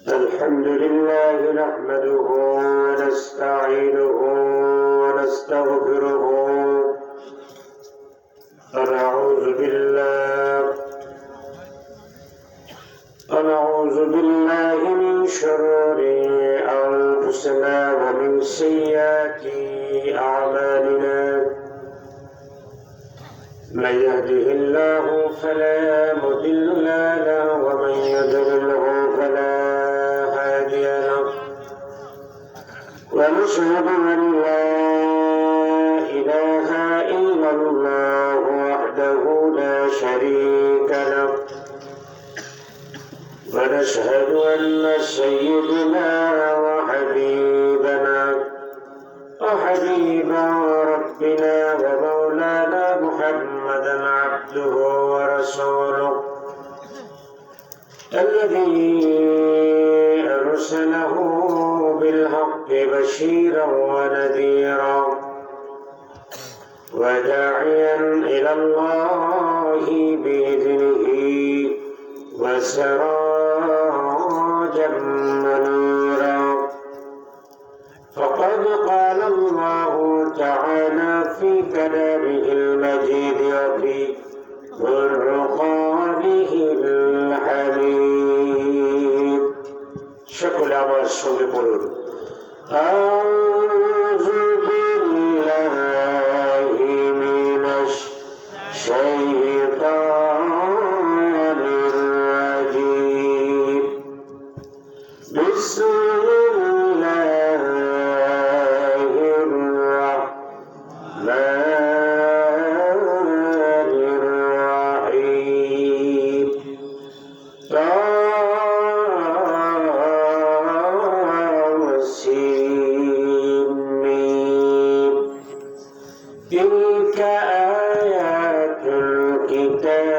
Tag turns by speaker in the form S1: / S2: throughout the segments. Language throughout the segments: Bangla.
S1: الحمد لله نحمده ونستعينه ونستغفره ونعوذ بالله من شرور أنفسنا ومن سيئات أعمالنا من يهده الله فلا مضل له ومن يضلله فلا هادي له ونشهد أن لا إله إلا الله وحده لا شريك له ونشهد أن سيدنا وحبيب ربنا ومولانا محمدا عبده ورسوله الذي أرسله بالحق بشيرا ونذيرا وداعيا إلى الله بإذنه وسراجا منيرا فقد قال الله تعالى في كلامه المجيد وفي فرقانه الحميد شكل আমার সঙ্গে পড়ুন أعوذ بالله من الشيطان الرجيم بسم الله الرحمن الرحيم تلك آيات الكتاب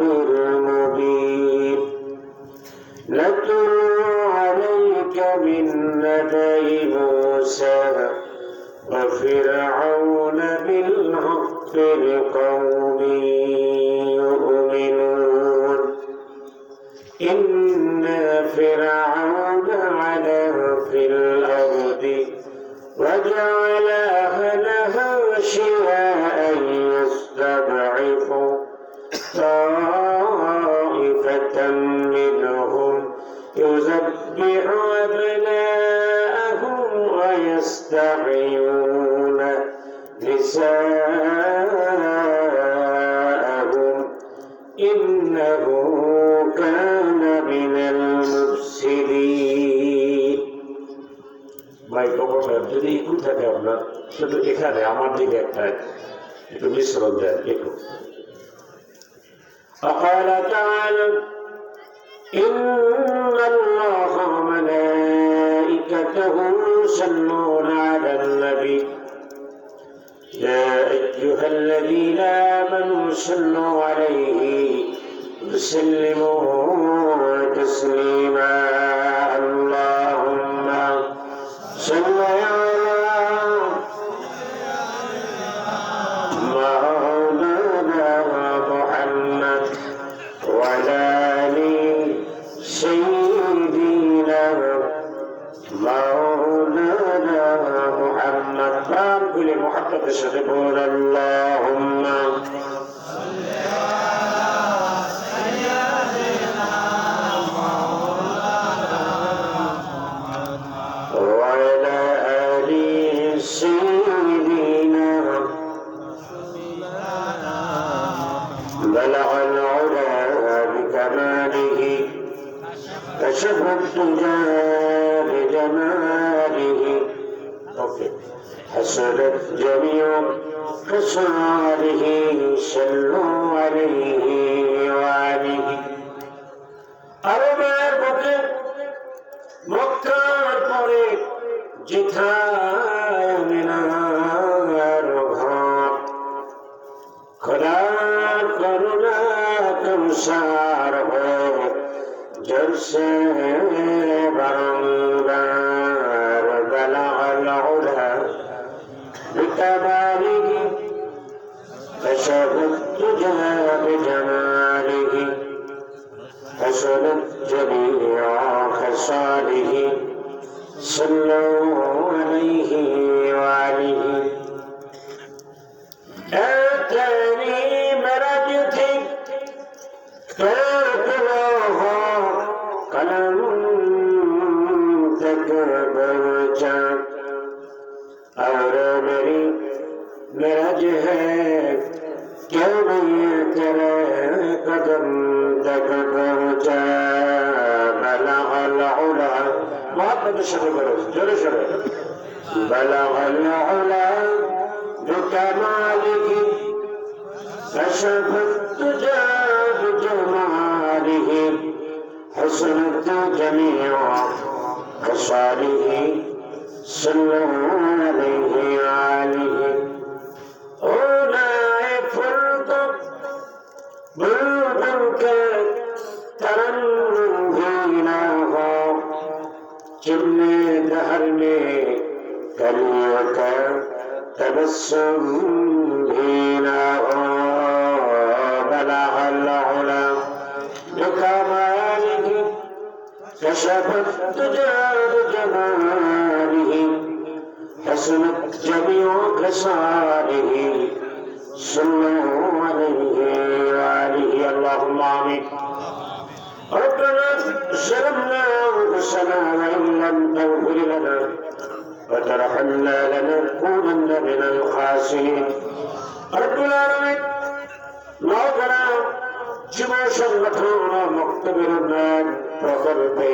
S1: المبين نتلو عليك من نبأ موسى وفرعون بالحق لقوم يؤمنون إن فرعون علا في الأرض وجعل أهلها شيعا يستضعف طائفة منهم يذبح أبناءهم ويستحيون نساءهم إنه كان من المفسدين মাইক্রোফোন যদি একটু থাকে আপনার শুধু এখানে আমার দিকে একটা একটু মিশ্রণ দেন একটু فقال تعالى إن الله وملائكته يصلون على النبي يا أيها الذين آمنوا صلوا عليه وسلموا تسليما اللهم صل على مولانا محمد وعلى آل سيدنا مولانا محمد بكل محبة تقول اللهم بلغ العلا بكماله كشف الدجى بجماله حسنت جميع خصاله صلوا عليه وآله أربع بكر مكر طريق جثاي من الرباط خدا करुणा कमसार हो जब से बरंगार बलगल उला बिकमालिही كشف الدجى بجماله حسنت جميع خصاله صلوا عليه وآله آتاني مرجتي كاتبه قلم تكبرجا और मेरी मेरज है क्यों नहीं तेरे कदम तक पहुंचा बलगल उला मोहब्बत से करो जोर से बलगल उला بكماله كشف الدجى بجماله حسنت جميع خصاله صلوا عليه وآله أولئك فرد بلدك ترنمينا جمع دهر में कलियों का تبسم هنا بلغ العلا بكماله كشف الدجى بجماله حسنت جميع خصاله صلوا عليه وآله اللهم آمين ربنا ظلمنا أنفسنا وإن لم تغفر لنا وترحمنا لنكونن من الخاسرين رب العالمين مولانا যুব সংগঠন মুক্তবির উন্নয়ন প্রকল্পে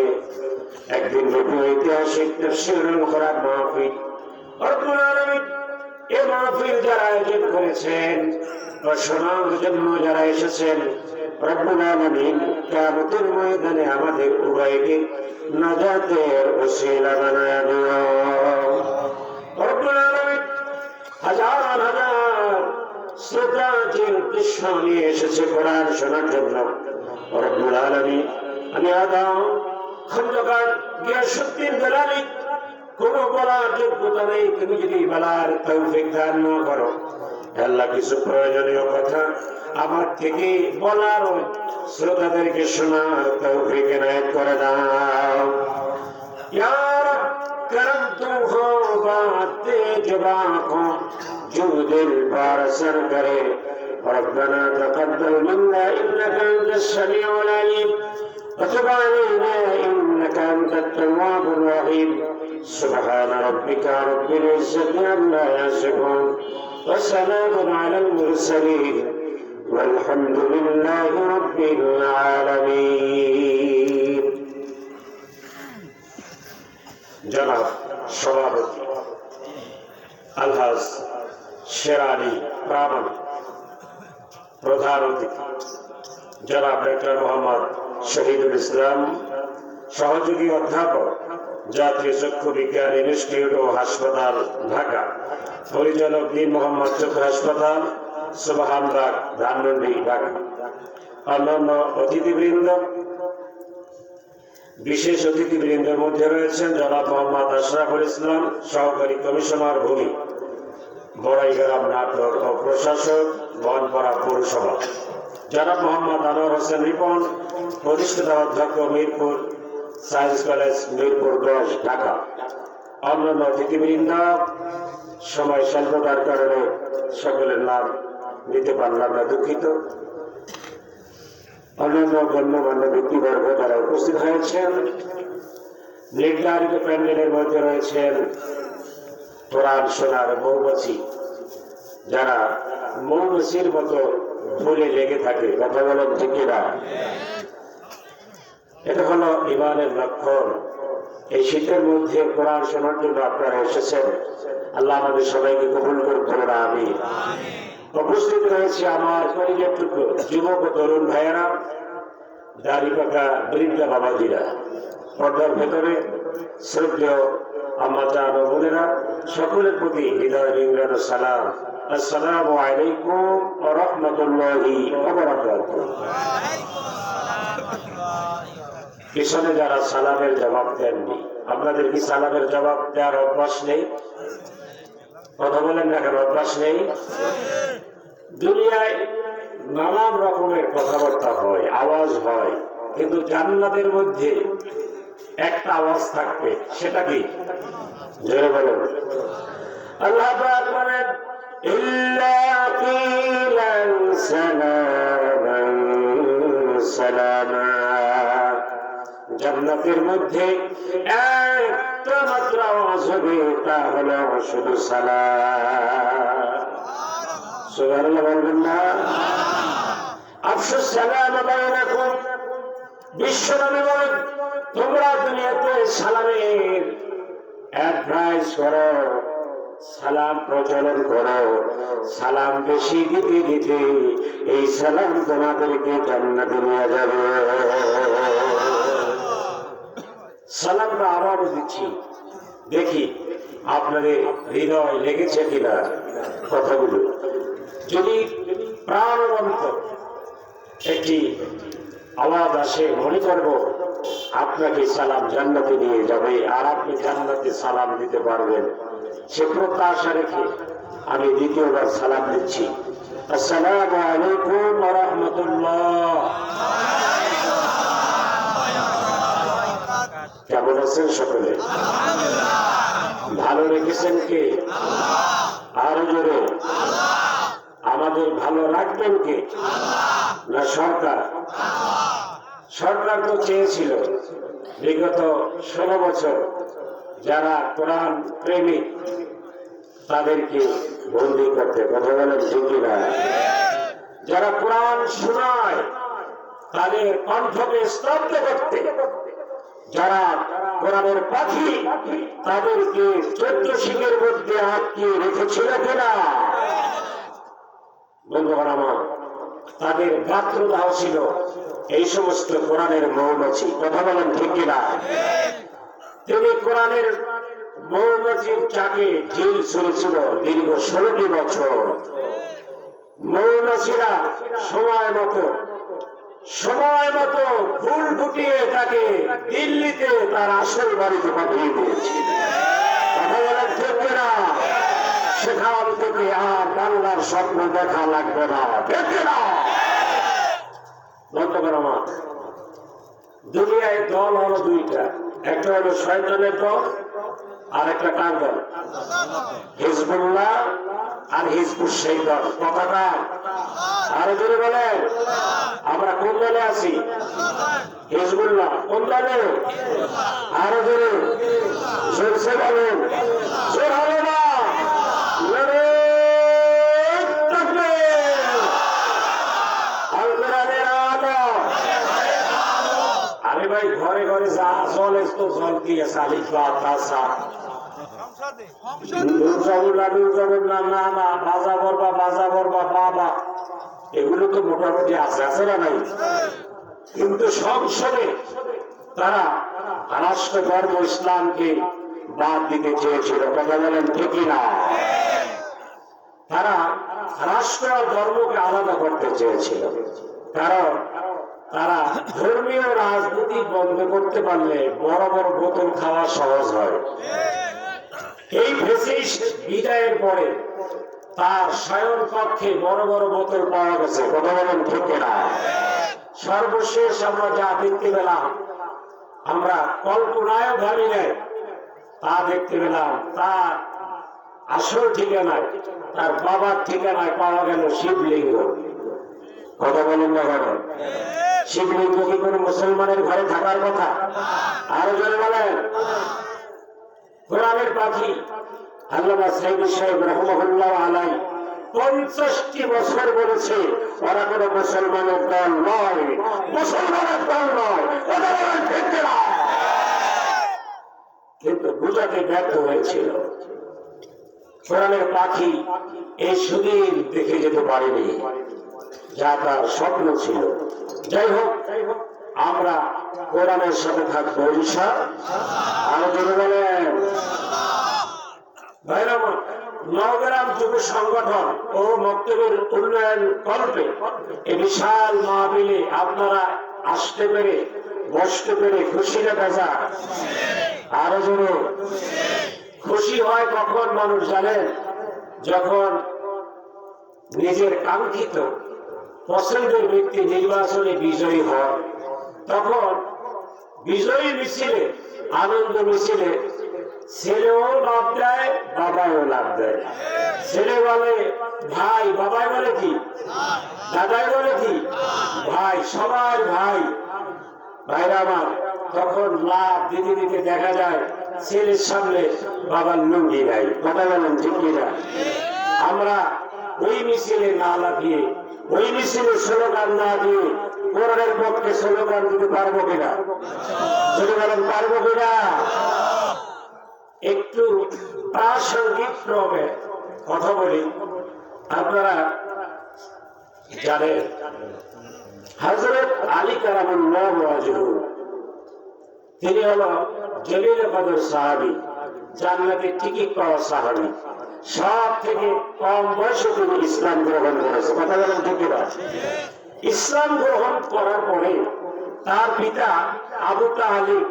S1: একদিন রূপে ঐতিহাসিক তাফসীরুল কোরআন মাহফিল রব্বুল আলামিন এই মাহফিল যারা আয়োজন করেছেন ও শোনার জন্য যারা এসেছেন রব্বুল আলামিন কিয়ামতের ময়দানে আমাদের উভয়কে নাজাতের ওসিলা বানায়া দিও রব্বুল আলামিন হাজার হাজার শ্রোতা যে উদ্দেশ্য নিয়ে এসেছে কোরআন শোনার জন্য রব্বুল আলামিন আমি আদম খন্দকার গিয়াসউদ্দিন বেলালি কোন বলার যোগ্যতা নেই তুমি যদি বলার তৌফিক দান না করো আল্লাহ কিছু প্রয়োজনীয় কথা আমার থেকে বলার শ্রোতাদেরকে শোনার তৌফিক এনায়েত করে দাও ইয়া রব करम तू हो बाते जबा को जो दिल पर असर करे रब्बना तक़ब्बल मिन्ना इन्नका अंतस समीउल अलीम وتب علينا إنك أنت التواب الرحيم سبحان ربك رب العزة عما يصفون وسلام على المرسلين والحمد لله رب العالمين জনাব সভাপতি আলহাজ শেরানি প্রামাণিক প্রধান অতিথি জনাব ডক্টর মোহাম্মদ শহীদুল ইসলাম সহযোগী অধ্যাপক জাতীয় চক্ষু বিজ্ঞান ইনস্টিটিউট ও হাসপাতাল ঢাকা পরিচালক দীন মোহাম্মদ চক্ষু হাসপাতাল সুবহানবাগ ধানমন্ডি ঢাকা অন্যান্য অতিথিবৃন্দ বিশেষ অতিথিবৃন্দের মধ্যে রয়েছেন জনাব মোহাম্মদ আশরাফুল ইসলাম সহকারী কমিশনার ভূমি বড়াইগ্রাম নাটোর ও প্রশাসক বনপাড়া পৌরসভা জনাব মোহাম্মদ আনোয়ার হোসেন রিপন প্রতিষ্ঠাতা অধ্যক্ষ মিরপুর সায়েন্স কলেজ মিরপুর 10 ঢাকা অন্যান্য অতিথিবৃন্দ সময় স্বল্পতার কারণে সকলের নাম নিতে পারলাম না দুঃখিত অন্যান্য গণ্যমান্য ব্যক্তিবর্গ যারা উপস্থিত হয়েছেন নির্ধারিত প্যান্ডেলের মধ্যে রয়েছেন কোরআন শোনার মৌমাছি যারা মৌমাছির মতো ফুলে লেগে থাকে কথা বলেন ঠিক না এটা হলো ঈমানের লক্ষণ এই শীতের মধ্যে কোরআন শোনার জন্য আপনারা এসেছেন আল্লাহ আমাদের সবাইকে কবুল করুন আমিন উপস্থিত রয়েছে আমার পরিবারটুকু যুবক ও তরুণ ভাইয়েরা দাড়ি পাকা বৃদ্ধা বাবাজিরা পর্দার ভেতরে শ্রদ্ধেয় আম্মা জান ও বোনেরা সকলের প্রতি হৃদয় নিংড়ানো সালাম আসসালামু আলাইকুম ওয়া রাহমাতুল্লাহি ওয়া বারাকাতুহু পিছনে যারা সালামের জবাব দেননি আপনাদের কি সালামের জবাব দেওয়ার অভ্যাস নেই কথা বলেন না কেন অভ্যাস নেই দুনিয়ায় নানান রকমের কথাবার্তা হয়, আওয়াজ হয়, কিন্তু জান্নাতের মধ্যে একটা আওয়াজ থাকবে, সেটা কি? জোরে বলেন। আল্লাহ পাক বলেন ইল্লা কিলান সালামান সালামা। জান্নাতের মধ্যে একটা মাত্র আওয়াজ হবে, তা হলো শুধু সালাম। সুবহানাল্লাহ বলবেন না? আফসুস সালাম বাইনাকুম। বিশ্বনবী বলেন তোমরা দুনিয়াতে সালামের অ্যাডভাইস করো, সালাম প্রচলন করো। সালাম বেশি দিতে দিতে এই সালাম তোমাদেরকে জান্নাতে নিয়ে যাবে। সালামটা আবারও দিচ্ছি, দেখি আপনাদের হৃদয় লেগেছে কিনা কথাগুলো। যদি প্রাণবন্ত একটি আওয়াজ আসে, মনে করব আপনাকে সালাম জান্নাতে নিয়ে যাবে আর আপনি জান্নাতে সালাম দিতে পারবেন, সে প্রত্যাশা রেখে আমি দ্বিতীয়বার সালাম দিচ্ছি। আসসালামু আলাইকুম ওয়া রাহমাতুল্লাহ। কেমন আছেন সকলে? ভালো রেখেছেন কে? আরো জোরে। আমাদের ভালো রাখবেন কে? না সরকার? সরকার তো চেয়েছিল বিগত 16 বছর যারা কোরআন প্রেমিক তাদেরকে বন্দী করতে, কথা বলেন ঠিক না? যারা কোরআন শোনায় তাদের কণ্ঠকে স্তব্ধ করতে, যারা কোরআনের পাখি তাদেরকে 14 শিখের মধ্যে আটকিয়ে রেখেছিল কিনা? বন্ধুগণ আমার, তাদের গাত্র দাও ছিল এই সমস্ত কোরআনের মৌমাছি, কথা বলেন ঠিক কিনা? তিনি কোরআনের মৌমাছির চাকে জেল চলেছিল দীর্ঘ 16টি বছর। মৌমাছিরা সময় মতো ফুল ফুটিয়ে তাকে দিল্লিতে তার আসল বাড়িতে পাঠিয়ে দিয়েছে, কথা বলেন ঠিক কিনা? সেখান থেকে আর বাংলার স্বপ্ন দেখা লাগবে না, দেখে না। বন্ধুগণ আমার, দুনিয়ায় দল হলো দুইটা, একটা হলো শয়তানের দল আর একটা কার দল? হিজবুল্লাহ আর হিজবুস শাইতান। কথাটা আরো জোরে বলেন। আমরা কোন দলে আছি? হিজবুল্লাহ। কোন দলে? আরো জোরে জোরসে বলেন। জোর হবে না। আরে ভাই, ঘরে ঘরে যা জল তো জল দিয়ে সালিফা তাসা না বাজা বরবা বাবা, এগুলো তো মোটামুটি আছে না নাই? কিন্তু সংসদে তারা রাষ্ট্র ধর্ম ইসলামকে বাদ দিতে চেয়েছিল, কথা বলেন ঠিক না? তারা রাষ্ট্র ধর্মকে আলাদা করতে চেয়েছিল, কারণ তারা ধর্মীয় রাজনীতি বন্ধ করতে পারলে বড় বড় বোতল খাওয়া সহজ হয়। এই ফ্যাসিস্ট বিদায়ের পরে তার শয়ন কক্ষে বড় বড় বোতল পাওয়া গেছে, কথা বলেন ঠিক না? সর্বশেষ আমরা যা দেখতে পেলাম, আমরা কল্পনায়ও ভাবি নাই, তা দেখতে পেলাম তার আসল ঠিকানায়, তার বাবার ঠিকানায় পাওয়া গেল শিবলিঙ্গ। কথা বলেন না কেন? শিবলিঙ্গ কি কোনো মুসলমানের ঘরে থাকার কথা? আরো জোরে বলেন। কোরআনের পাখি আল্লামা সাইয়্যিদ সাহেব রাহমাতুল্লাহ আলাইহি 50টি বছর বলেছে ওরা কোনো মুসলমানের দল নয়, মুসলমানের দল নয়, ওরা ঠিক না। কিন্তু বুঝাতে ব্যর্থ হয়েছিল। কোরআনের পাখি এই সুদিন দেখে যেতে পারেনি, যা তার স্বপ্ন ছিল। যাই হোক, আমরা কোরআনের সাথে থাকবো ইনশাআল্লাহ। আরো জোরে বলেন। ভাইরা আমার, নওগ্রাম যুব সংগঠন ও মক্তবের উন্নয়ন কল্পে এই বিশাল মাহফিলে আপনারা আসতে পেরে বসতে পেরে খুশি না বেজা? আরো জোরে। খুশি হয় কখন মানুষ জানেন? যখন নিজের কাঙ্ক্ষিত পছন্দের ব্যক্তি নির্বাচনে বিজয়ী হয়, তখন বিজয়ী মিছিলে, আনন্দ মিছিলে ছেলেও লাভ দেয়, বাবাও লাভ দেয়। ছেলে বলে ভাই, বাবাই বলে কি, দাদাই বলে কি ভাই, সবার ভাই। ভাইরা আমার, তখন লাভ দিতে দিতে দেখা যায় ছেলের সামনে বাবার লুঙ্গি নাই। কথা বলেন ঠিক কিনা? আমরা ওই মিছিলে না লাফিয়ে, ওই মিছিলে স্লোগান না দিয়ে কোরআনের পক্ষে স্লোগান দিতে পারবো কিনা? যদি বলেন পারবো কিনা? একটু প্রাসঙ্গিক ক্রমে কথা বলি। আপনারা জানেন হযরত আলী কারামাল্লাহু ওয়াজহু, তিনি হলো জলিল কদর সাহাবী, জান্নাতের টিকিট পাওয়া সাহাবী। সব থেকে কম বয়সে তিনি ইসলাম গ্রহণ করেছে। কথা বলেন ঠিক কিনা? ইসলাম গ্রহণ করার পরে তার পিতা আবু তালিব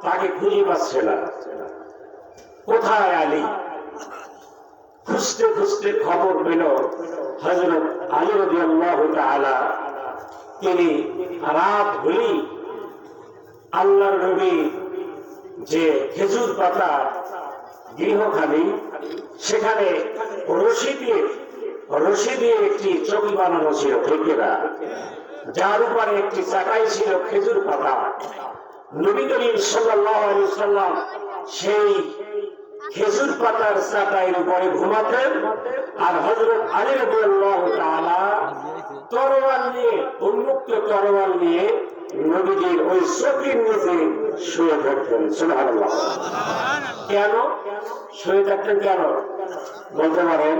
S1: তাকে খুঁজে পাচ্ছে না, কোথায় আলী? খুঁজতে খুঁজতে খবর পেল হযরত আলী রাদিয়াল্লাহু তাআলা তিনি রাত হলেই আল্লাহর নবী যে খেজুর পাতা গৃহখানি, সেখানে রশি দিয়ে একটি চকি বানানো ছিল, ঠিক না? যার উপরে একটি চাকাই ছিল খেজুর পাতা। নবী করিম সাল্লাল্লাহু আলাইহি সাল্লাম সেই খেজুর পাতার চাকার উপরে ঘুমাতেন, আর হযরত আলী রাদিয়াল্লাহু তাআলা তরোয়াল নিয়ে, উন্মুক্ত তরোয়াল নিয়ে নবীজির ওই চকির নিচে শুয়ে থাকতেন। সুবহানাল্লাহ। কেন শুয়ে থাকতেন? কেন বলতে পারেন?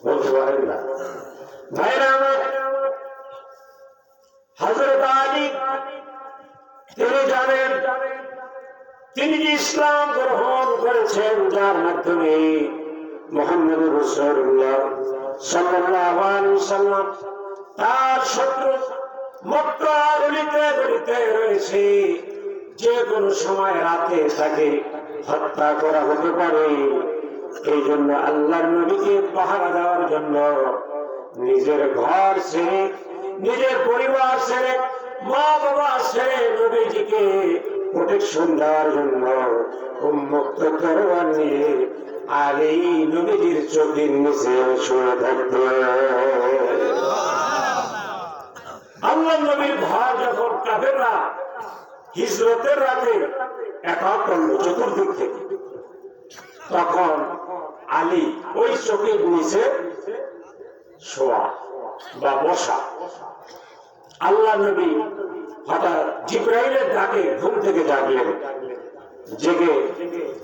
S1: বলতে পারেন না? ভাইরা আমার, হযরত আলী তিনি জানেন তিনি যে ইসলাম গ্রহণ করেছেন, যার মাধ্যমে মুহাম্মদুর রাসূলুল্লাহ সাল্লাল্লাহু আলাইহি ওয়াসাল্লাম তার শত্রু মক্কার গলিতে গলিতে রয়েছে, যে কোনো সময় রাতে তাকে হত্যা করা হতে পারে। এই জন্য আল্লাহর নবীকে পাহারা দেওয়ার জন্য নিজের ঘর ছেড়ে, নিজের পরিবার ছেড়ে, মা বাবা ছেড়ে নবীজিকে প্রোটেকশন দেওয়ার জন্য উন্মুক্ত তরোয়াল নিয়ে আলী নবীজির চোখের নিচে শুয়ে থাকত। আল্লাহ নবীর ভয় যখন কাফেররা হিজরতের রাতে অ্যাটাক করলো চতুর্দিক থেকে, তখন আলী ওই চোখের নিচে শোয়া বা বসা। আল্লাহ নবী হঠাৎ জিবরাইলের ডাকে ঘুম থেকে জাগলেন, জেগে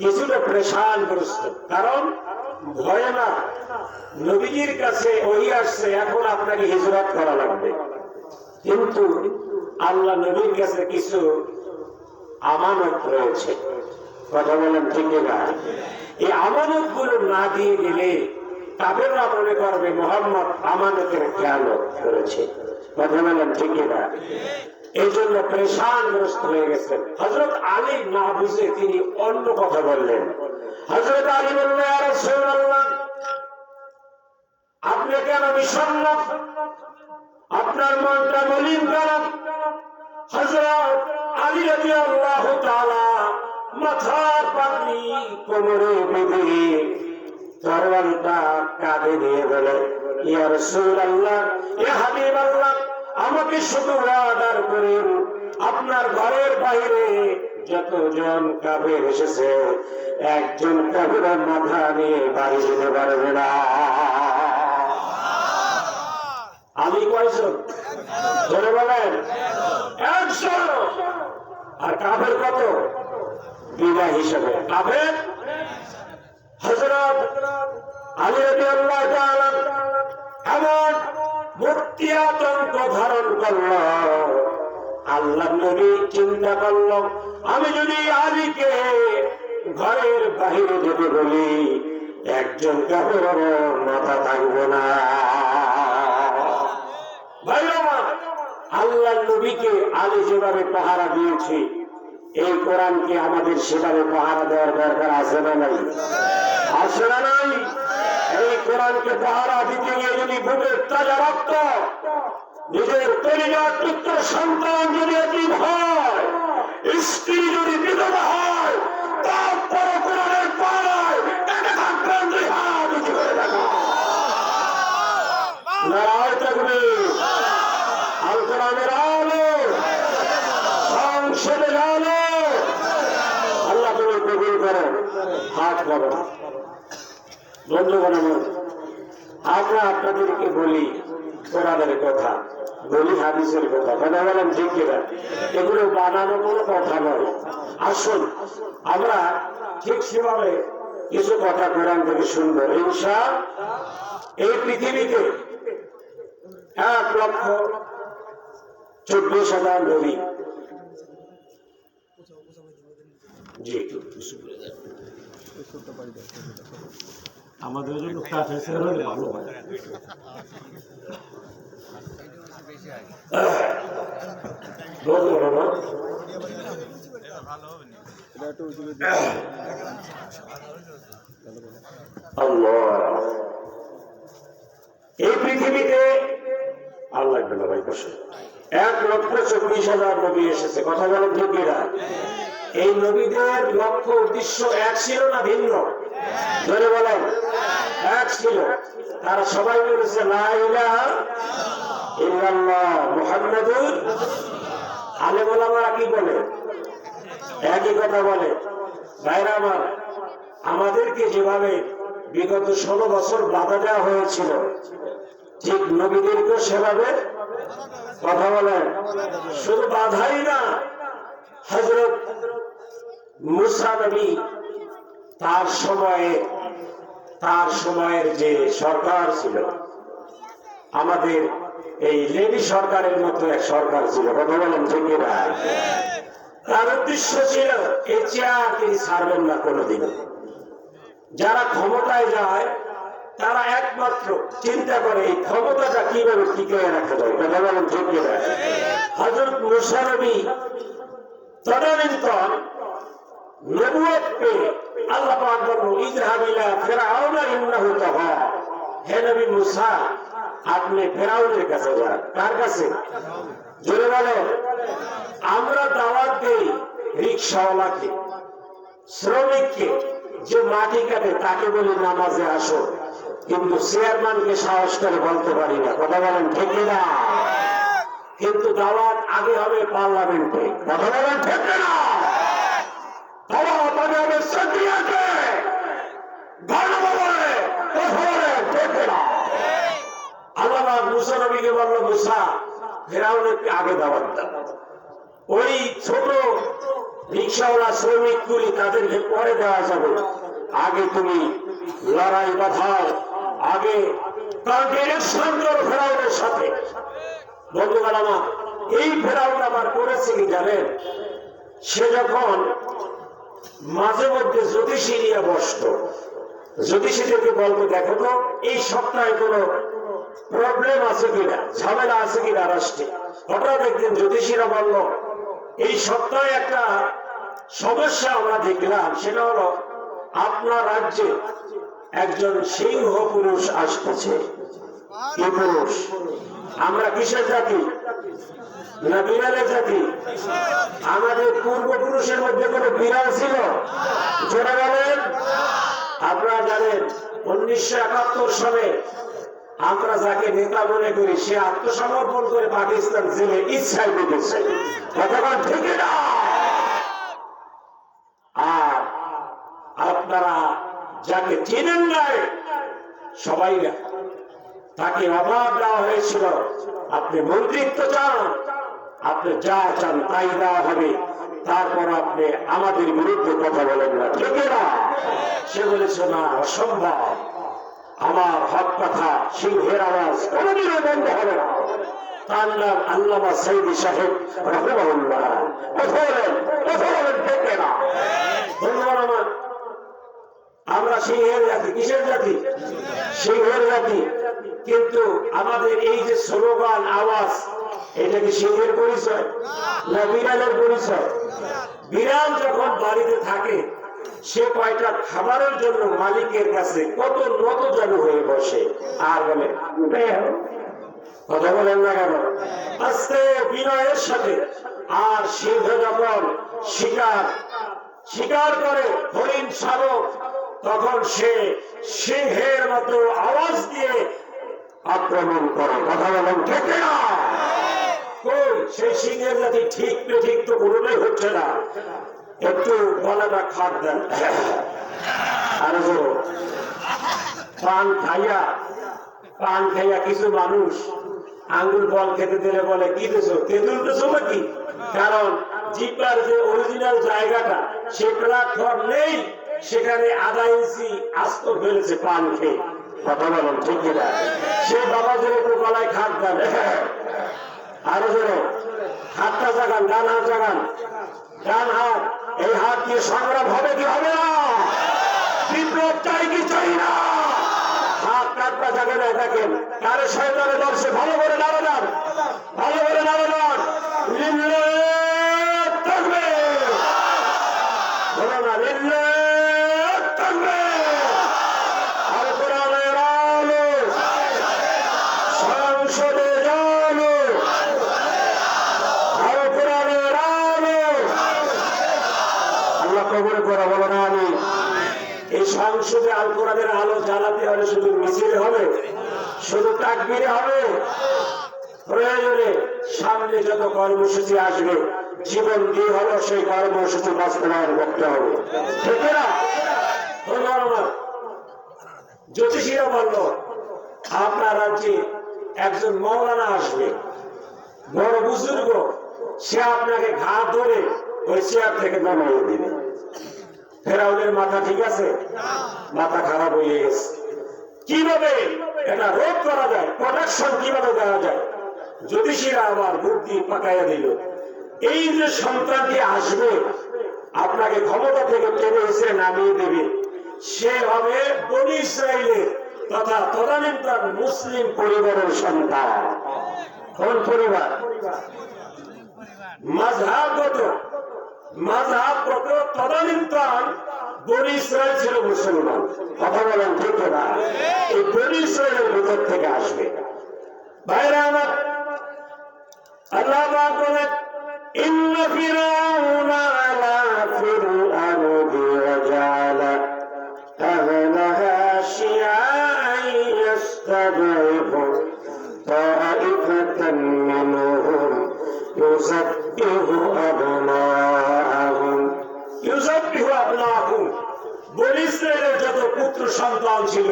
S1: কিছুটা পেরেশানগ্রস্ত। কারণ ভয়ে না, নবীজির কাছে ওহী আসছে, এখন আপনাকে হিজরত করা লাগবে, কিন্তু আল্লাহ নবীর কাছে কিছু আমানত রয়েছে। কথা বলেন ঠিক না? এই আমানত গুলো না দিয়ে দিলে কাফেররা মনে করবে মুহাম্মদ আমানতের খেয়ানত করেছে। কথা বলেন ঠিক না? এই জন্য পেরেশানগ্রস্ত হয়ে গেছেন। হযরত আলী না বুঝে তিনি অন্য কথা বললেন। হযরত আলী বললেন, ইয়া রাসূলুল্লাহ, আপনি কেন বিষণ্ণ? আপনার মনটা মলিন কেন? হযরত আলী রাদিয়াল্লাহু তাআলা মাথার পাগড়ি কোমরে বেঁধে তরবারিটা কাঁধে নিয়ে বলেন, ইয়া রাসূলুল্লাহ, ইয়া হাবিবাল্লাহ, আমাকে শুধু অর্ডার করেন, আপনার ঘরের বাইরে যতজন কাফের এসেছে একজন কাফেরের মাথা নিয়ে বাড়ি যেতে পারবে না। আমি কয়জন? ধরে বলেন, 100। আর কাফের কত? বিদায় হিসেবে কাফের হযরত আলী রাদিয়াল্লাহু তাআলা এমন মূর্তি আতঙ্ক ধারণ করল। আল্লাহ নবী চিন্তা করল, আমি যদি আলীকে ঘরের বাহিরে যেতে বলি একজন কাফেরের মাথা থাকবে না। আল্লাহ নবীকে আলী যেভাবে পাহারা দিয়েছে, এই কোরআনকে আমাদের সেভাবে পাহারা দেওয়ার দরকার আছে না নাই? আছে না নাই? এই কোরআনকে পাহারা দিতে গিয়ে যদি বুকের তাজা রক্ত নিজের পরিবার পুত্র সন্তান যদি এতিম হয়, স্ত্রী যদি বিধবা হয়, তারপরে কোরআনের পাড়ায় টাকা থাকবেন দুই হাত উঁচু করে দেখা নারায় তাকবীর। আল কোরআনের আলো সংসদের আলো আল্লাহ তুমি কবুল করো। হাত করো বন্ধুগণ আমার, আমরা আপনাদেরকে বলি কোরআনের কথা, বলি হাদিসের কথা, কথা বলেন ঠিক কিনা? এগুলো বানানো কোনো কথা নয়। আসুন আমরা ঠিক সেভাবে কিছু কথা কোরআন থেকে শুনবো ইনশাআল্লাহ। এই পৃথিবীতে 1,24,000 নবী, জি আমাদের জন্য কাছে হলে ভালো হয়। এই পৃথিবীতে আল্লাহ ভাই বসে 1,24,000 নবী এসেছে, কথা বলেন ঠিক কিনা? এই নবীদের লক্ষ্য উদ্দেশ্য এক ছিল না ভিন্ন? ধরে বলেন এক ছিল। তারা সবাই বলেছে লা ইলাহা ইল্লাল্লাহ মুহাম্মাদুর। আলেম ওলামারা কি বলে? একই কথা বলে। ভাইরা আমার, আমাদেরকে যেভাবে বিগত 16 বছর বাধা দেওয়া হয়েছিল, ঠিক নবীদেরকে সেভাবে কথা বলেন। শুধু বাধাই না, হযরত মুসা নবী তার সময়ের যে সরকার ছিল, আমাদের এই লেডি সরকারের মতো এক সরকার ছিল, কথা বলেন ঠিক কিনা? তার উদ্দেশ্য ছিল এই চেয়ার তিনি ছাড়বেন না কোনোদিন। যারা ক্ষমতায় যায় তারা একমাত্র চিন্তা করে এই ক্ষমতাটা কিভাবে টিকিয়ে রাখা যায়, কথা বলেন ঠিক কিনা? হযরত মুসা নবী তদানীন্তন নবুয়ত পেয়ে আল্লাহ পাক বলল ইযহাব ইলা ফিরআউনা ইন্নাহু তাগা। হে নবী মুসা, আপনি ফিরআউনের কাছে যান। কার কাছে? জোরে বলো। আমরা দাওয়াত দেই রিকশাওয়ালাকে, শ্রমিককে, যে মাটি কাটে তাকে বলি নামাজে আসো, কিন্তু চেয়ারম্যানকে সাহস করে বলতে পারি না, কথা বলেন ঠিক না? কিন্তু দাওয়াত আগে হবে পার্লামেন্টে, কথা বলেন ঠিক না? দাওয়াত আগে হবে সেক্রেটারিয়েটে, গণভবনে, কথা বলেন ঠিক না? আল্লাহ মুসা নবীকে বলল মুসা ফিরআউনকে আগে দাওয়াত দাও। ওই ছোট রিকশাওয়ালা শ্রমিকগুলি তাদেরকে পরে দেওয়া যাবে, আগে তুমি লড়াই বাধাও, আগে কন্টিনেশন করো ফেরাউনের সাথে। বন্ধুগণ আমার, এই ফেরাউন আবার করেছে কি জানেন? সে যখন মাঝে মধ্যে জ্যোতিষী নিয়ে বসত, জ্যোতিষীদেরকে বলবো দেখো তো এই সপ্তাহে কোনো প্রবলেম আছে কিনা, ঝামেলা আছে কিনা রাষ্ট্রে। হঠাৎ একদিন জ্যোতিষীরা বলল এই সপ্তাহে একটা সমস্যা আমরা দেখলাম, সেটা হলো আপনার রাজ্যে একজন সিংহ পুরুষ আসতেছে। কি পুরুষ? আমরা কিসের জাতি? না বিড়ালের জাতি? আমাদের পূর্বপুরুষের মধ্যে কোনো বিড়াল ছিল? জোরে বলেন। আপনারা জানেন 1971 সালে আমরা যাকে নেতা মনে করি সে আত্মসমর্পণ করে পাকিস্তান জেলে ইচ্ছায় ঢুকেছে, কথা ঠিক না? আর আপনারা যাকে চিনেন নাই সবাই তাকে অভাব দেওয়া হয়েছিল, আপনি মন্ত্রিত্ব চান, আপনি যা চান তাই দেওয়া হবে, তারপর আপনি আমাদের বিরুদ্ধে কথা বলেন না, ঠিক না? সে বলেছে না, অসম্ভব, আমার হক কথা, সিংহের আওয়াজ কোনদিনও বন্ধ হবে না। তার নাম আল্লামা সাইদি সাহেব রাহিমাহুল্লাহ। কথা বলেন ঠিক না? ধন্যবাদ। আমার আমরা সিংহের জাতি, কিসের জাতি? সিংহের জাতি। কিন্তু আমাদের এই যে স্লোগান আওয়াজ, এটা কি সিংহের পরিচয় না বিড়ালের পরিচয়? বিড়াল যখন বাড়িতে থাকে সে কয়টা খাবারের জন্য মালিকের কাছে কত নত জানু হয়ে বসে আর বলে কথা বলেন না কেন? আস্তে বিনয়ের সাথে। আর সিংহ যখন শিকার করে হরিণ শাবক, তখন সে সিংহের মতো আওয়াজ দিয়ে আক্রমণ করে। কথা বলেন ঠিক না? কই সেই সিংহের জাতি ঠিক ঠিক তো কোনোটাই হচ্ছে না। একটু গলাটা খাট দেন। আর পান খাইয়া কিছু মানুষ আঙ্গুল ফল খেতে দিলে বলে কি দেছো, তেঁতুল দেছো নাকি? কারণ জিব্বার যে অরিজিনাল জায়গাটা সে প্ল্যাটফর্ম নেই, সেখানে আধা ইঞ্চি আস্ত ফেলেছে পান খেয়ে। কথা বলেন ঠিক না? সে বাবাদের একটু গলায় খাট দেন। আরো জোরে হাতটা জাগান, ডান হাত জাগান, ডান হাত। এই হাত দিয়ে সংগ্রাম হবে কি হবে না? বিপ্লব চাই কি চাই না? হাত কাটটা জাগে না। দেখেন কারে শয়তানে দর্শে ভালো করে নামে যান, ভালো করে নামে যান। থাকবে বলো না, থাকবে। আর কোরআনের আলো সংসদে জানো, আর কোরআনের আলো আল্লাহ কবরে করা বলো না। আমি এই সংসদে আল কোরআনের আলো জ্বালাতে হলে শুধু মিছিল হবে, শুধু তাকবীরে হবে? প্রয়োজনে সামনে যত কর্মসূচি আসবে জীবন দিয়ে হলো সেই কর্মসূচি বাস্তবায়ন করতে হবে, ঠিক না? জ্যোতিষীরা বলল আপনার রাজ্যে একজন মৌলানা আসবে, বড় বুজুর্গ, সে আপনাকে ঘাট ধরে ওই চেয়ার থেকে নামিয়ে দিবে। ফেরাউনের মাথা ঠিক আছে? মাথা খারাপ হয়ে গেছে। কিভাবে এটা রোধ করা যায়, প্রোটেকশন কিভাবে দেওয়া যায়? জ্যোতিষীরা আবার বুদ্ধি পাকাইয়া দিল। এই যে সন্তানটি আসবে আপনাকে ক্ষমতা থেকে টেনে এসে নামিয়ে দেবে, সে হবে বনি ইসরাইলের তথা তদানীন্তন মুসলিম পরিবারের সন্তান। কোন পরিবার? মাযহাবগত তদানীন্তন বনি ইসরাইল ছিল মুসলমান। কথা বলেন ঠিক না? এই বনি ইসরাইলের ভিতর থেকে আসবে। ভাইরা আমার, আল্লাহ পাক বলেন ইন্না ফিরআউনা আলা ফিল আরদি ওয়াজালা আহলাহা শিয়া'আন ইয়াস্তাদঈফু তা'iফাতান মিনহুম ইউযাব্বিহু আবনাআহুম। বনি ইসরাইলের যত পুত্র সন্তান ছিল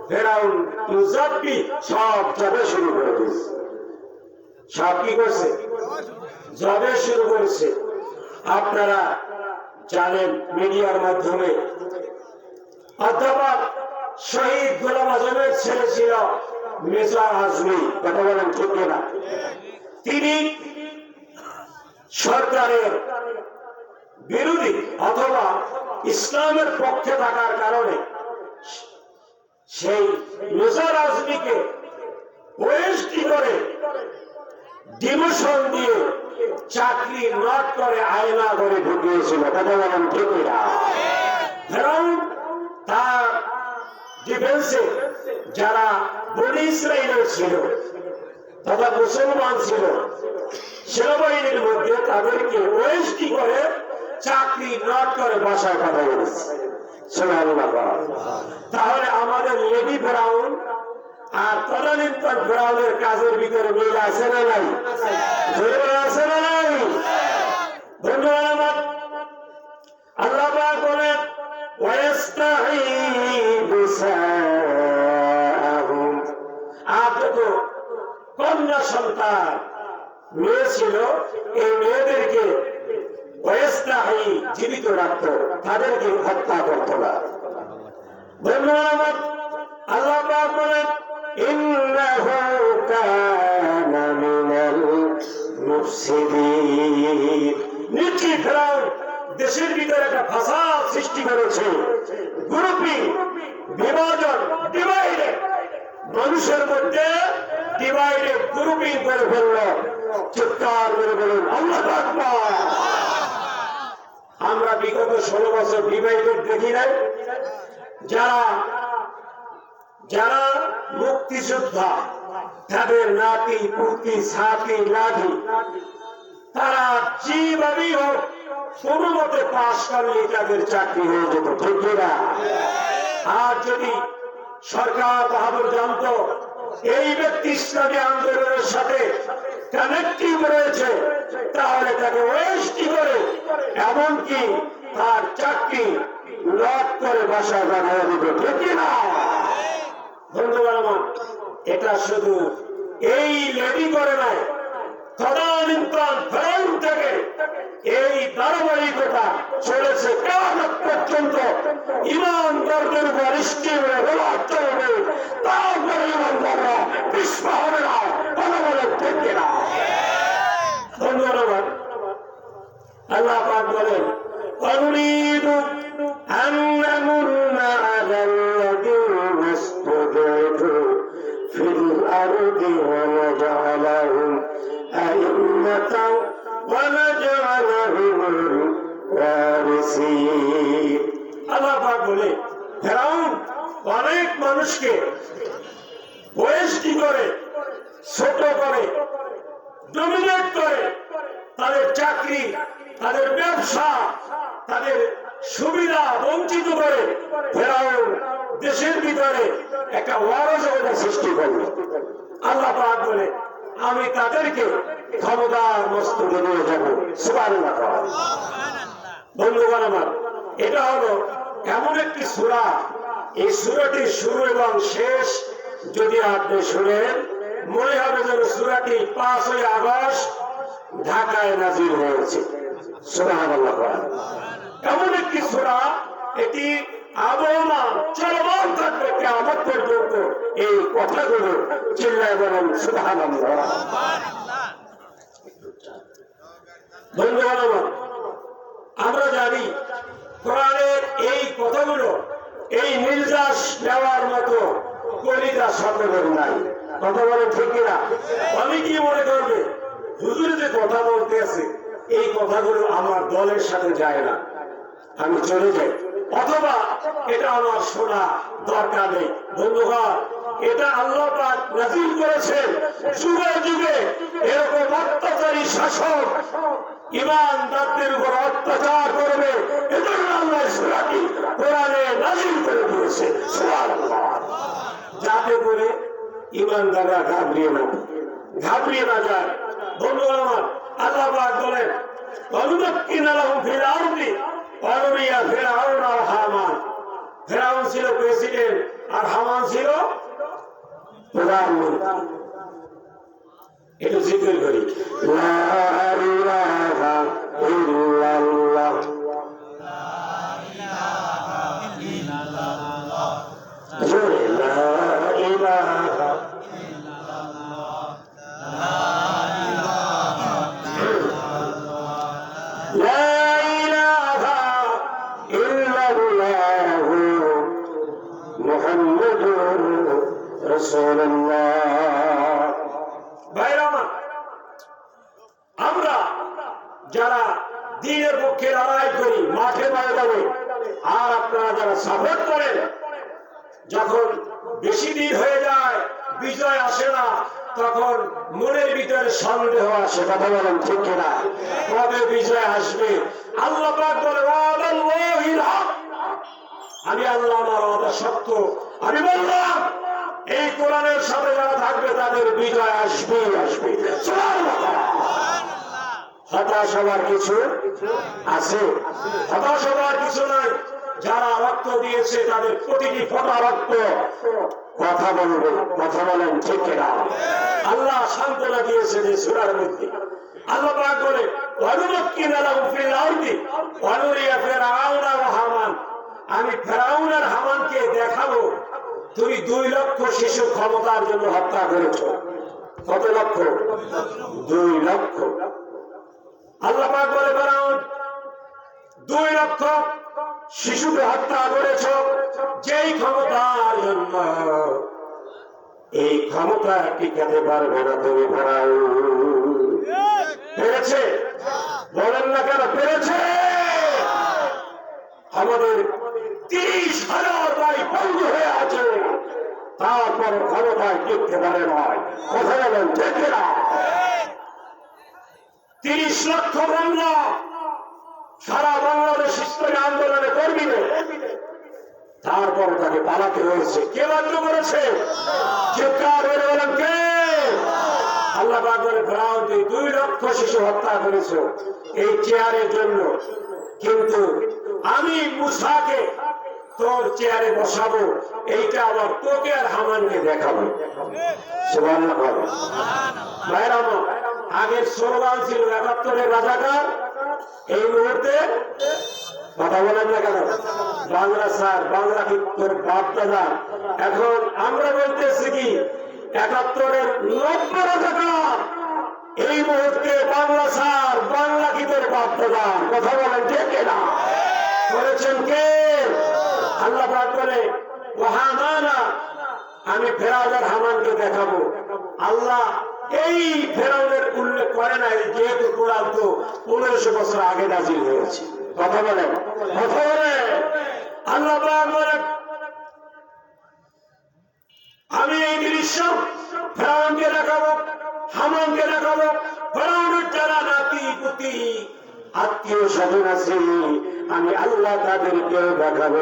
S1: ফেরাউন ইউযাব্বি সব জবে শুরু করে দিয়েছে। সব কি করছে? জবে শুরু করেছে। আপনারা জানেন মিডিয়ার মাধ্যমে অধ্যাপক শহীদ গোলাম আজমের ছেলে ছিল মেজর আজমি। কথা বলেন ঠিক না? তিনি সরকারের বিরোধী অথবা ইসলামের পক্ষে থাকার কারণে সেই মেজর আজমিকে ওএসডি করে ডিমোশন দিয়ে চাকরি নট করে আয়না করে ঢুকিয়েছিল। কথা বলেন ঠিক না? ফেরাউন তার ডিফেন্সে যারা বনি ইসরাইলের ছিল তথা মুসলমান ছিল সেনাবাহিনীর মধ্যে তাদেরকে ওএসডি করে চাকরি নট করে বাসায় কথা বলেছে। তাহলে আমাদের লেডি ফেরাউন আর তদানীন্তন ফেরাউনের কাজের ভিতরে মিল আছে না নাই? আছে না নাই? ধন্যবাদ। আল্লাহ পাক বলেন আপনি তো কন্যা সন্তান মেয়ে ছিল, এই মেয়েদেরকে জীবিত রাখত, তাদেরকে হত্যা করত না। ধন্যবাদ। আল্লাহ পাক বলেন ইন্নাহু কানা মিনাল মুফসিদিন। নিশ্চয়ই ফেরাউন দেশের ভিতরে একটা ফাসাদ সৃষ্টি করেছে, গ্রুপিং, বিভাজন, ডিভাইডেড, মানুষের মধ্যে ডিভাইডেড গ্রুপিং করে ফেলল। চিৎকার করে বলুন আল্লাহু আকবার। আমরা বিগত 16 বছর ডিভাইডেড দেখি নাই? যারা যারা মুক্তিযোদ্ধা, তাদের নাতি পুতি সাথী লাঠি, তারা যেভাবেই হোক কোনো মতে পাশ করলে তাদের চাকরি হয়ে যেত, ঠিক না? আর যদি সরকার বাহাদুর জানতো এই ব্যক্তি ইসলামী আন্দোলনের সাথে কানেক্টিভ রয়েছে, তাহলে তাকে ওয়েস্টি করে এমনকি তার চাকরি লক করে বাসায় বানিয়ে দিবে, ঠিক না? বন্ধুগণ আমার, এটা শুধু এই লেডি করে নাই, তদানীন্তন ফেরাউন থেকে এই ধারাবাহিকতা চলেছে কিয়ামত পর্যন্ত। ইমানদারদের উপর স্টিমে রোলার চলবে, তারপরে ইমানদাররা পিছপা হবে না, কথা বলে ঠিক না? বন্ধুগণ আমার, আল্লাহ পাক বলেন অনুরিদু আন নামুন্না আলাল্লাযীনা ইসতাদআফু ফিল আরদি ওয়া নাজআলাহুম আইম্মাতান ওয়া নাজআলাহুম ওয়ারিসিন। আল্লাহ পাক বলে ফেরাউন অনেক মানুষকে ওয়েস্টি করে, ছোট করে, ডমিনেট করে, তাদের চাকরি, তাদের ব্যবসা, তাদের সুবিধা বঞ্চিত করে ফেরাউন দেশের ভিতরে একটা অরাজকতা সৃষ্টি করলো। আল্লাহ পাক বলে আমি তাদেরকে ক্ষমতার মস্তকে নিয়ে যাবো। সুবহানাল্লাহ। বন্ধুগণ আমার, এটা হলো এমন একটি সূরা, এই সূরাটির শুরু এবং শেষ যদি আপনি শুনেন মনে হবে যেন সূরাটি 5ই আগস্ট ঢাকায় নাজিল হয়েছে। সুবহানাল্লাহ। এমন একটি সূরা, এটি আবহমান চলমান থাকবে কিয়ামত পর্যন্ত। এই কথাগুলো চিল্লায় বলেন সুবহানাল্লাহ। বন্ধুগণ আমার, আমরা জানি কোরআনের এই কথাগুলো এই নির্যাস নেওয়ার মতো কলিজা সকলের নাই, কথা বলে ঠিক না? অনেকেই মনে করবে হুজুর যে কথা বলতে আছে এই কথাগুলো আমার দলের সাথে যায় না, আমি চলে যাই, অথবা এটা আমার শোনা দরকার নেই। বন্ধুগণ, এটা আল্লাহ পাক নাযিল করেছেন যুগে যুগে এরকম অত্যাচারী শাসক ইমানদারদের উপর অত্যাচার করবে, এজন্য আল্লাহ সূরাটি কোরআনে নাযিল করে দিয়েছে। সুবহানাল্লাহ। যাতে করে ইমানদাররা ঘাবড়িয়ে না যায়। বন্ধুগণ আমার, আল্লাহ পাক বলেন ওয়ানুমাক্কিনা লাহুম ফিল আরদি ওয়া নুরিয়া ফিরআউনা ওয়া হামান। ফিরআউন ছিল প্রেসিডেন্ট আর হামান ছিল প্রধানমন্ত্রী। একটু জিকির করি, লা ইলাহা ইল্লাল্লাহ, লা ইলাহা ইল্লাল্লাহ, জোরে লা ইলাহা ইল্লাল্লাহ, লা ইলাহা ইল্লাল্লাহ, লা ইলাহা ইল্লাল্লাহ মুহাম্মাদুর রাসূলুল্লাহ। আমরা যারা দ্বীনের পক্ষে লড়াই করি মাঠে ময়দানে, আর আপনারা যারা সাপোর্ট করেন, যখন বেশি দিন হয়ে যায় বিজয় আসে না, তখন মনের ভিতরে সন্দেহ আসে, কথা বলেন ঠিক কিনা? কবে বিজয় আসবে? আল্লাহ পাক বলে ওয়াদাল্লাহিল হক, আমি আল্লাহ আমার ওয়াদা সত্য। আমি বললাম এই কোরআনের সাথে যারা থাকবে তাদের বিজয় আসবেই আসবে। হতাশ হওয়ার কিছু আছে? হতাশ হওয়ার কিছু নাই। যারা রক্ত দিয়েছে তাদের প্রতিটি ফোঁটা রক্ত কথা বলবে, কথা বলেন ঠিক কিনা? আল্লাহ সান্ত্বনা দিয়েছে যে সূরার মধ্যে। আল্লাহ পাক বলে ওয়ানুমাক্কিনা লাহুম ফিল আরদি ওয়া নুরিয়া ফিরআউনা ওয়া হামান। আমি ফেরাউন আর হামানকে দেখাবো তুমি 2 লক্ষ শিশু ক্ষমতার জন্য হত্যা করেছো। কত লক্ষ? 2 লক্ষ। আল্লাহ পাক বলে ফেরাউন 2 লক্ষ শিশুকে হত্যা করেছো যেই ক্ষমতার জন্য, এই ক্ষমতা টিকাতে পারবে না তুমি ফেরাউন। পেরেছে? বলেন না কেন পেরেছে? আমাদের 30,000 বাড়ি বন্ধ হয়ে আছে, তারপর ক্ষমতায় টিকতে পারে নয়। কথা বলেন ঠিক না? 30 লক্ষ বাংলা সারা বাংলাদেশ ইসলামী আন্দোলনে কর্মীদের, তারপর তাকে পালাতে হয়েছে। কে বাধ্য করেছে? চিৎকার করে বলেন কে? আল্লাহ পাক বলে ফেরাউন তুই 2 লক্ষ শিশু হত্যা করেছ এই চেয়ারের জন্য, কিন্তু আমি মূসাকে তোর চেয়ারে বসাবো, এইটা আবার তোকে আর হামানকে দেখাবো। সুবহানাল্লাহ। ভাইরা আমার, আগের স্লোগান ছিল 71-এর রাজাকার, এই মুহূর্তে কথা বলেন না কেন? বাংলা স্যার, বাংলা কি তোর বাপ দাদা? এখন আমরা বলতেছি কি 71-এর 90 রাজাকার, এই মুহূর্তে বাংলা স্যার, বাংলা কি তোর বাপ দাদা? কথা বলেন ঠিক না? করেছেন কে? আল্লাহ পাক বলে ওয়াহামানা, আমি ফেরাউনের হামানকে দেখাবো। আল্লাহ এই ফেরাউনের উল্লেখ করে নাই, যেহেতু কোরআন তো 1500 বছর আগে নাজিল হয়েছে। কথা বলেন, কথা বলেন। আল্লাহ পাক বলেন আমি এই দৃশ্য ফেরাউনকে দেখাবো, হামানকে দেখাবো, ফেরাউনের যারা নাতি পুতি আত্মীয় স্বজন আছে আমি আল্লাহ তাদেরকে দেখাবো,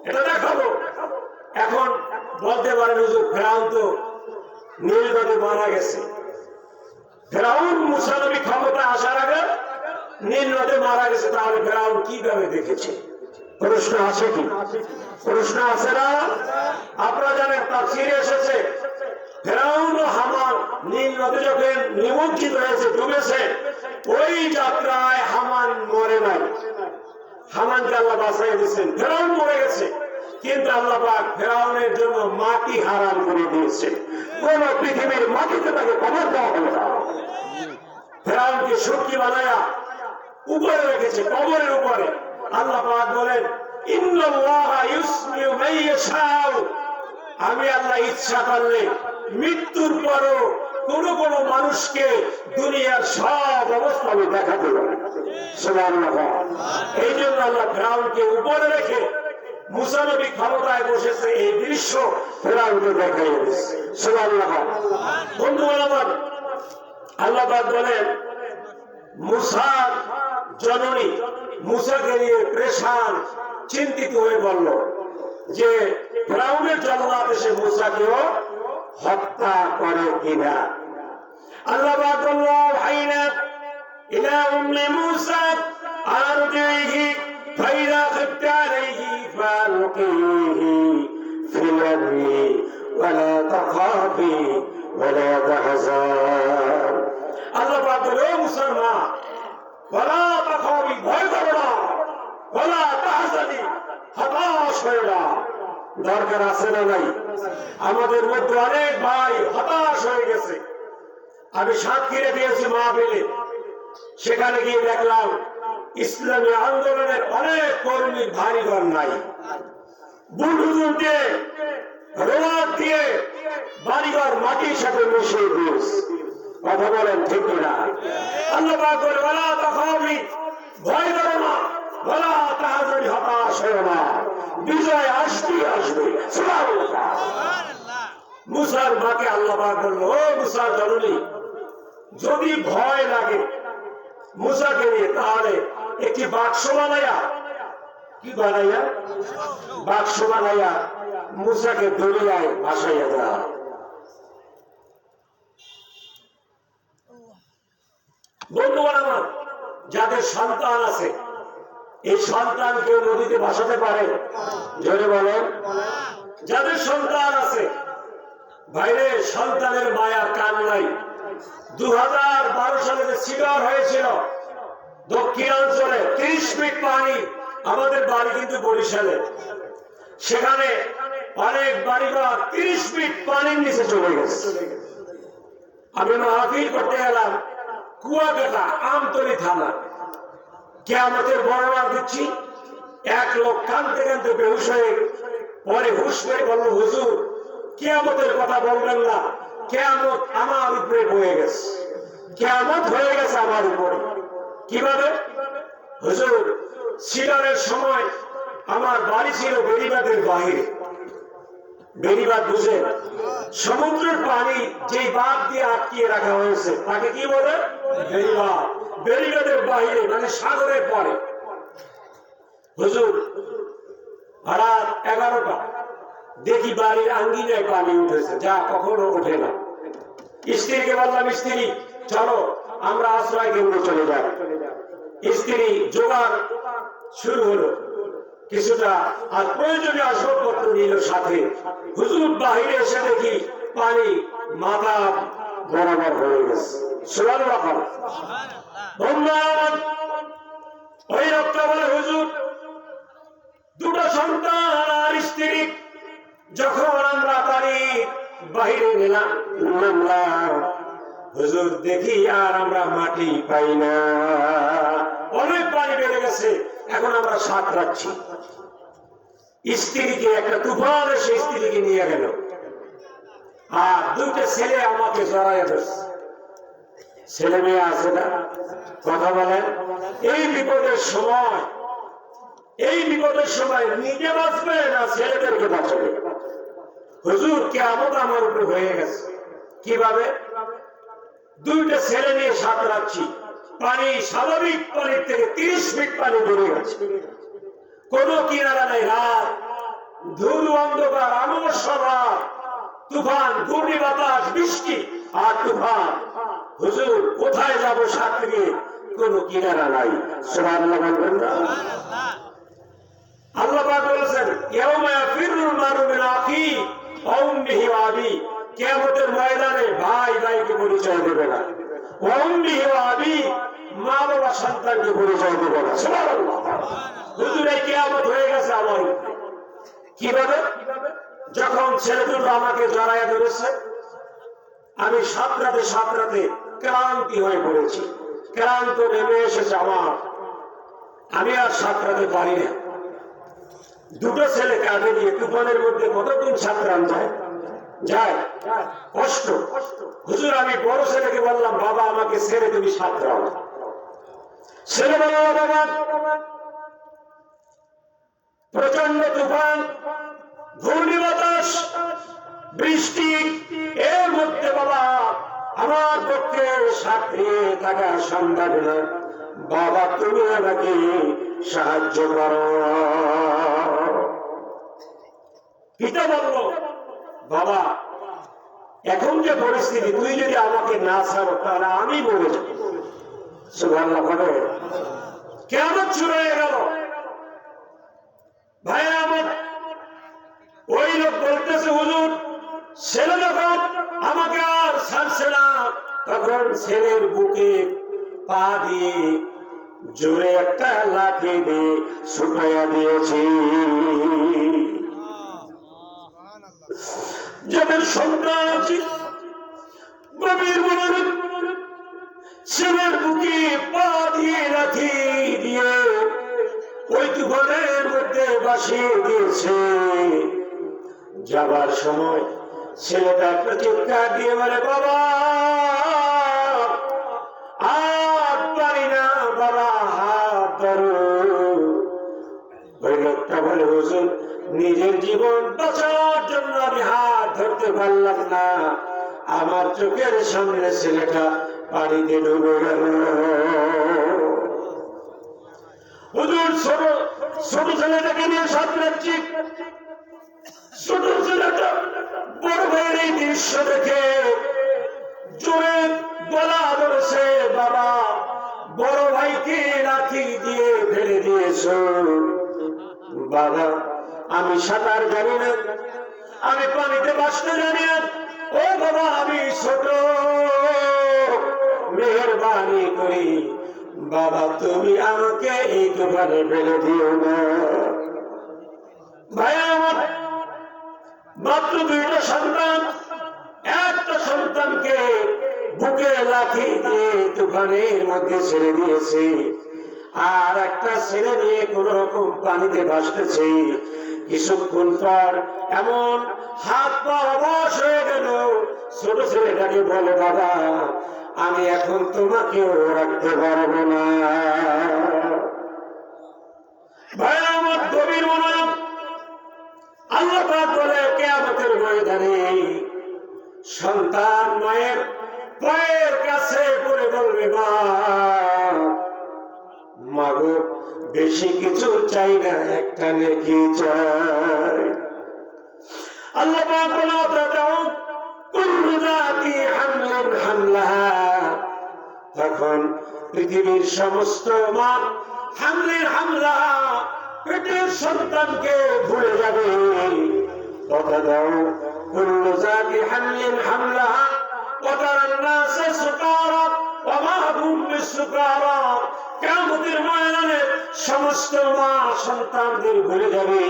S1: এটা দেখাবো। এখন বলতে পারেন হুজুর ফেরাউন তো নীল নদে মারা গেছে, ফেরাউন মুসা নবী ক্ষমতা আসার আগে নীল নদে মারা গেছে, তাহলে ফেরাউন কিভাবে দেখেছে? প্রশ্ন আছে কি? প্রশ্ন আছে না? আপনারা জানেন তাফসীরে এসেছে ফেরাউন ও হামান নীল নদে যখন নিমজ্জিত হয়েছে, ডুবেছে, ওই যাত্রায় হামান মরে নাই, হামানকে আল্লাহ বাঁচাই দিয়েছেন। ফেরাউন মরে গেছে, কিন্তু আল্লাহ পাক ফেরাউনের জন্য মাটি হারাম করে দিয়েছে, কোন পৃথিবীর মাটিতে তাকে কবর দেওয়া হবে না। ফেরাউনকে শক্তি বানায়া উপরে রেখেছে, কবরের উপরে। আল্লাহ পাক বলেন ইন্নাল্লাহা ইউসমিউ মান ইয়াশাউ, আমি আল্লাহ ইচ্ছা করলে মৃত্যুর পরও কোন কোন মানুষকে দুনিয়ার সব অবস্থা আমি দেখাতে পারি। সুবহানাল্লাহ। এই জন্য আল্লাহ ফেরাউনকে উপরে রেখে মুসা নবী ক্ষমতায় বসেছে, এই দৃশ্য ফেরাউনকে দেখাই দিয়েছে। সুবহানাল্লাহ। বন্ধুগণ আমার, আল্লাহ পাক বলেন মুসার জননী মুসাকে নিয়ে পেরেশান চিন্তিত হয়ে বলল যে ফেরাউনের জল্লাদ এসে মুসাকেও হত্যা করে কিনা। আল্লাহ পাক বলল হাইনা ইলা উম্মি মুসা আরজিহি ফাইদা খিফতা আলাইহি ফালকিহি ফিল ইয়ামি ওয়ালা তাখাফি ওয়ালা তাহজান। আল্লাহ পাক বলল মুসলমান ওয়ালা তাখাফি, ভয় করো না, ওয়ালা তাহজানি, হতাশ হয়ো না। দরকার আছে না নাই? আমাদের মধ্যে অনেক ভাই হতাশ হয়ে গেছে। আমি সাতক্ষীরে দিয়েছি মাহফিলে, সেখানে গিয়ে দেখলাম ইসলামী আন্দোলনের অনেক কর্মীর ভারী ঘর নাই, বুলডোজার দিয়ে রোলার দিয়ে বাড়িঘর মাটির সাথে মিশিয়ে দিয়েছে। কথা বলেন ঠিক না? আল্লাহ পাক বলে ওয়ালা তাখাফি, ভয় করো না, ওয়ালা তাহজানি, হতাশ হয়ো না, বিজয় আসবে আসবে। সুবহানাল্লাহ। মুসার মাকে আল্লাহ পাক বলল ও মুসার জননী, যদি ভয় লাগে মুসাকে নিয়ে, তাহলে একটি বাক্স বানাইয়া, কি বানাইয়া? বাক্স বানাইয়া মুসাকে দরিয়ায় ভাসাইয়া দেওয়া। বন্ধুগণ আমার, যাদের সন্তান আছে এই সন্তান কেউ নদীতে ভাসাতে পারে? জোরে বলেন। যাদের সন্তান আছে বাইরে, সন্তানের মায়া কান নাই। 2012 সালে যে সিডর হয়েছিল দক্ষিণাঞ্চলে, 30 ফিট পানি, আমাদের বাড়ি কিন্তু বরিশালে, সেখানে অনেক বাড়িঘর 30 ফিট পানির নিচে চলে গেছে। আমি মাহফিল করতে গেলাম কুয়াকাটা আমতলী থানা, কিয়ামতের বর্ণনা দিচ্ছি। এক লোক কাঁদতে কাঁদতে বেহুশ হয়ে পরে হুশ করে বলল হুজুর কিয়ামতের কথা বলবেন না, কিয়ামত আমার উপরে বয়ে গেছে, কিয়ামত হয়ে গেছে আমার উপরে। কিভাবে? হুজুর সিডারের সময় আমার বাড়ি ছিল বেড়িবাঁধের বাইরে। বেড়িবাঁধ বুঝেন? সমুদ্রের পানি যে বাঁধ দিয়ে আটকিয়ে রাখা হয়েছে তাকে কি বলে? বেড়িবাঁধ। বেড়িবাঁধের বাইরে মানে সাগরের পরে। হুজুর রাত 11টা দেখি বাড়ির আঙ্গিনায় পানি উঠেছে, যা কখনো ওঠে না। স্ত্রীকে বললাম, স্ত্রী চলো আমরা আশ্রয় কেন্দ্রে চলে যাই। স্ত্রী জোগাড় শুরু হলো কিছুটা, আর প্রয়োজনীয় আসবাবপত্র নিল সাথে। হুজুর বাহিরে এসে দেখি পানি মাথা বরাবর হয়ে গেছে। সুবহানাল্লাহ। ওই লোকটা বলে, হুজুর দুটো সন্তান আর স্ত্রী, যখন আমরা বাড়ি বাহিরে নামলাম হুজুর দেখি আর আমরা মাটি পাই না, অনেক পানি বেড়ে গেছে। এখন আমরা সাঁতরাচ্ছি। স্ত্রীকে একটা তুফান এসে স্ত্রীকে নিয়ে গেল, আর দুইটা ছেলে আমাকে জড়াইয়া ধরছে। ছেলে মেয়ে আছে না? কথা বলেন। এই বিপদের সময় নিজে বাঁচবে না ছেলেদেরকে বাঁচাবে? হুজুর কিয়ামত আমার উপরে হয়ে গেছে। কিভাবে? দুইটা ছেলে নিয়ে সাঁতরাচ্ছি, পানি স্বাভাবিক পানির থেকে 30 ফিট পানি বেড়ে গেছে, কোনো কিনারা নেই। রাত, ধুলো, অন্ধকার, আমসভা, তুফান, ঘূর্ণি বাতাস, বৃষ্টি আর তুফান। হুজুর কোথায় যাবো সাঁতরে? কোনো কিনারা নাই। সুবহানাল্লাহ বলবেন না? আল্লাহ পাক বলেছেন, ইয়াউমা ইয়াফিরুল মারউ মিন আখিহি ওয়া উম্মিহি ওয়া আবিহি। কিয়ামতের ময়দানে ভাই ভাইকে পরিচয় দেবে না, ওয়া উম্মিহি ওয়া আবিহি, মা বাবা সন্তানকে পরিচয় দেবে না। সুবহানাল্লাহ। হুজুর এই কিয়ামত হয়ে গেছে আমার উপরে। কিভাবে? যখন ছেলে দুটো আমাকে জড়াইয়া ধরেছে, আমি সাঁতরাতে ক্লান্তি হয়ে পড়েছি, ক্লান্ত নেমে এসেছে আমার, আমি আর সাঁতরাতে পারি না। দুটো ছেলে কাঁধে নিয়ে তুফানের মধ্যে কতদিন সাঁতরান যায় কষ্ট। হুজুর আমি বড় ছেলেকে বললাম, বাবা আমাকে ছেড়ে তুমি সাঁতরাও। ছেলে বলল, বাবা প্রচন্ড তুফান, ঘূর্ণি বাতাস, বৃষ্টি, এর মধ্যে বাবা আমার পক্ষে সাঁতরিয়ে থাকা সম্ভব না। বাবা তুমি আমাকে সাহায্য করো। পিতা বলল, বাবা এখন যে পরিস্থিতি, তুই যদি আমাকে না ছাড়ো তাহলে আমি মরে যাব। সুবহানাল্লাহ বলে কিয়ামত শুরু হয়ে গেল। ভাই আমার ওই লোক বলতেছে, হুজুর ছেলে যখন আমাকে আর ছাড়ছে না, তখন ছেলের বুকে পা দিয়ে জোরে একটা লাঠি দিয়ে ছুটাইয়া দিয়েছি। যাদের সন্তান আছে গভীর মনোযোগ, ছেলের বুকে পা দিয়ে লাঠি দিয়ে ওই তুফানের মধ্যে ভাসিয়ে দিয়েছে। যাবার সময় ছেলেটা একটা চিৎকার দিয়ে বলে, বাবা আর পারি না, বাবা হাত ধরো। ওই লোকটা বলে, হুজুর নিজের জীবন বাঁচানোর জন্য আমি হাত ধরতে পারলাম না, আমার চোখের সামনে ছেলেটা পানিতে ডুবে গেল। হুজুর ছোট ছেলেটাকে নিয়ে সাঁতরাচ্ছি, ছোট ছেলেটা বড় ভাইয়ের এই দৃশ্য দেখে জোরে গলা ধরেছে, বাবা বড় ভাইকে লাঠি দিয়ে ফেলে দিয়েছ। বাবা আমি সাঁতার জানি না, আমি পানিতে ভাসতে জানি না। ও বাবা আমি ছোট, মেহেরবানি করি বাবা তুমি আমাকে এই তুফানে ফেলে দিও না। ভাই আমার মাত্র দুইটা সন্তান, একটা সন্তানকে বুকে লাঠি দিয়ে তুফানের মধ্যে ছেড়ে দিয়েছে, আর একটা ছেলে নিয়ে কোন রকম পানিতে ভাসতেছে। কিছুক্ষণ পর এমন হাত পা অবশ হয়ে গেল, ছোট ছেলেটাকে বলে, বাবা আমি এখন তোমাকেও রাখতে পারবো না। ভাই আমার গভীর মনোযোগ। আল্লাহ পাক বলে কিয়ামতের ময়দানে সন্তান মায়ের পায়ের কাছে পড়ে বলবে, মা গো, বেশি কিছু চাই না, একটা নেকি চাই। আল্লাহ পাক বলে কুল্লু যাতি হামলিন হামলাহা, তখন পৃথিবীর সমস্ত মা হামলিন হামলাহা পেটের সন্তানকে ভুলে যাবে। কথা দাও, কুল্লু যাতি হামলিন হামলাহা ওয়া তারান নাসা সুকারা ওয়া মা হুম বিসুকারা। কিয়ামতের ময়দানে সমস্ত মা সন্তানদের ভুলে যাবে।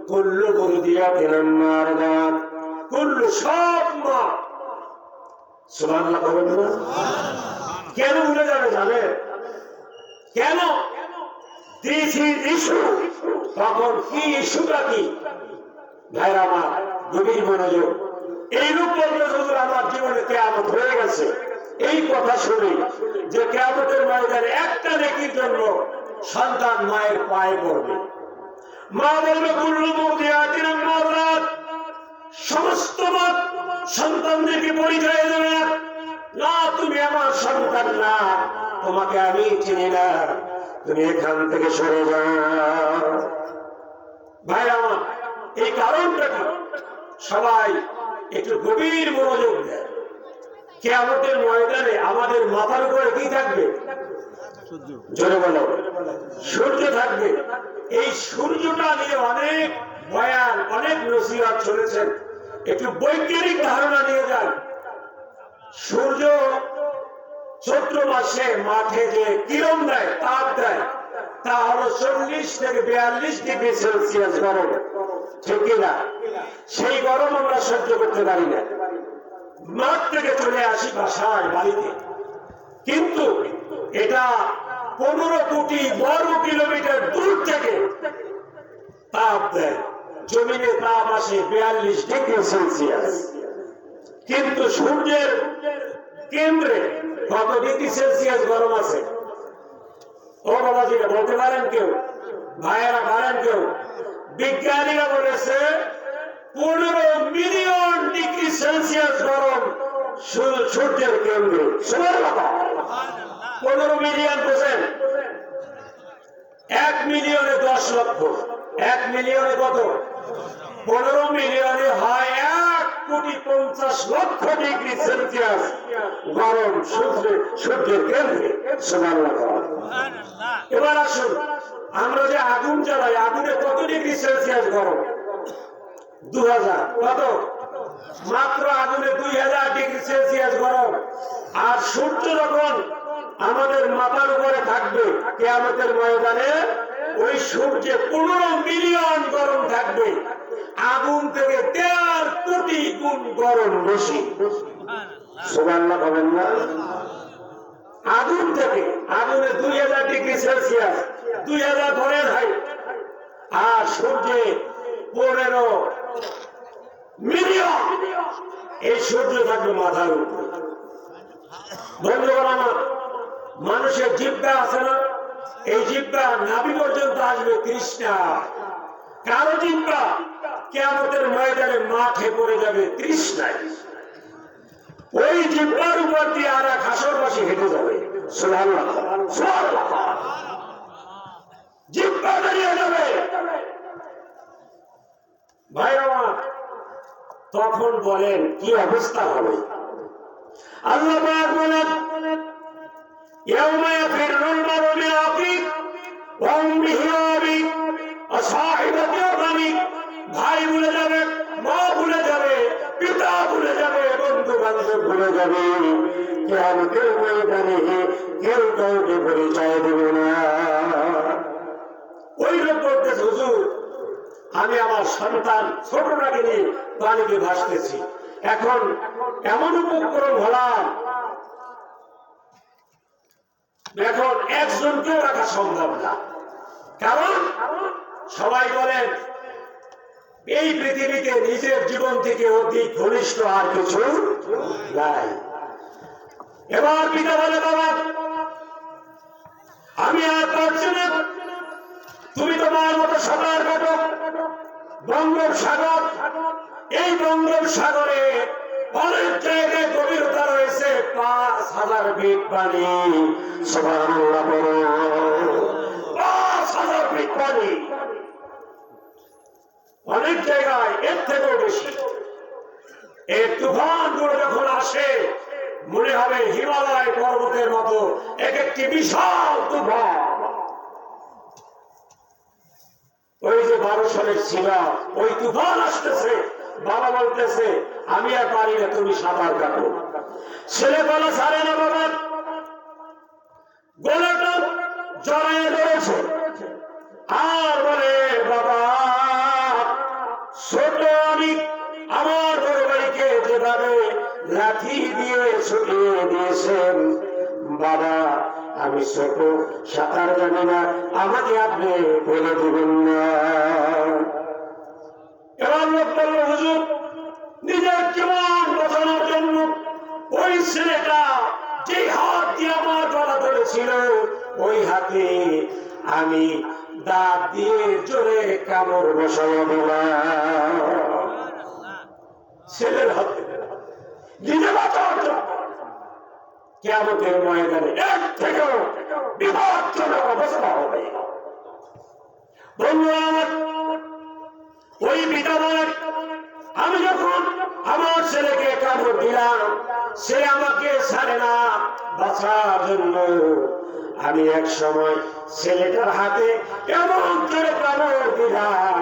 S1: কুল্লু বুরদিয়াতিন মারদাত, কুল্লু সব মা। সুবহানাল্লাহ বলেন না? কেন ভুলে যাবে জানেন? কেন? This is issue. তখন কি ইস্যুটা কি? ভাইরা আমার গভীর মনোযোগ। এই রূপ বলতে হুজুর আমার জীবনে কিয়ামত হয়ে গেছে, এই কথা শুনে যে কিয়ামতের ময়দানে একটা নেকির জন্য সন্তান মায়ের পায়ে পড়বে। মা বলবে কুল্লু মুরদিয়াতিন মারদাত, সমস্ত মা সন্তানদেরকে পরিচয় দেবে, না তুমি আমার সন্তান না, তোমাকে আমি চিনি না, তুমি এখান থেকে সরে যাও। ভাই আমার এই কারণটা কি? সবাই একটু গভীর মনোযোগ দেয়। কিয়ামতের ময়দানে আমাদের মাথার উপরে কি থাকবে? জোরে বলো, সূর্য থাকবে। এই সূর্যটা নিয়ে অনেক বয়ান, অনেক নসিহত শুনেছেন। একটু বৈজ্ঞানিক ধারণা নিয়ে যান। সূর্য চৈত্র মাসে মাঠে যে কিরণ দেয়, তাপ দেয়, তা হলো 40 থেকে 42 ডিগ্রি সেলসিয়াস গরম, ঠিক কিনা? সেই গরম আমরা সহ্য করতে পারি না, মাঠ থেকে চলে আসি বাসায় বাড়িতে। কিন্তু এটা 15 কোটি বর্গ কিলোমিটার দূর থেকে তাপ দেয়, জমিনে তাপ আসে 42 ডিগ্রি সেলসিয়াস। কিন্তু সূর্যের কেন্দ্রে কত ডিগ্রি সেলসিয়াস গরম আছে? ও বাবাজিরা বলতে পারেন কেউ? ভাইয়েরা পারেন কেউ? বিজ্ঞানীরা বলেছে 15 মিলিয়ন ডিগ্রি সেলসিয়াস গরম সূর্যের কেন্দ্রে। 15 মিলিয়ন বোঝেন? 1 মিলিয়নে 10 লক্ষ। 1 মিলিয়নে কত? 15 মিলিয়নে হয় 1,50,00,000 ডিগ্রি সেলসিয়াস গরম সূর্যের কেন্দ্রে। সুবহানাল্লাহ। এবার আসুন, আমরা যে আগুন জ্বালাই, আগুনে কত ডিগ্রি সেলসিয়াস গরম? 2000। কত? মাত্র আগুনে 2000 ডিগ্রি সেলসিয়াস গরম। আর সূর্য যখন আমাদের মাথার উপরে থাকবে কিয়ামতের ময়দানে, ওই সূর্যে 15 মিলিয়ন গরম থাকবে, আগুন থেকে 1.5 কোটি গুণ গরম বেশি। সুবহানাল্লাহ বলেন না? আগুন থেকে, আগুনে 2000 ডিগ্রি সেলসিয়াস, 2000 ধরে যায়, আর সূর্যে 15 মিলিয়ন। এই সূর্য থাকবে মাথার উপরে। বন্ধুগণ আমার, মানুষের জিহ্বা আছে না? এই জিহ্বা নাভি পর্যন্ত আসবে তৃষ্ণা। কারো জিহ্বা কিয়ামতের ময়দানে মাঠে পড়ে যাবে তৃষ্ণায়। ওই জিহ্বার উপর দিয়ে আর এক হাসরবাসী হেঁটে যাবে। সুবহানাল্লাহ, সুবহানাল্লাহ। জিহ্বা দাঁড়িয়ে যাবে। ভাই আমার, তখন বলেন কি অবস্থা হবে? আল্লাহ পাক বলেন, ইয়াউমা ইয়াফিরুল মারউ মিন আখিহি ওয়া উম্মিহি ওয়া আবিহি ওয়া সাহিবাতিহি ওয়া বানিহি। ভাই ভুলে যাবে, মা ভুলে যাবে, পিতা ভুলে যাবে, বন্ধু বান্ধব ভুলে যাবে। কিয়ামতের ময়দানে কেউ কাউকে পরিচয় দেবে না। ওই লোক বলতেছে, হুজুর আমি আমার সন্তান ছোটটাকে নিয়ে পানিতে ভাসতেছি, এখন এমন উপক্রম হলাম, এখন একজনকেও রাখা সম্ভব না। কারণ সবাই বলেন এই পৃথিবীতে নিজের জীবন থেকে অধিক ঘনিষ্ঠ আর কিছু নাই। এবার পিতা বলে, বাবা আমি আর পারছি না, তুমি তোমার মতো সাঁতার কাটো বঙ্গোপসাগর, এই বঙ্গোপসাগরে অনেক জায়গায় গভীরতা রয়েছে ৫,০০০ ফিট পানি। সুবহানাল্লাহ, ৫,০০০ ফিট পানি। অনেক জায়গায় এর থেকেও বেশি। এই তুফান গুলো যখন আসে মনে হবে হিমালয় পর্বতের মতো এক একটি বিশাল তুফান। ওই যে ১২ সালের ছিল ওই তুফান আসতেছে, বাবা বলতেছে আমি আর পারি না, তুমি সাঁতার কাটো। ছেলে বলা ছাড়ে না, বাবা গলাটা জড়াইয়ে ধরেছে আর বলে বাবা ছোট আমি আমার বড় ভাইকে যেভাবে লাঠি দিয়ে ছুটিয়ে দিয়েছেন, বাবা আমি ছোট সাঁতার জানি না, আমাকে আপনি বলে দেবেন না। এবার লোক বলল হুজুর নিজের জীবন বাঁচানোর জন্য ওই ছেলেটা যে হাত দিয়ে আমার গলা ধরেছিল ওই হাতে আমি দাঁত দিয়ে জোরে কামড় বসানো দিলাম ছেলের হাতে নিজে বাঁচার জন্য। কিয়ামতের ময়দানে এর থেকেও বিপজ্জনক অবস্থা হবে। বন্ধুরা আমার, ওই পিতা বলেন আমি যখন আমার ছেলেকে কামড় দিলাম সে আমাকে ছাড়ে না, বাঁচার জন্য আমি এক সময় ছেলেটার হাতে এমন করে কামড় দিলাম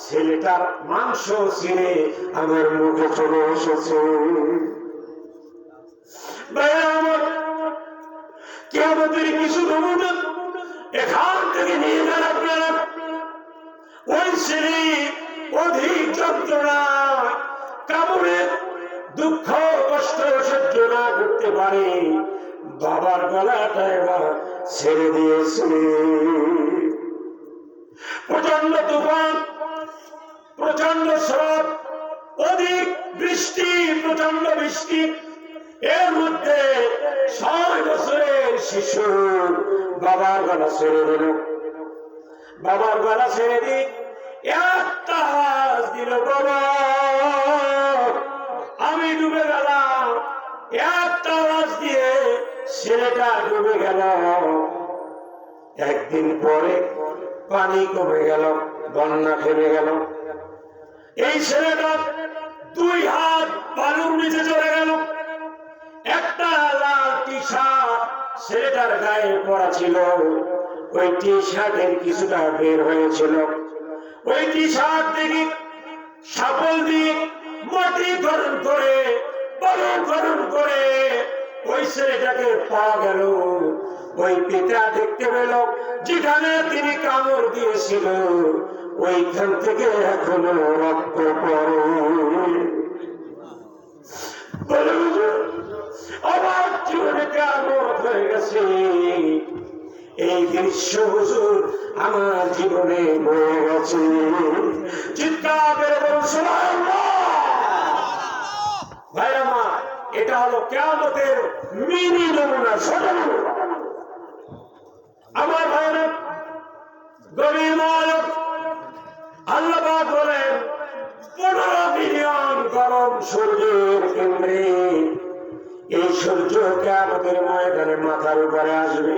S1: ছেলেটার মাংস ছিঁড়ে আমার মুখে চলে এসেছে। কিয়ামতের কিছু নমুনা এখান থেকে নিয়ে যান আপনারা। ওই ছেলে অধিক যন্ত্রণা কামড়ে দুঃখ কষ্ট সহ্য না করতে পারে, বাবার গলাটা এবার ছেড়ে দিয়েছে। প্রচন্ড তুফান, প্রচন্ড স্রোত, অধিক বৃষ্টি, প্রচন্ড বৃষ্টি, এর মধ্যে ৬ বছরের শিশু বাবার গলা ছেড়ে দিল। বাবার গলা ছেড়ে দিই একটা আওয়াজ দিল, বাবা আমি ডুবে গেলাম। একটা আওয়াজ দিয়ে ছেলেটা ডুবে গেল। একদিন পরে পানি কমে গেল, বন্যা থেমে গেল। এই ছেলেটা ২ হাত বালুর নিচে চলে গেল। একটা লাল টি শার্ট ছেলেটার গায়ে পরা ছিল, ওই টি শার্টের কিছুটা বের হয়েছিল। ওই টি শার্ট দেখি সাপল দিয়ে মাটি গরম করে বালু গরম করে ওই ছেলেটাকে পাওয়া গেল। ওই পিতা দেখতে পেল যেখানে তিনি কামড় দিয়েছিল ওইখান থেকে এখনো রক্ত পড়ে। আমার জীবনে কামড় হয়ে গেছে, এই দৃশ্য হুজুর আমার জীবনে বয়ে গেছে। চিৎকার করে বলুন সুবহানাল্লাহ। ভাই আমার, এটা হলো কিয়ামতের মিনি নমুনা, ছোট নমুনা। আমার ভাইরা গভীর মনোযোগ, আল্লাহ পাক বলেন ১৫ মিলিয়ন গরম সূর্যের কেন্দ্রে এই সূর্য কিয়ামতের ময়দানে মাথার উপরে আসবে।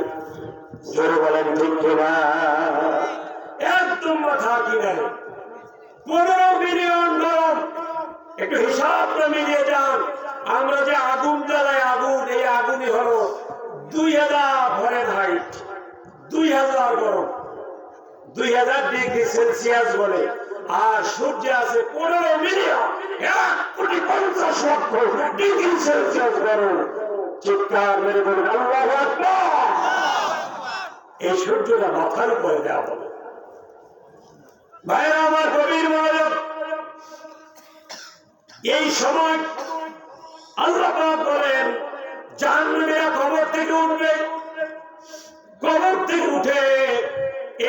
S1: জোরে বলেন ঠিক কিনা? একদম মাথা কিনারে ১৫ মিলিয়ন গরম। একটু হিসাবটা মিলিয়ে যান। আমরা যে আগুন জ্বালাই, আগুন, এই আগুনই হলো ২০০০ ফারেনহাইট, ২০০০ গরম, ২০০০ ডিগ্রি সেলসিয়াস বলে। আর সূর্য আছে ১৫ মিলিয়ন, ১,৫০,০০,০০০ ডিগ্রি সেলসিয়াস গরম। চিৎকার মেরে বলুন আল্লাহু আকবার। এই সূর্যটা মাথার উপরে দেওয়া হবে। ভাইরা আমার, গভীর মনোযোগ। এই সময় আল্লাহ পাক বলেন জাহান্নামীরা কবর থেকে উঠবে। কবর থেকে উঠে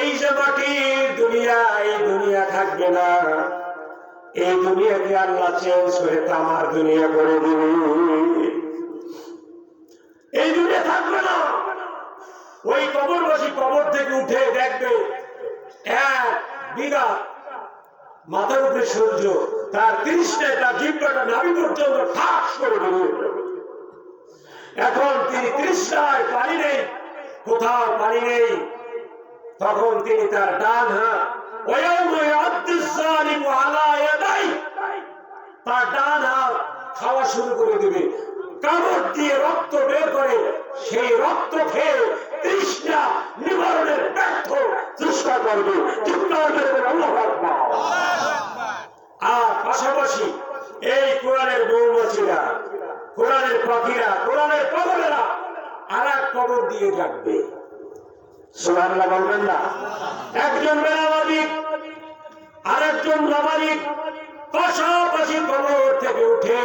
S1: এই যে মাটির দুনিয়া, এই দুনিয়া থাকবে না। এই দুনিয়াকে আল্লাহ চেঞ্জ করে তামার দুনিয়া করে দিবে। এই দুনিয়া থাকবে না। ওই কবরবাসী কবর থেকে উঠে দেখবে এক বিঘা মাথার উপরে সূর্য, তার 30টায় তার জিহ্বাটা নাভি পর্যন্ত ঠাস করে বেরিয়ে গেল। এখন তিনি 30টায় পানি নেই, কোথাও পানি নেই। তখন তিনি তার ডান হাত তার ডান হাত খাওয়া শুরু করে দেবে, কামড় দিয়ে রক্ত বের করে সেই রক্ত খেয়ে তৃষ্ণা নিবারণের ব্যর্থ চেষ্টা করবে। আর পাশাপাশি এই কোরআনের মৌমাছিরা, কোরআনের পাখিরা, কোরআনের পাগলেরা আর এক কবর দিয়ে যাবে। সুবহানাল্লাহ বলবেন না? একজন বেনামাজি আরেকজন নামাজি পাশাপাশি কবর থেকে উঠে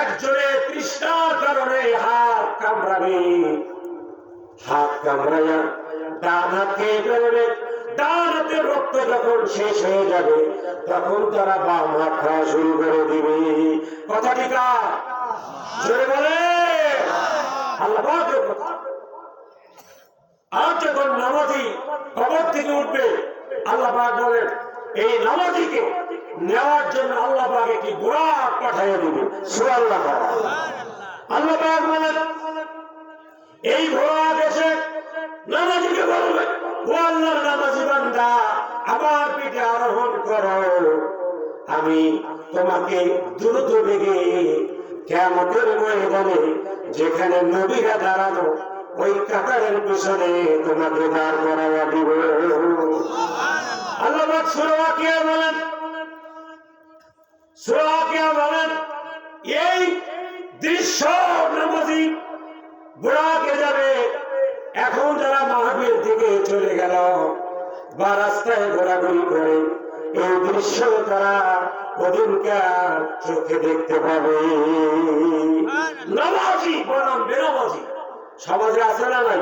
S1: একজনের তৃষ্ণার কারণে হাত কামড়াবে, হাত কামড়াইয়া ডান হাত খেয়ে ফেলবে। ডান হাতের রক্ত যখন শেষ হয়ে যাবে তখন তারা বাম হাত খাওয়া শুরু করে দিবে। কথা ঠিক জোরে বলে আল্লাহ পাকের কথা। আর যখন নামাজি কবর থেকে উঠবে আল্লাহ পাক বলেন এই নামাজিকে নেওয়ার জন্য আল্লাহ পাক একটি বুরাক পাঠিয়ে দিবে। সুবহানাল্লাহ। আল্লাহ পাক বলেন এই বুরাক এসে নামাজিকে বলবে, ও আল্লাহর নামাজি বান্দা আমার পিঠে আরোহণ করো, আমি তোমাকে দ্রুত বেগে কিয়ামতের ময়দানে যেখানে নবীরা দাঁড়ানো ওই কাতারের পিছনে তোমাকে দাঁড় করাইয়া দিব। আল্লাহ পাক সূরা ওয়াকিয়া বলেন, সূরা ওয়াকিয়া বলেন এই দৃশ্য নামাজি বুরাকে যাবে। এখন যারা মাহফিল থেকে চলে গেল বা রাস্তায় ঘোরাঘুরি করে এই দৃশ্য তারা ওদিনকার চোখে দেখতে পাবে। নামাজি বনাম বেনামাজি সমাজে আছে না নাই?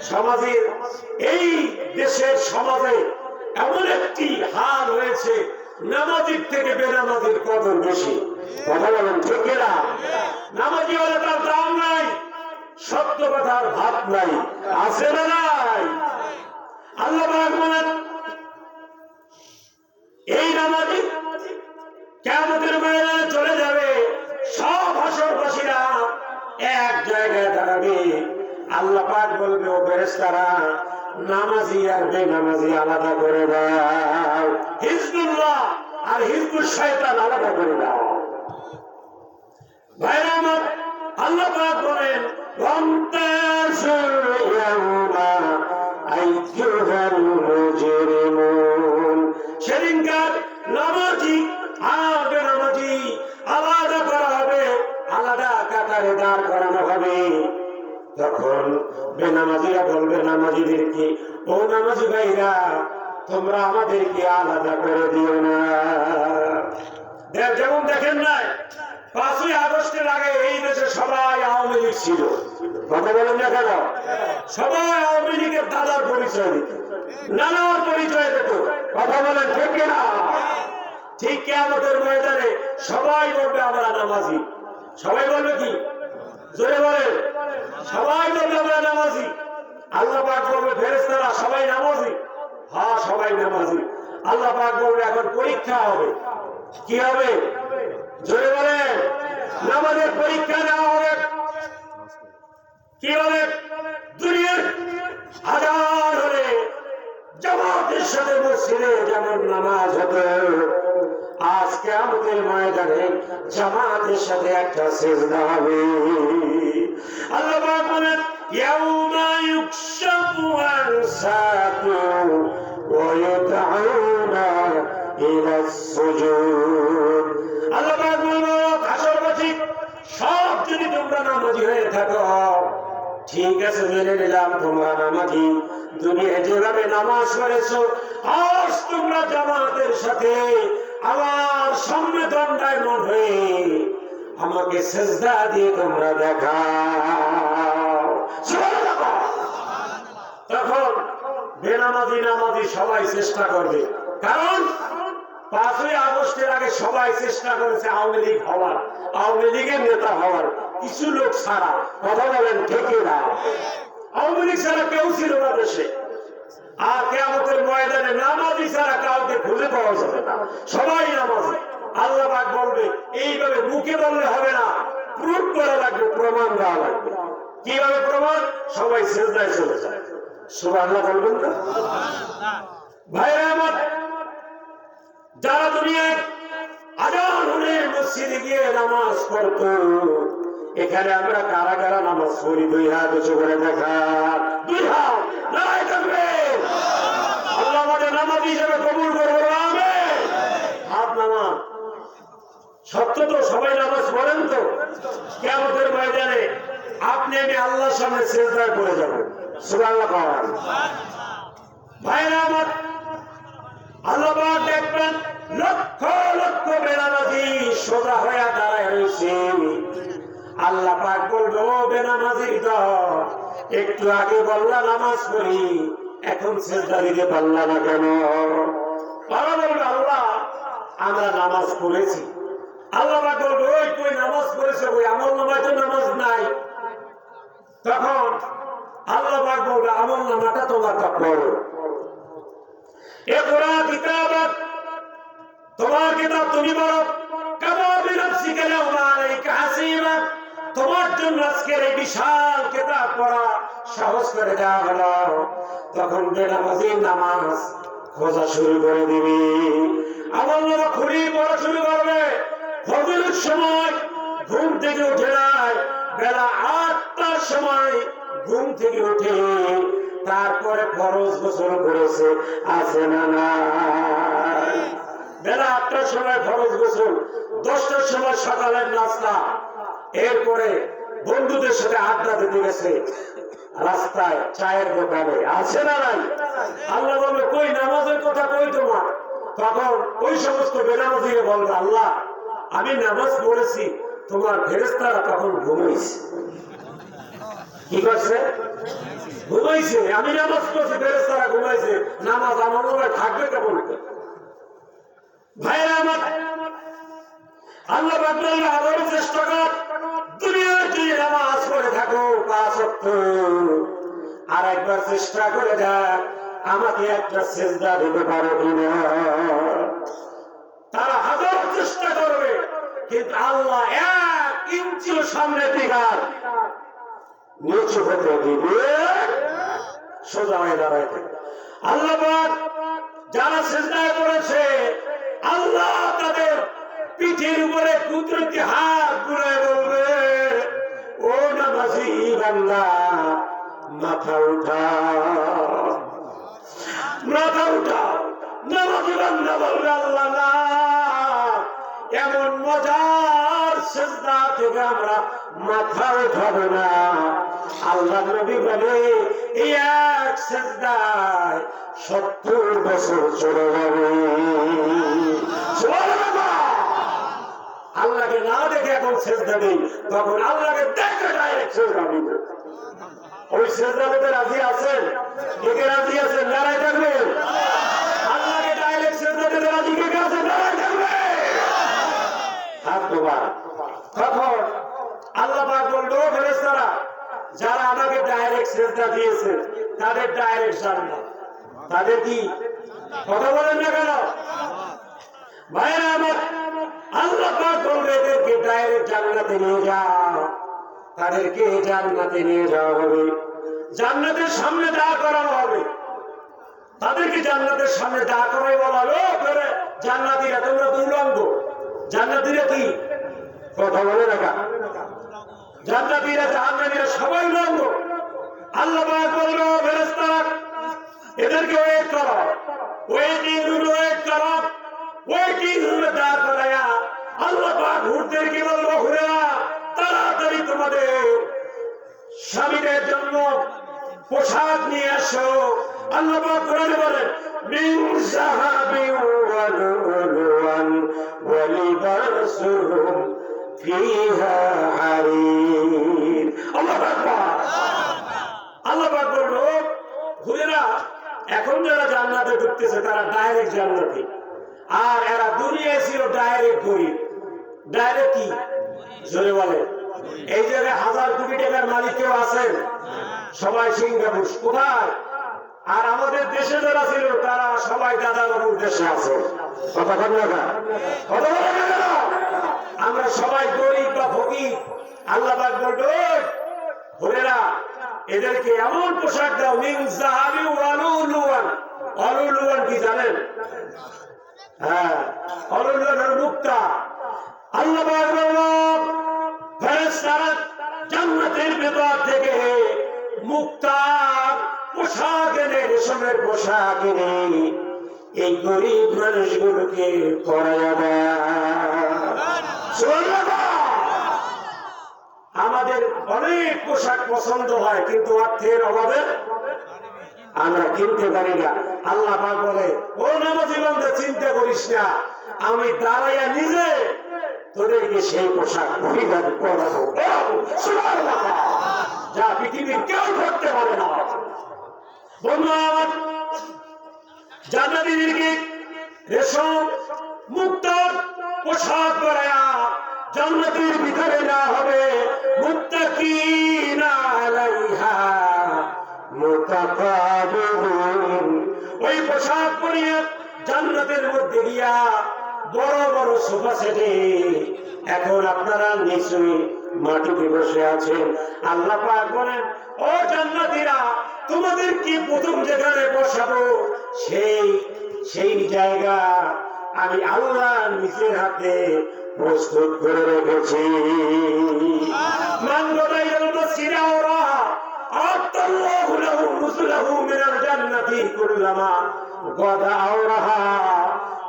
S1: সমাজের এই দেশের সমাজে এমন একটি হাল হয়েছে নামাজির থেকে বেনামাজির কদর বেশি। কথা বলেন ঠিক না? নামাজি হলে তার দাম নাই, সত্য কথার ভাত নাই, আছে না নাই? আল্লাহ পাক বলেন এই নামাজি কিয়ামতের ময়দানে চলে যাবে, সব হাসরবাসীরা এক জায়গায় দাঁড়াবে। আল্লাহ পাক বলবে ও ফেরেশতারা নামাজি আর বেনামাজি আলাদা করে দাও, হিজবুল্লাহ আর হিজবুশ শয়তান আলাদা করে দাও। ভাইরা আমার, আল্লাহ পাক বলেন সেদিনকার নামাজি আর বেনামাজি আলাদা করা হবে, আলাদা কাতারে দাঁড় করানো হবে। তখন বেনামাজিরা বলবে নামাজিদেরকে, ও নামাজি ভাইরা তোমরা আমাদেরকে আলাদা করে দিও না। যেমন দেখেন না 5ই আগস্টের আগে এই দেশে সবাই আওয়ামী লীগ ছিল। কথা বলেন না কেন? সবাই আওয়ামী লীগের দাদার পরিচয় দিত, নানার পরিচয় দিত। কথা বলেন ঠিক না? ঠিক কিয়ামতের ময়দানে সবাই বলবে আমরা নামাজি। সবাই বলবে কি? জোরে বলেন। সবাই বলবে আমরা নামাজি। আল্লাহ পাক বলবে ফেরেশতারা সবাই নামাজি? হ্যাঁ সবাই নামাজি। আল্লাহ পাক বলবে এখন পরীক্ষা হবে। কি হবে? জোরে বলেন। নামাজের পরীক্ষা নেওয়া হবে। কি হবে? দুনিয়ার হাজার হলে জামাতের সাথে মসজিদে যেমন নামাজ হতো, আজ কিয়ামতের ময়দানে জামাতের সাথে একটা সিজদা হবে। আল্লাহ পাক বলেন ইয়াউমা ইউকশাফু আন সাকিন ওয়া ইউদআউনা ইলাস সুজুদ। আল্লাহ পাক বলেন হাসরবাসী সব যদি তোমরা নামাজি হয়ে থাকো, ঠিক আছে মেনে নিলাম তোমরা নামাজি, দুনিয়ায় যেভাবে নামাজ পড়েছো আজ তোমরা জামাতের সাথে আমার সামনে দণ্ডায়মান হয়ে আমাকে সিজদা দিয়ে তোমরা দেখাও। তখন বেনামাজি নামাজি সবাই চেষ্টা করবে, কারণ 5ই আগস্টের আগে সবাই চেষ্টা করেছে আওয়ামী লীগ হওয়ার, আওয়ামী লীগের নেতা হওয়ার, কিছু লোক ছাড়া। কথা বলেন ঠিক না? আওয়ামী লীগ ছাড়া কেউ ছিল না দেশে। আর কিয়ামতের ময়দানে নামাজি ছাড়া কাউকে খুঁজে পাওয়া যাবে না, সবাই নামাজি। আল্লাহ পাক বলবে এইভাবে মুখে বললে হবে না, প্রুফ করা লাগবে, প্রমাণ দেওয়া লাগবে। কিভাবে প্রমাণ? সবাই সিজদায় চলে যায়। সুবহানাল্লাহ বলবেন না? ভাইরা আমার, যারা দুনিয়ায় আজান হলে মসজিদে গিয়ে নামাজ পড়তো, এখানে আমরা কারা কারা নামাজ পড়ি? দুই হাত উঁচু করে দেখা, দুই হাত নারায়ে তাকবীর। আল্লাহ আমাদের নামাজি হিসেবে কবুল করবে, আমিন। হাত নামা সত্য তো, সবাই নামাজ পড়েন তো? কিয়ামতের ময়দানে আপনি আমি আল্লাহর সামনে সিজদায় পড়ে যাব। সুবহানাল্লাহ বলেন। ভাইরা আমার, আল্লাহ পাক দেখবেন লক্ষ লক্ষ বেনামাজি সোজা হয়ে দাঁড়ায় রয়েছে। আল্লাহ পাক বলবে, ও বেনামাজির দল, একটু আগে বললা নামাজ পড়ি, এখন সিজদা দিতে পারলা না কেন? তারা বলবে, আল্লাহ আমরা নামাজ পড়েছি। আল্লাহ পাক বলবে, ওই কই নামাজ পড়েছে, ওই আমল নামায় তো নামাজ নাই। তখন আল্লাহ পাক বলবে, আমল নামাটা তোমার পড়ো, ইকরা কিতাবাক, তোমার কিতাব তুমি পড়ো, কামা বিনাফসিকা আল-ইয়াওমা আলাইকা হাসিবা, তোমার জন্য আজকের এই বিশাল কিতাব পড়া সহজ করে দেওয়া হলো। তখন বেনামাজির নামাজ খোঁজা শুরু করে দিবি, আমল নামা খুঁড়ি পড়া শুরু করবে। ফজরের সময় ঘুম থেকে উঠে নাই, বেলা ৮টার সময় ঘুম থেকে উঠে তারপরে ফরজ গোসল করেছে, আছে না নাই? বেলা ৮টার সময় ফরজ গোসল, 10টার সময় সকালের নাস্তা, এরপরে বন্ধুদের সাথে আড্ডা দিতে গেছে রাস্তায়, চায়ের দোকানে, আছে না নাই? আল্লাহ বলবে, কই নামাজের কথা কই তোমার? তখন ওই সমস্ত বেনামাজিকে বলবে, আল্লাহ আমি নামাজ পড়েছি, তোমার ফেরেশতারা তখন ঘুমাইছে। কি করছে? ঘুমাইছে। আমি নামাজ পড়ছি, ফেরেশতারা ঘুমাইছে, নামাজ আমার মনে থাকবে কেমন? ভাইরা আমার, আল্লাহ পাক বললেন, আবারও চেষ্টা কর, দুনিয়ার যে নামাজ পড়ে থাকো ৫ ওয়াক্ত, আর একবার চেষ্টা করে দেখ আমাকে একটা সিজদা দিতে পারো কিনা। তারা হাজার চেষ্টা করবে, কিন্তু আল্লাহ ১ ইঞ্চিও সামনে দিকে নিচু হতে দিবে, সোজা হয়ে দাঁড়াইতে। আল্লাহ পাক যারা সিজদায় পড়েছে, আল্লাহ তাদের পিঠের উপরে কুদরতি হাত বুলায় বলবে, ও নামাজি বান্দা মাথা উঠা, মাথা উঠা। নামাজি বান্দা বলবে, আল্লাহ না, এমন মজার সিজদা থেকে আমরা মাথা উঠাবো না। আল্লাহ নবী বলে, এই এক সিজদায় ৭০ বছর চলে যাবে। আল্লাহকে না দেখে এখন সিজদা দেই, তখন আল্লাহকে দেখে ডাইরেক্ট সিজদা দিব। ওই সিজদা দিতে রাজি আছেন? কে কে রাজি আছেন? নারায়ে তাকবীর। আল্লাহকে ডাইরেক্ট সিজদা দিতে রাজি কে কে আছেন? নারায়ে তাকবীর। হাত তোলা। তখন আল্লাহ পাক বলল, ফেরেশতারা যারা আমাকে ডাইরেক্ট সিজদা দিয়েছে তাদের ডাইরেক্ট জান্নাত। তাদের কি? কথা বলেন না কেন? ভাইরা আমার, আল্লাহ পাক বলবে, এদেরকে ডাইরেক্ট জান্নাতে নিয়ে যাও। তাদেরকে জান্নাতে নিয়ে যাওয়া হবে, জান্নাতের সামনে দাঁড় করানো হবে। তাদেরকে জান্নাতের সামনে দাঁড় করাই বলা হবে, ও করে জান্নাতীরা তোমরা তো উলঙ্গ। জান্নাতীরা কি? কথা বলে রাখা। জান্নাতীরা জাহান্নামীরা সবাই উলঙ্গ। আল্লাহ পাক বলবে, ফেরেশতারা এদেরকে ওয়েট করো, ওয়েটিং রুমে ওয়েট করো। ওয়েটিং রুমে দাঁড় করায়া আল্লাহ পাক হুরদেরকে বলবো, হুরেরা তাড়াতাড়ি তোমাদের স্বামীদের জন্য পোশাক নিয়ে আসো। আল্লাহ পাক কোরআনে বলেন, মিন যাহাবিন ওয়া লুলুওয়ান ওয়া লিবাসুহুম ফিহা হারির। আল্লাহু আকবার। আল্লাহ পাক বলল, হুরেরা এখন যারা জান্নাতে ঢুকতেছে তারা ডাইরেক্ট জান্নাতি, আর এরা দুনিয়ায় ছিল ডাইরেক্ট গরিব। ডাইরেক্ট কি? জোরে বলে। এই জায়গায় ১০০০ কোটি টাকার মালিক কেউ আছেন? সবাই সিঙ্গাপুর। কোথায়? আর আমাদের দেশে যারা ছিল তারা সবাই দাদা বাবুর দেশে আছে। কথা বলেন না, কথা বলেন না। আমরা সবাই গরিব বা ফকির। আল্লাহ পাক বলবেন ঘোরেরা এদেরকে এমন পোশাক দাও মিন যাহাবি ওয়ালুলুয়ান। অলুলুয়ান কি জানেন? হ্যাঁ, অলুলুয়ান মুক্তা। আল্লাহ পাক বললেন ফেরেশতারা জান্নাতের ভেতর থেকে মুক্তা পোশাক এনে, রেশমের পোশাক এনে এই গরিব মানুষগুলোকে পরাইয়া দেয়। আমাদের অনেক পোশাক পছন্দ হয় কিন্তু অর্থের অভাবে আমরা কিনতে পারি না। আল্লাহ পাক বলে ও নামাজি বান্দা চিন্তা করিস না, আমি দাঁড়াইয়া নিজে তোদেরকে সেই পোশাক পরিধান করাবো। সুবহানাল্লাহ, যা পৃথিবীর কেউ করতে পারে না। বন্ধু আমার, জান্নাতীদেরকে রেশম মুক্তার পোশাক পরায়া জান্নাতের ভিতরে না হবে। মুত্তাকিনা আলাইহা মুতাকাবিরুন। ওই পোশাক পরিয়ে জান্নাতের মধ্যে গিয়া বড় বড় সোফা সেটে এখন আপনারা নিশ্চয়ই মাটিতে বসে আছেন। আল্লাহ পাক বলেন ও জান্নাতীরা, তোমাদের কি প্রথম যেখানে বসাবো সেই জায়গা আমি আল্লাহ নিজের হাতে প্রস্তুত করে রেখেছি।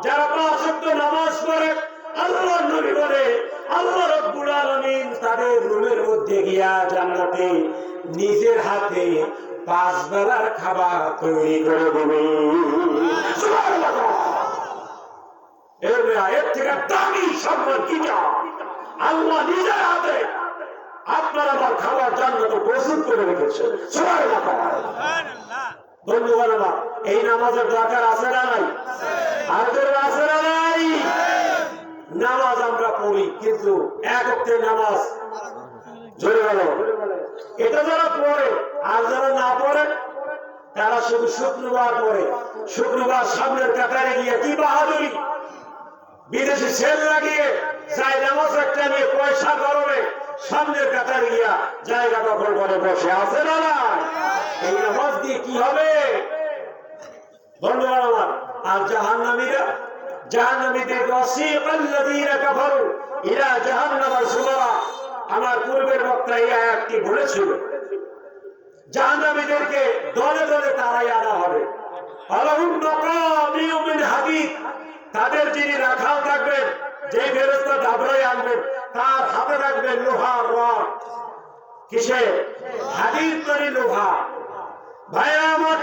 S1: যারা পাঁচ ওয়াক্ত নামাজ পড়ে, আল্লাহর নবী বলে আল্লাহ রাব্বুল আলামিন তাদের রুমের মধ্যে গিয়া জান্নাতে নিজের হাতে 5 বেলার খাবার তৈরি করে দেবে। সুবহানাল্লাহ। এর থেকে দামি সম্মান কি চাও? আল্লাহ নিজের হাতে আপনার আমার খাবার জান্নাতে প্রস্তুত করে রেখেছে। সুবহানাল্লাহ। বন্ধুগণ আমার, এই নামাজের দরকার আছে না নাই? আর আছে না নাই? নামাজ আমরা পড়ি কিন্তু এক ওয়াক্তের নামাজ জোরে বলো, এটা যারা পড়ে আর যারা না পড়ে তারা শুধু শুক্রবার পড়ে। শুক্রবার সামনের কাতারে গিয়ে কি বাহাদুরি, বিদেশি সেল লাগিয়ে যায় নামাজ একটা নিয়ে পয়সা গরমে সামনের কাতারে গিয়া জায়গা দখল করে বসে আছে না না? এই নামাজ দিয়ে কি হবে বন্ধুরা আমার? আর জাহান্নামীদের ওয়াসিকাল্লাযীনা কাফারু ইলা জাহান্নাম যুমারা। আমার পূর্বের বক্তা এই আয়াতটি বলেছিল জাহান্নামীদেরকে দলে দলে তাড়াই আনা হবে। আলাহুম মাকামিউ মিন হাদীদ। তাদের যিনি রাখাল থাকবেন, যে ফেরেশতা দাবড়াই আনবেন, তার হাতে রাখবেন লোহার রড। কিসে? হাদীদ তৈরি লোহা। ভাইরা আমার,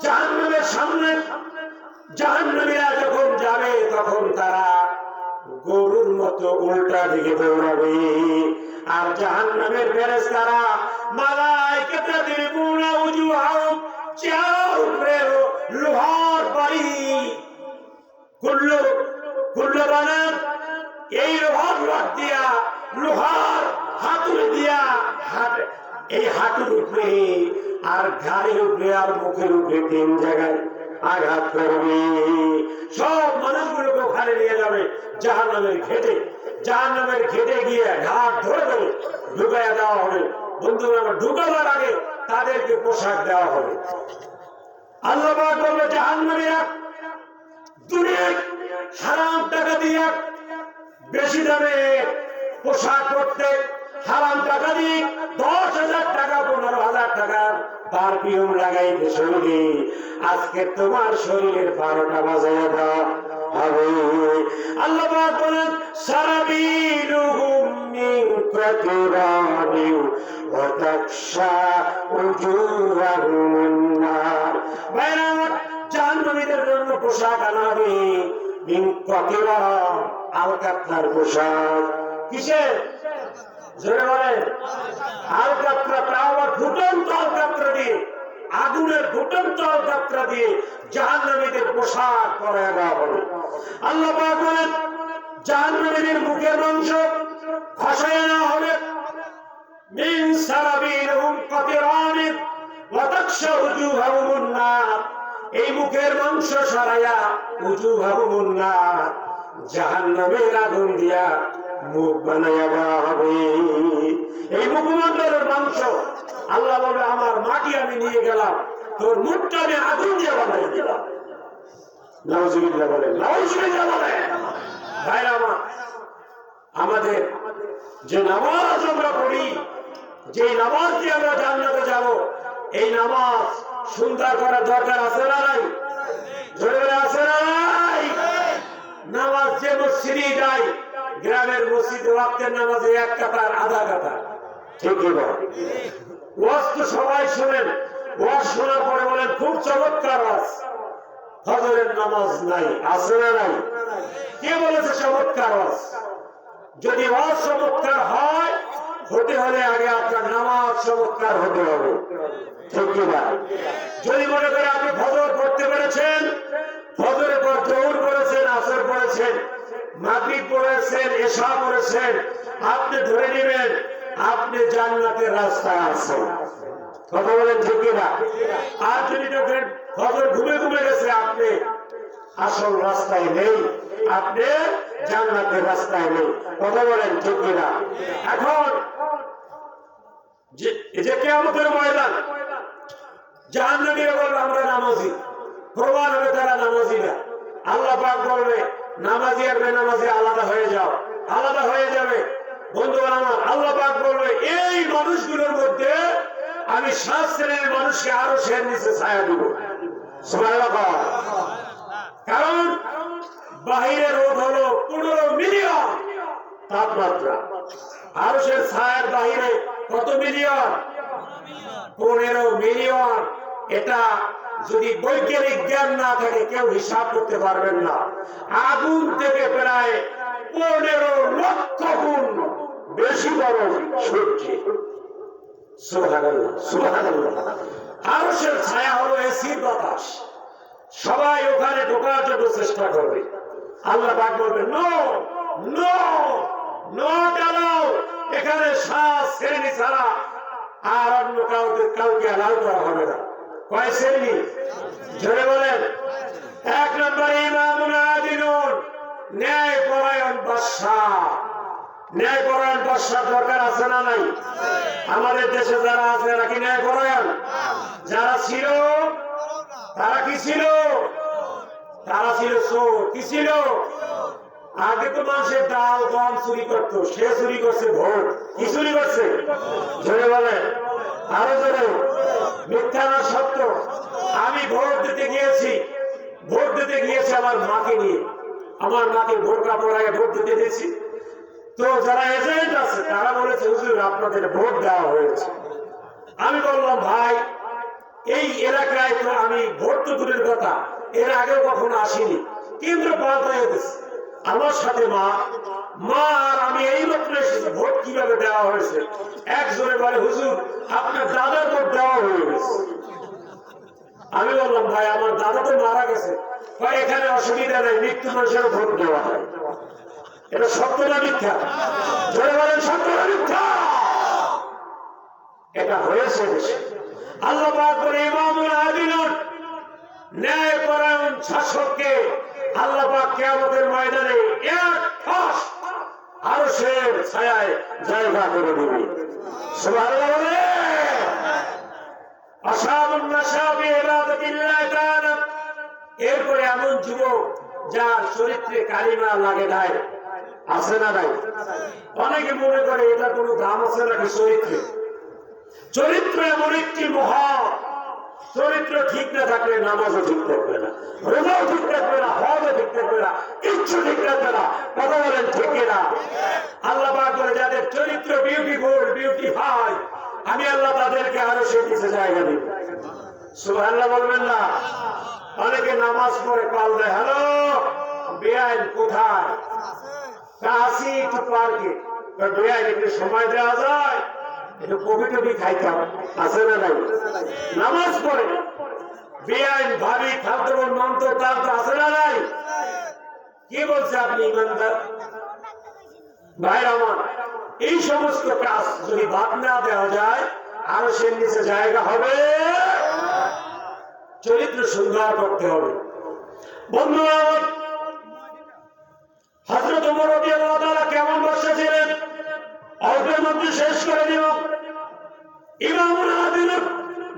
S1: জাহান্নামের সামনে জাহান্নামীরা যখন যাবে তখন তারা গরুর মতো উল্টা দিকে দৌড়াবে। আর জাহান্নামের ফেরেশতারা মালায়েকাতুল উজুহাহুম চার উপরে লোহার বাড়ি কুল্লু বানান। এই লোহার রড দিয়া, লোহার হাতুড়ি দিয়া এই হাঁটুর উপরে আর ঘাড়ের উপরে আর মুখের উপরে 3 জায়গায় আঘাত করবে। সব মানুষগুলোকে ওখানে নিয়ে যাবে জাহান্নামের ঘেটে। জাহান্নামের ঘেটে গিয়ে ঘাট ধরে ধরে ঢুকাইয়া দেওয়া হবে। বন্ধুরা, ঢুকাবার আগে তাদেরকে পোশাক দেওয়া হবে। আল্লাহ পাক বলবে জাহান্নামীরা দুনিয়ায় হারাম টাকা দিয়ে বেশি দামে পোশাক করতে, হারাম টাকা দিয়ে 10,000 টাকা 15,000 টাকার পারফিউম লাগাইতে শরীরে, আজকে তোমার শরীরের 12টা বাজায় দেওয়া হবে। আল্লাহ পাক বলেন সারাবিলুহুম মিন কাতিরানিন ওয়া তাকশা উজুহাহুম নার। বাইরে জাহান্নামীদের জন্য পোশাক আনা হবে মিন কাতিরান, আলকাতরার পোশাক। কিসের? জোরে বলেন। আলকাতরা, তাও আবার ফুটন্ত আলকাতরা দিয়ে, আগুনের ফুটন্ত আলকাতরা দিয়ে জাহান্নামীদের পোশাক পরায় দেওয়া হবে। আল্লাহ পাক বলেন জাহান্নামীদের মুখের মাংস খসায় নেওয়া হবে মিন সারাবিলহুম কাতিরানিন ওয়া তাকশা উজুহাহুম এই মুখের মাংস সরাইয়া উঁচু ভাবুন না, জাহান্নামের আগুন দিয়া মুখ বানাইয়া দেওয়া হবে। এই মুখমণ্ডলের মাংস আল্লাহ বলে আমার মাটি আমি নিয়ে গেলাম, তোর মুখটা আমি আগুন দিয়ে বানাই দিলাম। নাউজুবিল্লাহ বলে, নাউজুবিল্লাহ বলে। ভাইরা আমার, আমাদের যে নামাজ আমরা পড়ি, যে নামাজ দিয়ে আমরা জান্নাতে যাব, এই নামাজ সুন্দর করার দরকার আছে না নাই? জোরে বলে আছে না নাই? নামাজ যে মসজিদে যায়, গ্রামের মসজিদে ওয়াক্তের নামাজে এক কাতার আধা কাতার, ঠিক না? ওয়াজ তো সবাই শোনেন, ওয়াজ শোনার পরে বলেন খুব চমৎকার ওয়াজ, ফজরের নামাজ নাই, আছে না নাই? কে বলেছে চমৎকার ওয়াজ? যদি ওয়াজ চমৎকার হয়, হতে হলে আগে আপনার নামাজ চমৎকার হতে হবে, ঠিক না? যদি মনে করে আপনি ফজর পড়তে পেরেছেন, ফজরের পর জোহর পড়েছেন, আসর পড়েছেন, মাগরিব পড়েছেন, এশা পড়েছেন, আপনি ধরে নেবেন আপনি জান্নাতের রাস্তায় আছেন। কথা বলেন ঠিক না? আর যদি দেখেন ফজর ঘুমে ঘুমে গেছে, আপনি আসল রাস্তায় নেই, আপনি জান্নাতের রাস্তায় নেই। কথা বলেন ঠিক না? এখন যে কিয়ামতের ময়দান, জাহান্নামীরা বলবে আমরা নামাজি, প্রমাণ হবে তারা নামাজি না। আল্লাহ পাক বলবে নামাজি আর বেনামাজি আলাদা হয়ে যাও, আলাদা হয়ে যাবে। বন্ধু আমার, আল্লাহ পাক বলবে এই মানুষগুলোর মধ্যে আমি 7 শ্রেণীর মানুষকে আরো সের নিচে ছায়া দিব। সুবহানাল্লাহ। কারণ বাহিরে রোদ হলো 15 মিলিয়ন তাপমাত্রা, আরো সের ছায়ার বাহিরে কত মিলিয়ন? 15 মিলিয়ন। এটা যদি বৈজ্ঞানিক জ্ঞান না থাকে কেউ হিসাব করতে পারবেন না। আগুন থেকে প্রায় 15 লক্ষ গুণ বেশি গরম সূর্য। সুবহানাল্লাহ, সুবহানাল্লাহ। আরশের ছায়া হলো এসির বাতাস, সবাই ওখানে ঢোকার জন্য চেষ্টা করবে। আল্লাহ পাক বলবেন নো নো নো, চালাও, এখানে 7 শ্রেণী ছাড়া আর অন্য কাউকে অ্যালাউ করা হবে না। কয় শ্রেণী? জোরে বলেন। 1 নম্বরে ইমামুল আদিলুন, ন্যায় পরায়ণ বাদশা। ন্যায় পরায়ণ বাদশার দরকার আছে না নাই? আমাদের দেশে যারা আছে এরা কি ন্যায় পরায়ণ? যারা ছিল তারা কি ছিল? তারা ছিল চোর। কি ছিল? আগে তো মানুষের ডাল গম চুরি করতো, সে চুরি করছে ভোট। কি চুরি করছে? জোরে বলে, আরো জোরে। মিথ্যা না সত্য? আমি ভোট দিতে গিয়েছি, ভোট দিতে গিয়েছি আমার মাকে নিয়ে, আমার মাকে বোরকা পরায় ভোট দিতে দিয়েছি। তো যারা এজেন্ট আছে তারা বলেছে হুজুর আপনাদের ভোট দেওয়া হয়েছে। আমি বললাম ভাই এই এলাকায় তো আমি ভোট তো দূরের কথা, এর আগেও কখনো আসিনি, কেন্দ্র পাল্টায় গেছে। আমার সাথে মা আর আমি এই মাত্র এসেছি, ভোট কিভাবে দেওয়া হয়েছে? একজনে বলে হুজুর আপনার দাদার ভোট দেওয়া হয়ে গেছে। আমি বললাম ভাই আমার দাদা তো মারা গেছে। এখানে অসুবিধা নেই, মৃত্যু মানুষের ভোট দেওয়া হয়। এটা সত্য না মিথ্যা? জোরে বলেন সত্য না মিথ্যা? এটা হয়েছে দেশে। আল্লাহ পাক বলে ইমামুল আদিলুন, ন্যায় পরায়ণ শাসককে আল্লাহ পাক কিয়ামতের ময়দানে এক ঠাস আরশের ছায়ায় জায়গা করে দিবে। সুবহানাল্লাহ বলে। আশাবুন নাশাবি ইবাদাতিল্লাহ তাআলা। এরপরে এমন যুবক যার চরিত্রে কালিমা লাগে নাই, আছে না নাই? অনেকে মনে করে এটা কোনো দাম আছে নাকি চরিত্রে? চরিত্র এমন একটি মহা, চরিত্র ঠিক না থাকলে নামাজও ঠিক থাকবে না, রোজাও ঠিক থাকবে না, হজও ঠিক থাকবে না, কিচ্ছু ঠিক থাকবে না। কথা বলেন ঠিক না? আল্লাহ পাক বলে যাদের চরিত্র বিউটিফুল, বিউটিফাই, আমি আল্লাহ তাদেরকে আরো সে কিছু জায়গা দিব। সুবহানাল্লাহ বলবেন না? অনেকে নামাজ পড়ে কল দেয়, হ্যালো বেআইন কোথায়? আসি একটু পার্কে। বেআইন একটু সময় দেওয়া যায়, একটু কবি টবি খাইতাম, আছে না নাই? নামাজ পড়ে বেআইন ভাবি খাদ্য মন্ত্র তার তো আছে না নাই? কি বলছে আপনি ইমানদার ভাই আমার? এই সমস্ত কাজ যদি বাদ না দেওয়া যায় আরো সে নিচে জায়গা হবে। চরিত্র সুন্দর করতে হবে। বন্ধুরা, হযরত ওমর রাদিয়াল্লাহু তাআলা কেমন বাদশা ছিলেন অল্পের মধ্যে শেষ করে দিল। ইমামুল আদিল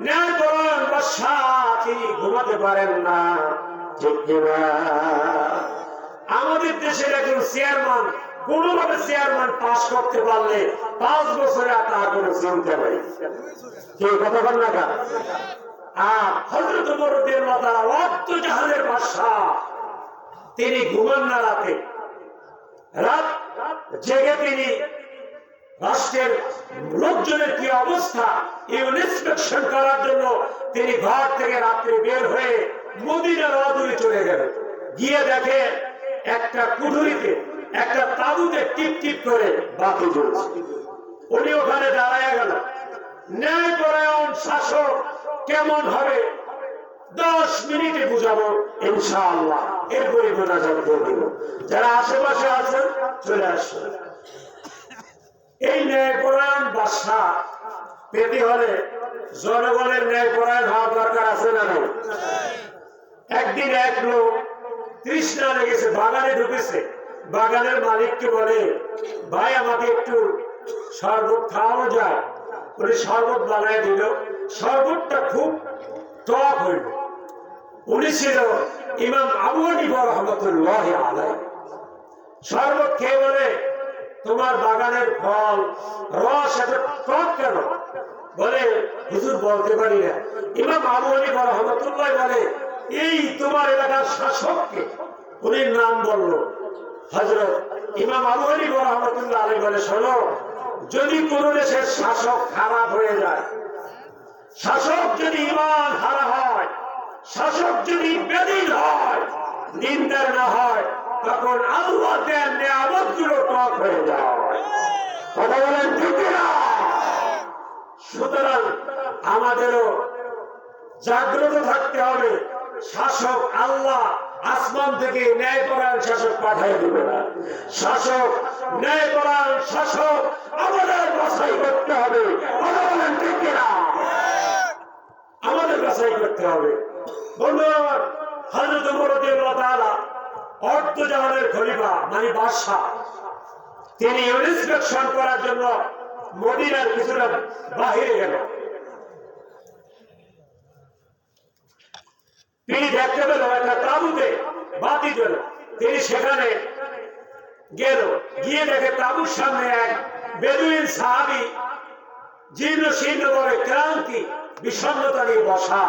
S1: ন্যায়পরায়ণ বাদশা, তিনি ঘুমাতে পারেন না, ঠিক কিনা? আমাদের দেশের একজন চেয়ারম্যান কোনভাবে চেয়ারম্যান পাস করতে পারলে 5 বছরে তার কোনো চিন্তা নেই। কেউ কথা বল না কেন? আর হযরত ওমর রাদিয়াল্লাহু তাআলা ওয়াক্তজাহানের বাদশা, তিনি ঘুমান না রাতে, রাত জেগে তিনি রাষ্ট্রের লোকজনের কি অবস্থা ইনস্পেকশন করার জন্য তিনি ঘর থেকে রাত্রে বের হয়ে মদিনার অদূরে চলে গেলেন। গিয়ে দেখে একটা কুঠুরিতে, একটা তাঁবুতে টিপ টিপ করে বাতি জ্বলছে। উনি ওখানে দাঁড়ায় গেল। ন্যায়পরায়ণ শাসক কেমন হবে 10 মিনিটে বুঝাবো ইনশাআল্লাহ। এরপরে মোনাজাত করে দিব। যারা আশেপাশে আছেন চলে আসুন। এই ন্যায়পরায়ণ বাদশা পেতে হলে জনগণের ন্যায়পরায়ণ হওয়ার দরকার আছে না? একদিন এক লোক তৃষ্ণা লেগেছে, বাগানে ঢুকেছে। বাগানের মালিককে বলে, ভাই আমাকে একটু শরবত খাওয়ানো যায়? উনি শরবত বানায় দিল। শরবতটা খুব টক হইল। উনি ছিল ইমাম আবু হানিফা রাহমাতুল্লাহি আলাইহি। শরবত খেয়ে বলে, তোমার বাগানের ফল রস এত টক কেন? বলে, হুজুর বলতে পারি না। ইমাম আবু হানিফা রাহমাতুল্লাহি বলে, এই তোমার এলাকার শাসককে? উনি নাম বলল হযরত ইমাম আবু হানিফা রাহমাতুল্লাহি আলাইহি বলে, শোনো, যদি কোন দেশের শাসক খারাপ হয়ে যায়, শাসক যদি ঈমান হারা হয়, শাসক যদি বেদীন হয়, দিনদার না হয়, তখন আল্লাহ দেন নিয়ামতগুলো টক হয়ে যায়। কথা বলেন ঠিক না? সুতরাং আমাদেরও জাগ্রত থাকতে হবে। শাসক আল্লাহ আসমান থেকে ন্যায়পরায়ণ শাসক পাঠিয়ে দেবে না। শাসক, ন্যায়পরায়ণ শাসক আমাদের বাছাই করতে হবে। কথা বলেন ঠিক না? আমাদের বাছাই করতে হবে। বন্ধুরা আমার, হযরত ওমর রাদিয়াল্লাহু তাআলা অর্ধজাহানের খলিফা মানে বাদশা, তিনি ইনস্পেকশন করার জন্য মদিনার কিছুটা বাহিরে গেল। তিনি দেখতে পেল একটা তাঁবুতে বাতি জ্বলে। তিনি সেখানে গেল। গিয়ে দেখে তাঁবুর সামনে এক বেদুইন সাহাবী জীর্ণ শীর্ণ ভাবে ক্লান্তি বিষণ্ণতা নিয়ে বসা।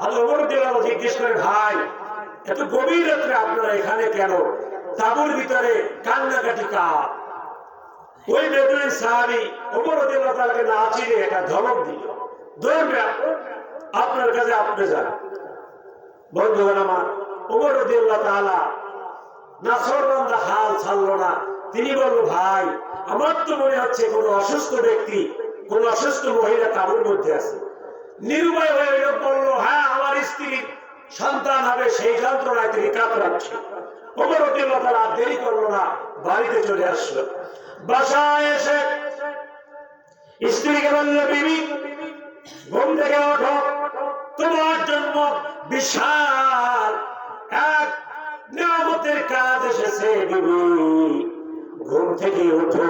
S1: হযরত ওমর রাদিয়াল্লাহু তাআলা জিজ্ঞেস করে, ভাই এত গভীর রাত্রে আপনারা এখানে কেন? তাঁবুর ভিতরে কান্নাকাটি কার? ওই বেদুইন সাহাবী ওমর রাদিয়াল্লাহু তাআলাকে না চিনে একটা ধমক দিল, দৌড়বে আপনার কাছে, আপনি যান। বন্ধুগণ আমার, ওমর রাদিয়াল্লাহু তাআলা নাছরবান্দা হাল ছাড়লো না। তিনি বলল, ভাই আমার তো মনে হচ্ছে কোন অসুস্থ ব্যক্তি, কোন অসুস্থ মহিলা তাঁবুর মধ্যে আছে। নিরুপায় হয়ে লোক বলল, হ্যাঁ আমার স্ত্রীর সন্তান হবে, সেই যন্ত্রণায় তিনি কাতরাচ্ছে। ওমর রাদিয়াল্লাহু তাআলা দেরি করলো না, বাড়িতে চলে আসলো। বাসায় এসে স্ত্রীকে বলল, বিবি ঘুম থেকে ওঠো, তোমার জন্য বিশাল এক নিয়ামতের কাজ এসেছে। বিবি ঘুম থেকে ওঠো।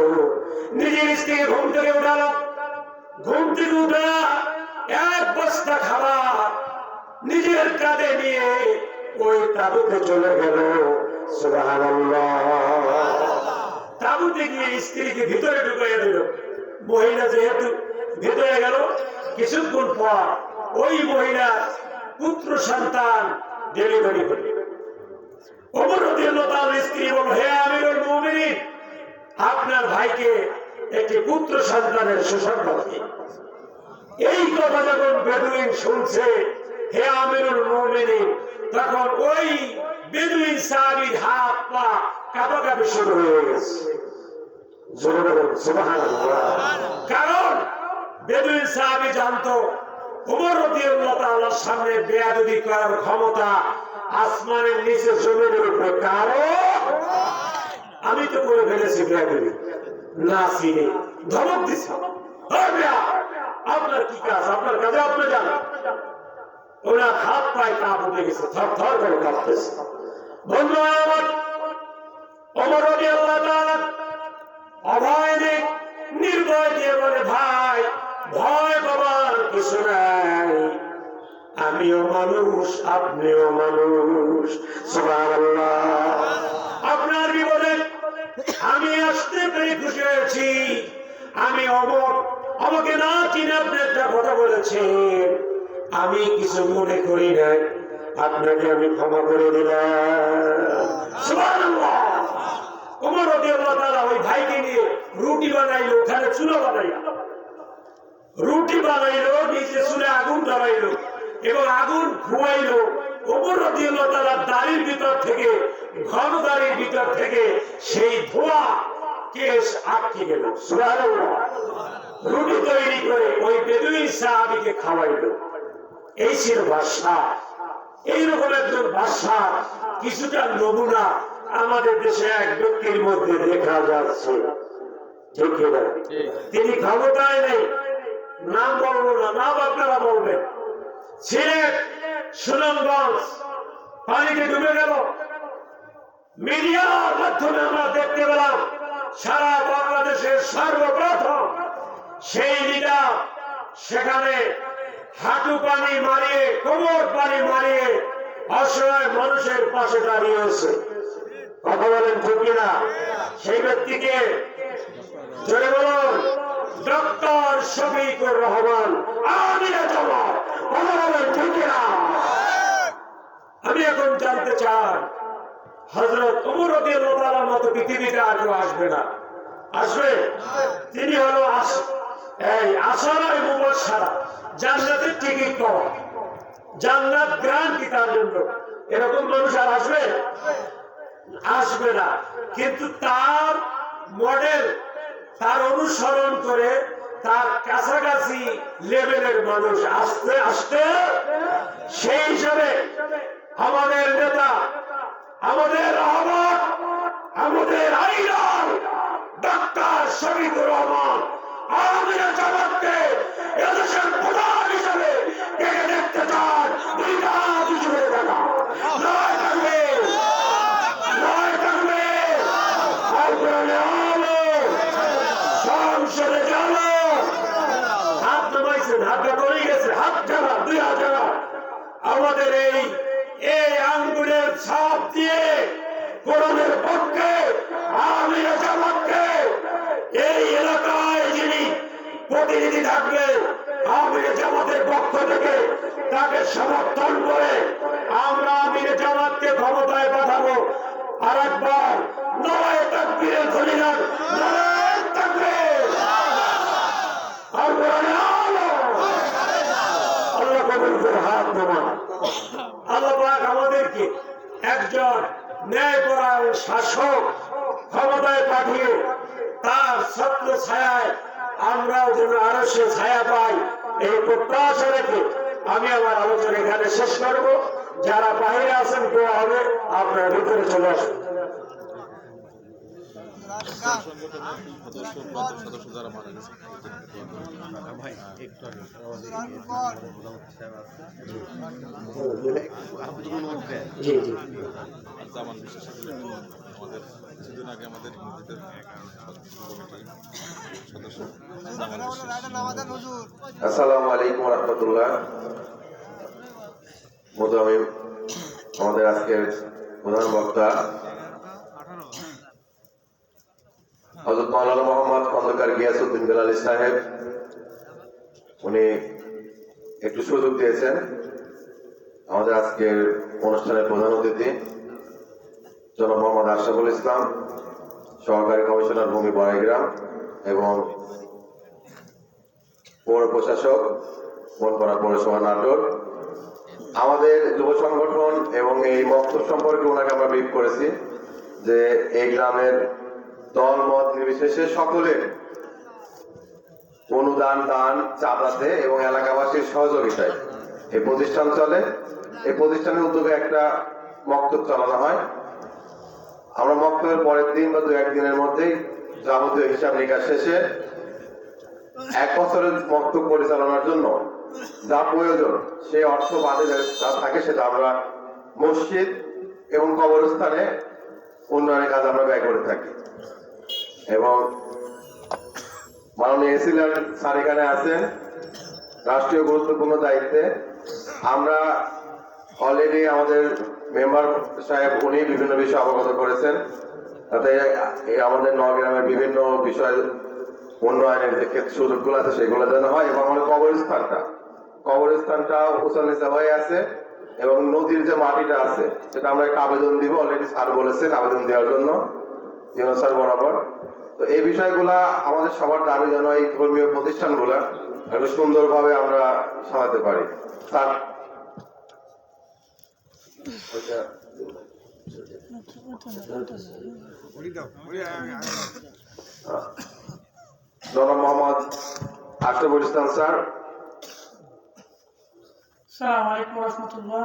S1: নিজের স্ত্রীকে ঘুম থেকে উঠালো। ঘুম থেকে উঠা এক বস্তা খাবার নিজের কাঁধে নিয়ে ওই তাঁবুতে চলে গেল। সুবহানাল্লাহ। তাঁবুতে গিয়ে স্ত্রীকে ভিতরে ঢুকাইয়া দিল। মহিলা যেহেতু ভিতরে গেল, কিছুক্ষণ পর ওই মহিলা পুত্র সন্তান ডেলিভারি করল। ওমর রাদিয়াল্লাহু তাআলার স্ত্রী বলল, হে আমিরুল মুমিনিন, আপনার ভাইকে একটি পুত্র সন্তানের সুসংবাদ দিন। এই কথা যখন বেদুইন শুনছে, হে আমিরুল মুমিনিন, তখন ওই বেদুইন সাহাবীর হাত পা কাঁপাকাঁপি শুরু হয়ে গেছে। জোরে বলুন সুবহানাল্লাহ। কারণ বেদুইন সাহাবী জানতো ওমর রাদিয়াল্লাহু তাআলার সামনে বেয়াদবি করার ক্ষমতা আসমানের নিচে জমিনের উপরে কারো। আমি তো করে ফেলেছি বেয়াদবি, না চিনি, ধমক দিছি। আপনার কি কাজ? আপনার কাজে আপনি যান। ওনার হাত পায়ে কাঁপ উঠে গেছে, থর থর করে কাঁপতেছে। বন্ধু আমার ওমর রাদিয়াল্লাহু তাআলা অভয় দিক নির্ভয় দিয়ে বলে, ভাই ভয় পাবার কিছু নাই, আমিও মানুষ আপনিও মানুষ। সুবহানাল্লাহ। আপনার বিপদে আমি আসতে পেরে খুশি হয়েছি। আমি অমর, আমাকে না চিনে আপনি একটা কথা বলেছেন, আমি কিছু মনে করি নাই, আপনাকে আমি ক্ষমা করে দিলাম। সুবহানাল্লাহ। ওমর রাদিয়াল্লাহু তাআলা ওই ভাইকে নিয়ে রুটি বানাইলো, ওখানে চুলা বানাইলো, রুটি বানাইলো, নিচে চুলে আগুন ধরাইলো এবং আগুন ধুয়াইলো। ওমর রাদিয়াল্লাহু তাআলা দাড়ির ভিতর থেকে, ঘন দাড়ির ভিতর থেকে সেই ধোঁয়া কেশ আটকে গেল। সুবহানাল্লাহ। রুটি তৈরি করে ওই বেদুইন সাহাবীকে খাওয়াইলো। এই ছিল বাদশাহ। এইরকম একজন বাদশাহ কিছুটা নমুনা আমাদের দেশে এক ব্যক্তির মধ্যে দেখা যাচ্ছে, ঠিক কিনা? তিনি ক্ষমতায় নেই, নাম বলবো না, নাম আপনারা বলবেন। সিলেট সুনামগঞ্জ পানিতে ডুবে গেল। মিডিয়ার মাধ্যমে আমরা দেখতে পেলাম সারা বাংলাদেশের সর্বপ্রথম সেই লিডার সেখানে হাঁটু পানি মারিয়ে, কোমর পানি মারিয়ে অসহায় মানুষের পাশে দাঁড়িয়েছে। কথা বলেন ঠিক কিনা? সেই ব্যক্তিকে জোরে বলুন, ডক্টর শফিকুর রহমান। আমি এখন জানতে চাই, হযরত ওমর রাদিয়াল্লাহু তাআলার মতো পৃথিবীতে আর কেউ আসবে না? আসবে? তিনি হলো এই আশারায়ে মুবাশশারা, জান্নাতের টিকিট পাওয়া, জান্নাত গ্রান্টি তার জন্য। এরকম মানুষ আর আসবে? আসবে না। কিন্তু তার মডেল, তার অনুসরণ করে তার কাছাকাছি লেভেলের মানুষ আসতে আসতে, সেই হিসাবে আমাদের নেতা, আমাদের রহমান, আমাদের আইডল ডক্টর শফিকুর রহমান আমাদের জামাতকে এদেশের প্রধান হিসাবে ডেকে দেখতে চান। দুইটা কিছু হয়ে দেখা নয় থাকবে, নয় থাকবে। সংসদে যাবো, হাত নামাইছেন, হাতটা পড়ে গেছে, হাত জানা, দুই হাত জানা। আমাদের এই আঙ্গুলের ছাপ দিয়ে কোরআনের পক্ষে আমির জামাতকে এই এলাকায় যিনি প্রতিনিধি থাকবে আমির জামাতের পক্ষ থেকে তাকে সমর্থন করে আমরা আমির জামাতকে ক্ষমতায় পাঠাবো। আর একবার নারায়ে তাকবীরের ধ্বনি দেন, নারায়ে তাকবীর। আর কোরআনে আল্লাহ কবুল করে হাত নামান। আল্লাহ পাক আমাদেরকে একজন ন্যায়পরায়ণ শাসক ক্ষমতায় পাঠিয়ে তার ছত্র ছায়ায় আমরাও যেন আরো সে ছায়া পাই, এই প্রত্যাশা রেখে আমি আমার আলোচনা এখানে শেষ করব। যারা বাইরে আছেন কেউ হবে, আপনারা ভিতরে চলে আসুন। জি জি,
S2: আমাদের কিছুদিন আগে আমাদের সদস্য।
S3: আসসালামু আলাইকুম ওয়া রাহমাতুল্লাহ। মুতামিম আমাদের আজকের প্রধান বক্তা হযরত মাওলানা মোহাম্মদ খন্দকার গিয়াসউদ্দিন বেলালী সাহেব, উনি একটু সুযোগ দিয়েছেন। আমাদের আজকের অনুষ্ঠানের প্রধান অতিথি জনাব মোহাম্মদ আশরাফুল ইসলাম, সহকারী কমিশনার ভূমি বড়াইগ্রাম এবং পৌর প্রশাসক বনপাড়া পৌরসভা নাটোর। আমাদের যুব সংগঠন এবং এই বক্তব্য সম্পর্কে ওনাকে আমরা ব্রিফ করেছি যে এই গ্রামের দল মত নির্বিশেষে সকলের অনুদান, দান, চাঁদাতে এবং এলাকাবাসীর সহযোগিতায় এই প্রতিষ্ঠান চলে। এই প্রতিষ্ঠানের উদ্যোগে একটা মক্তব চালানো হয়। আমরা মক্তবের পরের দিন বা 2-1 দিনের মধ্যেই যাবতীয় হিসাব নিকাশ শেষে 1 বছরের মক্তব পরিচালনার জন্য যা প্রয়োজন সেই অর্থ বাদে যা থাকে সেটা আমরা মসজিদ এবং কবরস্থানে উন্নয়নের কাজে আমরা ব্যয় করে থাকি। এবং মাননীয় এসিলেন স্যার এখানে আছেন রাষ্ট্রীয় গুরুত্বপূর্ণ দায়িত্বে। আমরা অলরেডি আমাদের মেম্বার সাহেব উনি বিভিন্ন বিষয়ে অবগত করেছেন, তাতে আমাদের নগরামের বিভিন্ন বিষয় উন্নয়নের যে ক্ষেত্রে সুযোগগুলো আছে সেগুলো যেন হয়। এবং আমাদের কবরস্থানটা উঁচা নিচা হয়ে আছে এবং নদীর যে মাটিটা আছে সেটা আমরা একটা আবেদন দিব, অলরেডি স্যার বলেছেন আবেদন দেওয়ার জন্য ইউনুস স্যার বরাবর। তো এই বিষয়গুলা আমাদের সবার দাবি যেন এই ধর্মীয় প্রতিষ্ঠানগুলা একটু সুন্দরভাবে আমরা সাজাতে পারি। স্যার জনাব মোহাম্মদ আশরাফুল ইসলাম স্যার।
S4: আসসালামু আলাইকুম ওয়া রাহমাতুল্লাহ।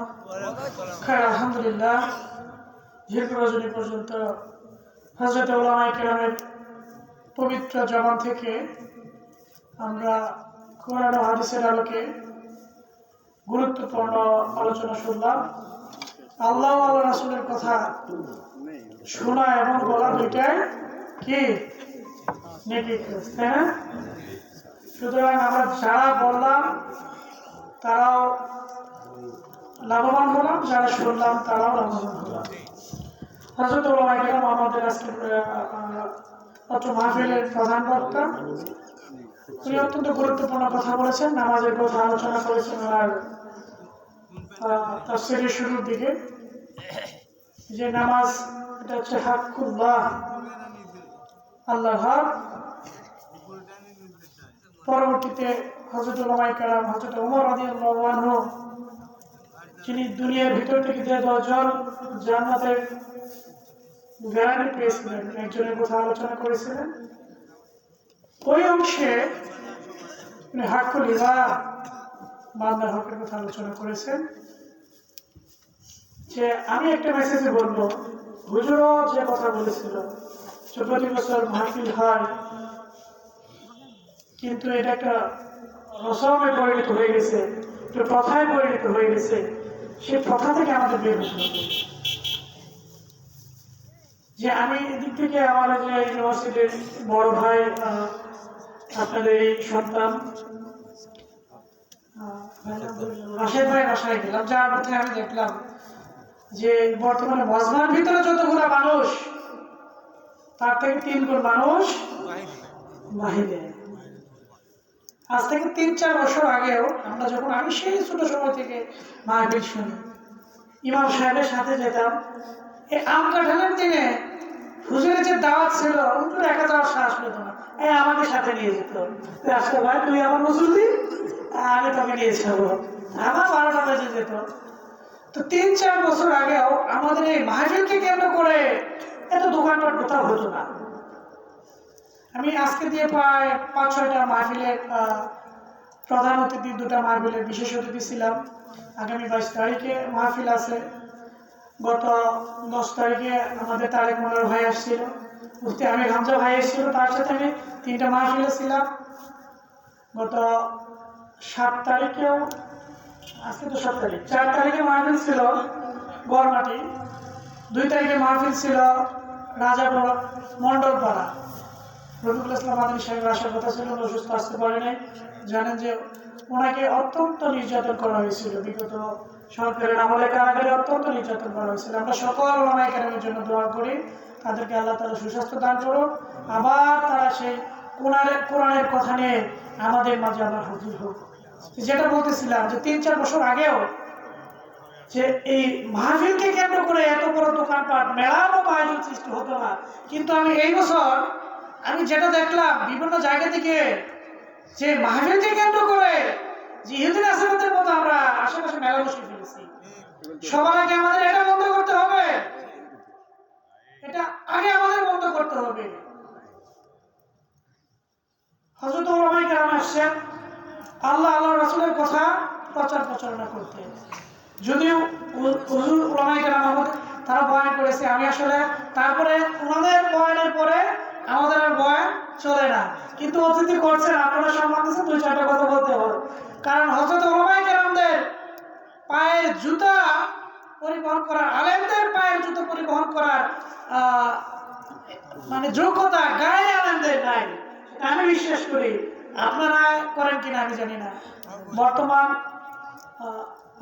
S4: খায়র আলহামদুলিল্লাহ। দীর্ঘ রজনী পর্যন্ত হযরত উলামায়ে কেরামের পবিত্র জবান থেকে আমরা কোরআন ও হাদিসের আলোকে গুরুত্বপূর্ণ আলোচনা শুনলাম। আল্লাহ ও আল্লাহ রাসূলের কথা শোনা এবং বলা দুইটাই কি নেকি, তাই না? সুতরাং আমরা যারা বললাম তারাও লাভবান হলাম, যারা শুনলাম তারাও লাভবান হলাম। হযরত উলামায়ে কেরাম আমাদের আজকে অত্র মাহফিলের প্রধান বক্তা, উনি অত্যন্ত গুরুত্বপূর্ণ কথা বলেছেন, নামাজের কথা আলোচনা করেছেন। আর তাফসীরের শুরুর দিকে যে নামাজ এটা হচ্ছে হাক্কুল্লাহ, আল্লাহর হক। পরবর্তীতে হযরত উলামায়ে কেরাম হযরত ওমর রাদিয়াল্লাহু আনহু যিনি দুনিয়ার ভিতর থেকে যে 10 জন জান্নাতের গ্যারান্টি পেয়েছিলেন একজনের কথা আলোচনা করেছিলেন। ওই অংশে উনি হাক্কুল ইবাদ, বান্দার হকের কথা আলোচনা করেছেন। যে আমি একটা মেসেজে বলবো, হুজুরও যে কথা বলেছিল যে প্রতি বছর মাহফিল হয়, কিন্তু এটা একটা রসমে পরিণত হয়ে গেছে, একটা প্রথায় পরিণত হয়ে গেছে। সেই প্রথা থেকে আমাদের বের হতে হবে। যে আমি এদিক থেকে আমার যে ইউনিভার্সিটির বড় ভাই, আপনাদের এই সন্তান রাশেদ ভাই বাসায় গেলাম, যার মধ্যে আমি দেখলাম যে বর্তমানে মজমার ভিতরে যতগুলো মানুষ তার থেকে 3 গুণ মানুষ বাহিরে। আজ থেকে 3-4 বছর আগেও আমরা যখন আমি সেই ছোট সময় থেকে মাহফিল শুনি, ইমাম সাহেবের সাথে যেতাম। এই আম কাঁঠালের দিনে হুজুরের যে দাওয়াত ছিল, হুজুর একা যাওয়ার সাহস পেত না, আমাকে সাথে নিয়ে যেত। আজকে ভাই তুই আমার মুসল্লি, আমি তোকে নিয়ে যাবো। আমার 12টা বেজে যেত। তো 3-4 বছর আগেও আমাদের এই মাহফিলকে কেন্দ্র করে এত দোকানপাট কোথাও হতো না। আমি আজকে দিয়ে প্রায় 5-6টা মাহফিলের প্রধান অতিথি, 2টা মাহফিলের বিশেষ অতিথি ছিলাম। আগামী 22 তারিখে মাহফিল আছে। গত 10 তারিখে আমাদের তারেক মনোহর ভাই আসছিল, মুফতি আমির হামজা ভাই এসেছিল, তার সাথে আমি 3টা মাহফিলে ছিলাম। গত 7 তারিখেও, আজকে তো 7 তারিখ, 4 তারিখে মাহফিল ছিল গড়মাটি, 2 তারিখে মাহফিল ছিল রাজাপুর মন্ডলপাড়া। রফিকুল ইসলাম মাদানী সাহেব আসার কথা ছিল, অসুস্থ, আসতে পারে নাই। জানেন যে ওনাকে অত্যন্ত নির্যাতন করা হয়েছিল, বিগত সরকারের আমলে কারাগারে অত্যন্ত নির্যাতন করা হয়েছিল। আমরা সকল উলামায়ে কেরামের জন্য দোয়া করি, তাদেরকে আল্লাহ তাআলা সুস্বাস্থ্য দান করুন। আবার তারা সেই কোরআনের কথা নিয়ে আমাদের মাঝে আবার হাজির হোক। যেটা বলতেছিলাম যে 3-4 বছর আগেও যে এই মাহফিলকে কেন্দ্র করে এত বড় দোকানপাট, মেলা বা আয়োজন সৃষ্টি হতো না। কিন্তু আমি এই বছর আমি যেটা দেখলাম বিভিন্ন জায়গা থেকে যে মাহফিলকে কেন্দ্র করে যে ইহুদিন আসলামের মতো আমরা আশেপাশে মেলা বসে ফেলেছি। সবার আগে আমাদের এটা বন্ধ করতে হবে, এটা আগে আমাদের বন্ধ করতে হবে। হযরত উলামায়ে কেরাম আসছেন আল্লাহ আল্লাহ রাসূলের কথা প্রচার প্রচারণা করতে। যদিও হুজুর উলামায়ে কেরাম আমাদের তারা বয়ান করেছে, আমি আসলে তারপরে ওনাদের বয়ানের পরে আমাদের আর বয়ান চলে না, কিন্তু অতিথি করছেন, আপনারা সম্মান দিচ্ছেন, 2-4টা কথা বলতে হবে। কারণ হযরত পরিবহন করার, আলেমদের পায়ের জুতো পরিবহন করার মানে যোগ্যতা গায়ে আলেমদের নাই, সেটা আমি বিশ্বাস করি। আপনারা করেন কিনা আমি জানি না। বর্তমান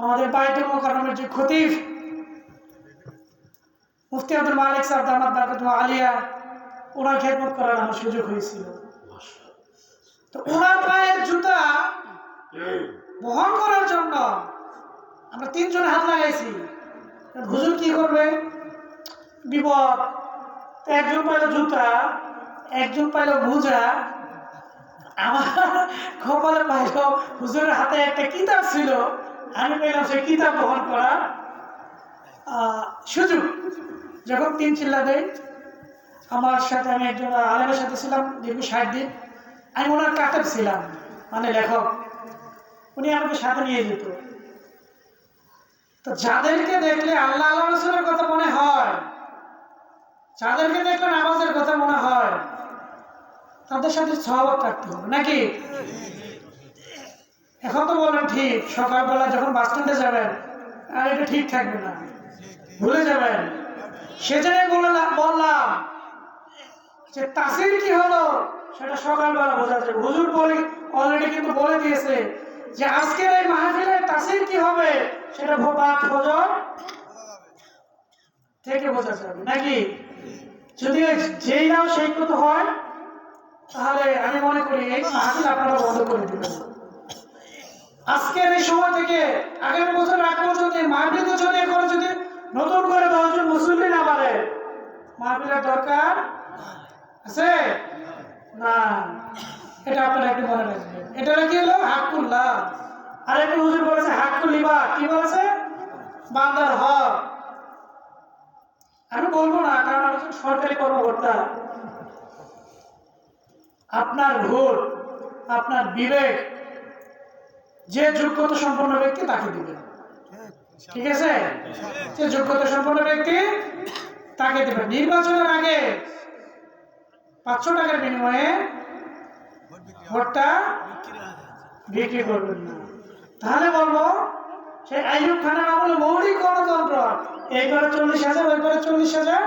S4: আমাদের বাইতুল মুকাররমের যে খতিব মুফতি আব্দুল মালিক সাহেব দামাত বারাকাতুহু আলিয়া, ওনার খেদমত করার আমার সুযোগ হয়েছিল। তো ওনার পায়ের জুতা বহন করার জন্য আমরা 3 জন হাত লাগাইছি। হুজুর কি করবে, বিপদ। একজন পাইল জুতা, একজন পাইল মোজা, আমার কপালে পাইল হুজুরের হাতে একটা কিতাব ছিল, আমি পেলাম সেই কিতাব বহন করার সুযোগ। যখন 3 চিল্লা দেয়, আমার সাথে আমি একজন আলেমের সাথে ছিলাম দীর্ঘ 60 দিন। আমি ওনার কাতার ছিলাম, মানে লেখক। উনি আমাকে সাথে নিয়ে যেত। তো যাদেরকে দেখলে আল্লাহ আল্লাহ রাসূলের কথা মনে হয়, যাদেরকে দেখলে নামাজের কথা মনে হয়, তাদের সাথে সহবত রাখতে হবে নাকি? এখন তো বলেন ঠিক, সকালবেলা যখন বাস স্ট্যান্ডে যাবেন, আর এটা ঠিক থাকবে না, ভুলে যাবেন। সেজন্য বললাম যে তাসির কি হলো সেটা সকালবেলা বোঝা যাবে। হুজুর বলি অলরেডি কিন্তু বলে দিয়েছে যে আজকের এই মাহফিলের তাসির কি হবে সেটা ফজর থেকে বোঝা যাবে নাকি? যদি যেই নাও সেই কত হয়, তাহলে আমি মনে করি এই মাহফিল আপনারা বন্ধ করে দিবেন। আজকের এই সময় থেকে আগামী বছর আগ পর্যন্ত মাহফিল চলে করে যদি নতুন করে 10 জন মুসল্লি না বাড়ে, মাহফিলের দরকার আছে না। এটা আপনারা একটু মনে রাখবেন। এটা কি হলো হাক্কুল্লাহ। আর একটু হুজুর বলেছে হাক্কুল ইবাদ, কি বলেছে? বান্দার হক। আমি বলবো না, কারণ আমি সরকারি কর্মকর্তা। আপনার ভোট, আপনার বিবেক, যে যোগ্যতা সম্পন্ন ব্যক্তি তাকে দিবেন, ঠিক আছে? যে যোগ্যতা সম্পন্ন ব্যক্তি তাকে দিবেন। নির্বাচনের আগে 500 টাকার বিনিময়ে ভোটটা বিক্রি করবেন না। তাহলে বলবো সেই আইয়ুব খানের আমলে মৌলিক গণতন্ত্র, এই করে 40,000, ওই করে 40,000,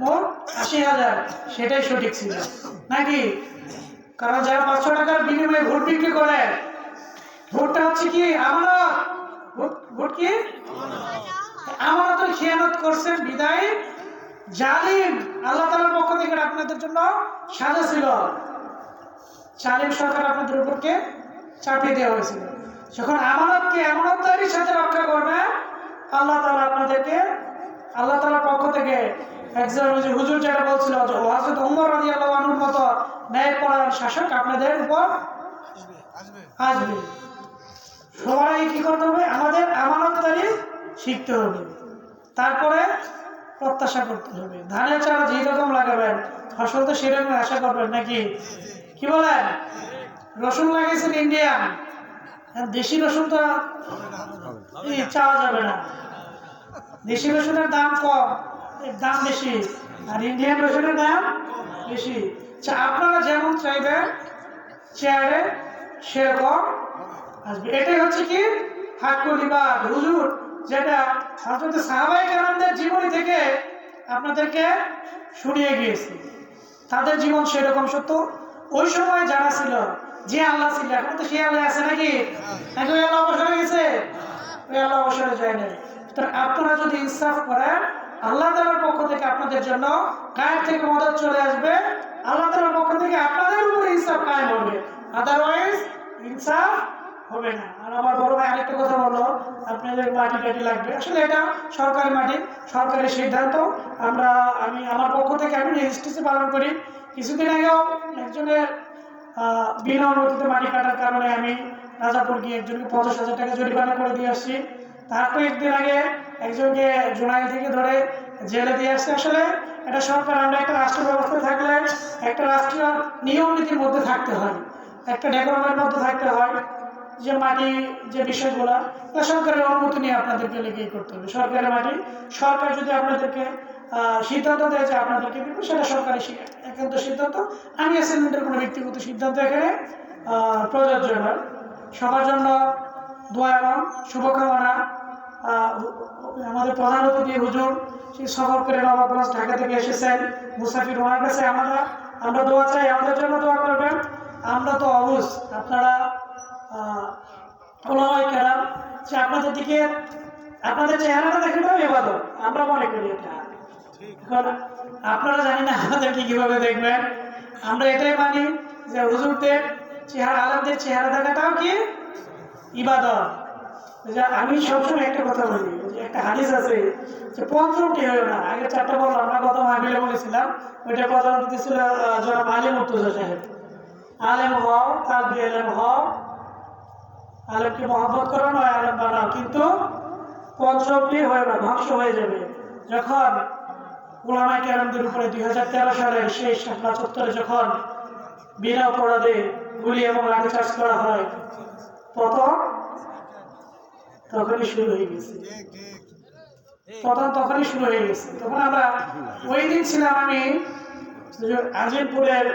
S4: মোট 80,000, সেটাই সঠিক ছিল নাকি? কারণ যারা 500 টাকার বিনিময়ে ভোট বিক্রি করে, ভোটটা হচ্ছে কি আমানত। ভোট কি আমানতের খেয়ানত করছেন বিদায় জালিম আল্লাহ তাআলার পক্ষ থেকে আপনাদের জন্য সাজা ছিল। জালিম সরকার আপনাদের উপরকে চাপিয়ে দেওয়া হয়েছিল। যখন আমানতকে আমানতদারির সাথে রক্ষা করবে, আল্লাহ তাআলা আপনাদেরকে, আল্লাহ তাআলার পক্ষ থেকে একজন হুজুর যেটা বলছিল, হযরত ওমর রাদিয়াল্লাহু আনহুর মতো ন্যায়পরায়ণ শাসক আপনাদের উপর আসবে। সবাই কি করতে হবে? আমাদের আমানতদারি শিখতে হবে, তারপরে প্রত্যাশা করতে হবে। ধানের চারা যেরকম লাগাবেন ফসল তো সেরকম আশা করবেন নাকি? কি বলেন? রসুন লাগাইছেন ইন্ডিয়ান, দেশি রসুন তো চাওয়া যাবে না। দেশি রসুনের দাম কম, দাম বেশি, আর ইন্ডিয়ান রসুনের দাম বেশি। আপনারা যেমন চাইবেন চেয়ারে সেরকম আসবে। এটাই হচ্ছে কি হাক্কুল ইবাদ। হুজুর যেটা হযরত সাহাবায়ে কেরামদের জীবনী থেকে আপনাদেরকে শুনিয়ে গিয়েছি, তাদের জীবন সেরকম সত্য। ওই সময় যারা ছিল, যে আল্লাহ ছিল, এখন তো সেই আল্লাহ আছে নাকি? নাকি ওই আল্লাহ অবসরে গেছে? ওই আল্লাহ অবসরে যায় নাই। আপনারা যদি ইনসাফ করেন, আল্লাহ তাআলার পক্ষ থেকে আপনাদের জন্য গায়েব থেকে মদদ চলে আসবে। আল্লাহ তাআলার পক্ষ থেকে আপনাদের উপরে ইনসাফ কায়েম হবে, আদারওয়াইজ ইনসাফ হবে না। আর আমার বড় ভাই আরেকটা কথা বললো, আপনাদের মাটি টাটি লাগবে। আসলে এটা সরকারি মাটি, সরকারি সিদ্ধান্ত। আমি আমার পক্ষ থেকে আমি রেজিস্ট্রেশন পালন করি। কিছুদিন আগেও একজনের বিনা অনুমতিতে মাটি কাটার কারণে আমি রাজাপুর গিয়ে একজনকে 50,000 টাকা জরিমানা করে দিয়ে আসছি। তারপর একদিন আগে একজনকে জুনাইল থেকে ধরে জেলে দিয়ে আসছে। আসলে এটা সরকার, আমরা একটা রাষ্ট্র ব্যবস্থা থাকলে একটা রাষ্ট্রীয় নিয়ম নীতির মধ্যে থাকতে হয়, একটা ডেকোরামের মধ্যে থাকতে হয়। যে মাটি যে বিষয়গুলো সরকারের অনুমতি নিয়ে আপনাদেরকে লেগেই করতে হবে। সরকারের মাটি, সরকার যদি আপনাদেরকে সিদ্ধান্ত দেয় যে আপনাদেরকে দিব, সেটা সরকারি একান্ত সিদ্ধান্ত। আমি অ্যাসাইনমেন্টের কোনো ব্যক্তিগত সিদ্ধান্ত এখানে প্রযোজ্য নয়। সবার জন্য দোয়া এবং শুভকামনা আমাদের প্রধান অতিথি হুজুর সেই সফর করে নবাবগঞ্জ ঢাকা থেকে এসেছেন মুসাফির, ওনার কাছে আমরা দোয়া চাই, আমাদের জন্য দোয়া করবেন। আমরা তো অবুঝ, আপনারা ওলামায়ে কেরাম, যে আপনাদের দিকে আপনাদের চেহারাটা দেখাটাও ইবাদত, আমরা মনে করি এটা। এখন আপনারা জানি না আমাদেরকে কিভাবে দেখবেন, আমরা এটাই মানি যে হুজুরদের চেহারা, আলেমদের চেহারা দেখাটাও কি ইবাদত। আমি সবসময় একটা কথা বলি, যে একটা হাদিস আছে যে পঞ্চমটি হয়ে না, আগে চারটা বললাম, আমরা গত মাহফিলে বলেছিলাম, ওইটা প্রধান অতিথি ছিল জনাব আলী মুর্তজা সাহেব। আলেম হও, তালবি আলেম হও, আলেমকে মহব্বত করো, নয় আলেম বানাও, কিন্তু পঞ্চমটি হয়ে না, ধ্বংস হয়ে যাবে। যখন উলামায়ে কেরামদের উপরে 2013 সালের সেই শাপলা চত্বরে যখন বিনা অপরাধে গুলি এবং লাঠিচার্জ করা হয়, তখনই শুরু হয়ে গেছে। তখন আমরা ওই দিন ছিলাম, আমি আজিমপুরের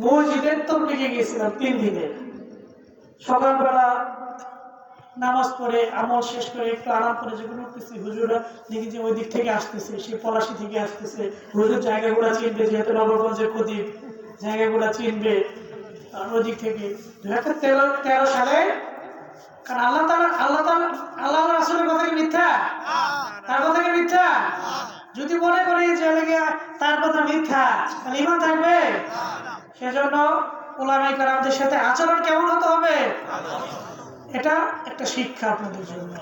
S4: মসজিদের তবলিগে গিয়েছিলাম 3 দিনের। সকালবেলা নামাজ পড়ে আমল শেষ করে একটু আরাম করে যখন উঠতেছি, হুজুরা দেখি যে ওই দিক থেকে আসতেছে, সে পলাশি থেকে আসতেছে। হুজুর জায়গাগুলো চিনবে, যেহেতু নবগঞ্জের খতিব, জায়গাগুলো চিনবে ওই দিক থেকে। 2013 সালে, কারণ আল্লাহ রাসূলের কথা কি মিথ্যা? তার কথা কি মিথ্যা? যদি মনে করি যে তার কথা মিথ্যা, তাহলে ঈমান থাকবে? সেজন্য উলামায়ে কেরামদের সাথে আচরণ কেমন হতে হবে, এটা একটা শিক্ষা আপনাদের জন্য।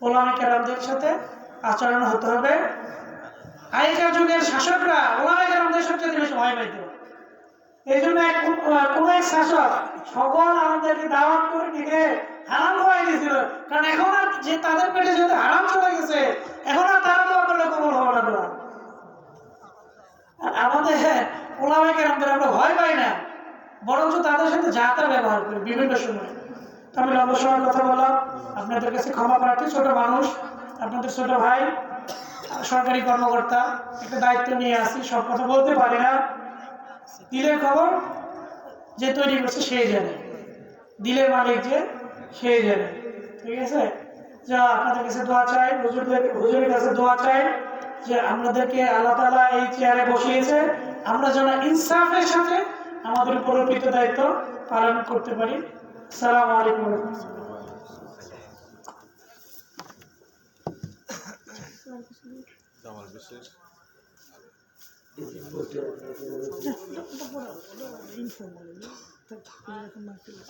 S4: উলামায়ে কেরামদের সাথে আচরণ হতে হবে। আগেকার যুগের শাসকরা উলামায়ে কেরামদের সাথে বেশি ভয় পাইত। এই জন্য কোন এক শাসক সকল আমাদেরকে দাওয়াত করে নিয়ে হারাম হয়ে গেছিল, কারণ এখন আর যে তাদের পেটে যেহেতু হারাম চলে গেছে, এখন আর তারা দোয়া করলে কবুল হবে না দোয়া। আর আমাদের উলামায়ে কেরামদের আমরা ভয় পাই না, বরঞ্চ তাদের সাথে যাতা ব্যবহার করি বিভিন্ন সময়। তো আমি লম্বা সময় কথা বললাম, আপনাদের কাছে ক্ষমা প্রার্থী, ছোট মানুষ, আপনাদের ছোট ভাই, সরকারি কর্মকর্তা, একটা দায়িত্ব নিয়ে আসি, সব কথা বলতে পারি না। দিলের খবর যে তৈরি করছে সেই জানে, দিলের মালিক যে সেই জানে, ঠিক আছে? যা আপনাদের কাছে দোয়া চাই, হুজুরের কাছে দোয়া চাই যে আমাদেরকে আল্লাহ তাআলা এই চেয়ারে বসিয়েছে, আমরা যেন ইনসাফের সাথে আমাদের উপর অর্পিত দায়িত্ব পালন করতে পারি। আসসালামু আলাইকুম ওয়া রাহমাতুল্লাহ।
S2: আমার বিশেষ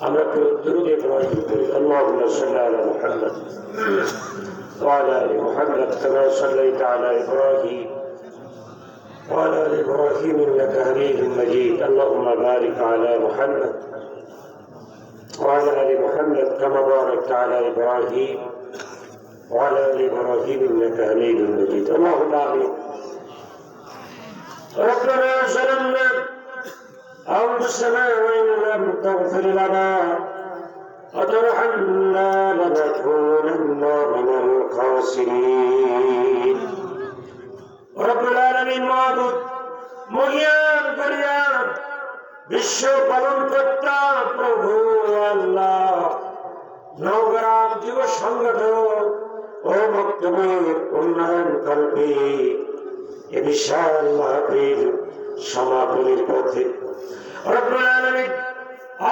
S1: আমরা দুরূদ ইব্রাহিম করি। আল্লাহুম্মা সাল্লি আলা মুহাম্মাদ ওয়া আলা আলি মুহাম্মাদ কামা সাল্লাইতা আলা ইব্রাহিম ওয়া আলা আলি ইব্রাহিম ইন্নাকা হামিদুম মাজিদ। আল্লাহুম্মা বারিক আলা মুহাম্মাদ ওয়া আলা আলি মুহাম্মাদ কামা বারাকতা আলা ইব্রাহিম ওয়া আলা আলি ইব্রাহিম ইন্নাকা হামিদুম মাজিদ। আল্লাহুম্মা আমিন। ربنا ظلمنا أنفسنا وإن لم تغفر لنا وترحمنا لنكونن من الخاسرين. رب العالمين معبود মহিয়ান করিয়ান বিশ্ব পালন কর্তা প্রভু আল্লাহ, নওগ্রাম যুব সংগঠন ও মক্তবের উন্নয়ন কল্পে এ বিশাল মাহফিল সমাপনের পথে রব্বুল আলামিন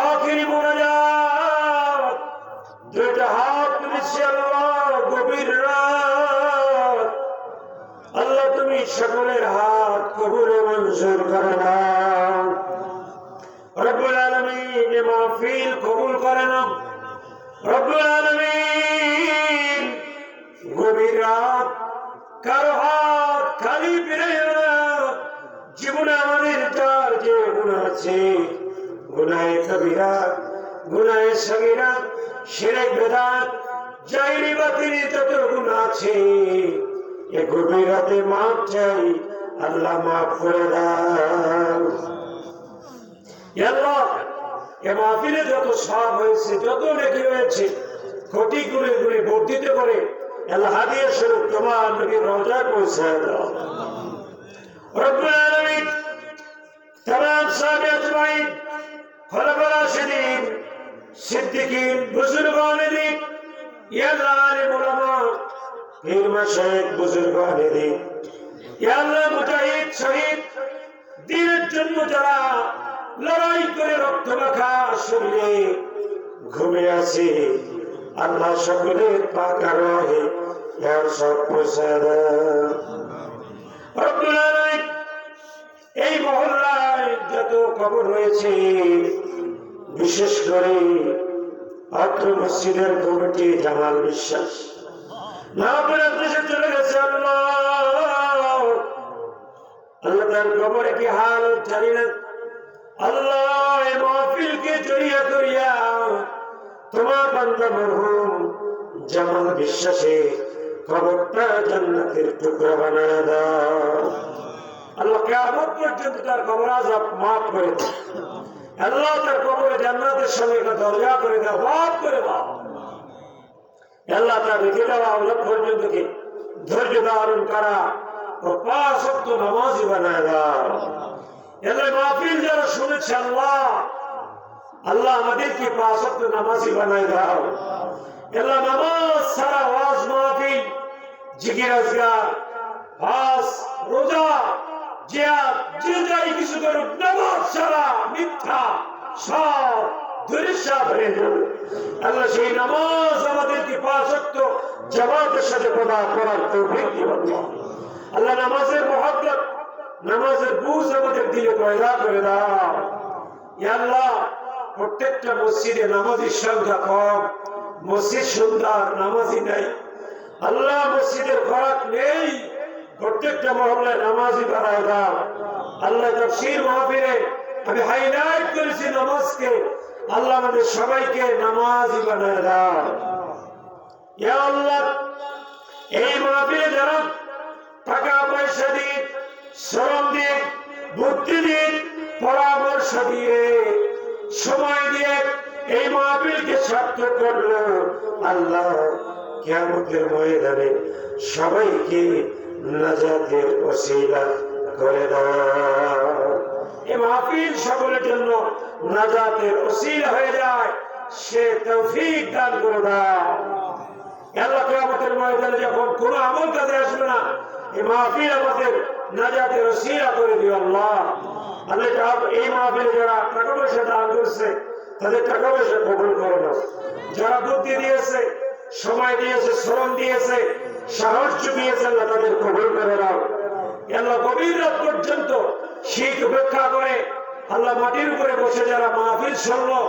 S1: আখিরি মুনাজাত, দুইটা হাত তুলেছি আল্লাহ, গভীর রাত, আল্লাহ তুমি সকলের হাত কবুলে মঞ্জুর করে নাও। রব্বুল আলামিন এ মাহফিল কবুল করে নাও। রব্বুল আলামিন গভীর রাত, কারো হাত খালি ফিরে জীবনে আমাদের যার যে গুনাহ আছে, গুনাহে কবিরা, গুনাহে সগীরা, শিরক বিদআত, জাহেলি বাতিনি যত গুনাহ আছে, এ গভীর রাতে মাফ চাই, আল্লাহ মাফ করে দাও। ইয়া আল্লাহ, এ মাহফিলে যত সওয়াব হয়েছে, যত নেকি হয়েছে, কোটি গুণে গুণে বর্ধিত করে আল্লাহ হাদিয়া স্বরূপ তোমার নবীর রওজায় পৌঁছায় দাও। রব্বুল আলামিন तमाम साहब अजमाइन, खुलफा राशिदीन, सिद्दीकीन, बुजुर्गान दीन, ইয়া আল্লাহ আলিম উলামা পীর মাশায়েখ বুজুর্গানে দিন ইয়া আল্লাহ মুজাহিদ শহীদ দ্বীনের জন্য যারা লড়াই করে রক্ত মাখা শরীরে ঘুমিয়ে আছে আল্লাহ সকলের পাক আরোহে ইয়ার সব পৌঁছে দাও রব্বুল আলামিন। এই মহল্লায় যত কবর রয়েছে বিশেষ করে অত্র মসজিদের কমিটি জামাল বিশ্বাস না করে দেশে চলে গেছে আল্লাহ আল্লাহ তার কবরে কি হাল জানি না আল্লাহ এই মাহফিলকে জড়িয়ে করিয়া তোমার বান্দা মরহুম জামাল বিশ্বাসে কবরটা জান্নাতের টুকরা বানায় দাও আল্লাহ কিয়ামত পর্যন্ত তার কবর আযাব মাফ করে দাও আল্লাহ তার কবরে জান্নাতের সঙ্গে একটা দরজা করে দাও মাফ করে দাও আল্লাহ তার রেখে দেওয়া আল্লাহ পর্যন্ত কি ধৈর্য ধারণ করা ও 5 ওয়াক্ত নামাজি বানায় দাও আল্লাহ মাহফিল যারা শুনেছে আল্লাহ আল্লাহ আমাদেরকে 5 ওয়াক্ত নামাজি বানায় দাও আল্লাহ নামাজ সারা ওয়াজ মাহফিল জিকির আজকার হজ রোজা জিহাদ যে যাই কিছু করুক নামাজ ছাড়া মিথ্যা সব দুরিশাত হয়ে যাবে আল্লাহ সেই নামাজ আমাদেরকে 5 ওয়াক্ত জামাতের সাথে পড়ার তৌফিক দিন আল্লাহ নামাজের মহব্বত নামাজের বুঝ আমাদের দিলে পয়দা করে দাও ইয়া আল্লাহ প্রত্যেকটা মসজিদে নামাজীর সংখ্যা কম মসজিদ সুন্দর নামাজি নাই আল্লাহ মসজিদের খরাক নেই প্রত্যেকটা মহল্লায় নামাজি বাড়ায় দাও আল্লাহ তাফসীর মাহফিলে আমি হাইলাইট করেছি নামাজকে আল্লাহ আমাদের সবাইকে নামাজি বানায় দাও ইয়া আল্লাহ এই মাহফিলে যারা টাকা পয়সা দিন শ্রম দিন বুদ্ধি দিন পরামর্শ দিয়ে সময় দিয়ে এই মাহফিলকে সার্থক করলো আল্লাহ কিয়ামতের ময়দানে সবাইকে নাজাতের ওসিলা করে দাও এই মাহফিল সকলের জন্য নাজাতের ওসিলা হয়ে যায় সে তৌফিক দান করে দাও আল্লাহ কিয়ামতের ময়দানে যখন কোনো আমল কাজে আসবে না এই মাহফিল আমাদের নাজাতের ওসিলা করে দিও আল্লাহ আল্লাহ এই মাহফিলে যারা টাকা পয়সা দান করছে তাদের টাকা পয়সা কবুল করে নাও যারা বুদ্ধি দিয়েছে সময় দিয়েছে শ্রম দিয়েছে সাহস জুগিয়েছে আল্লাহ তাদের কবুল করে নাও আল্লাহ গভীর রাত পর্যন্ত শীত উপেক্ষা করে আল্লাহ মাটির উপরে বসে যারা মাহফিল শুনলো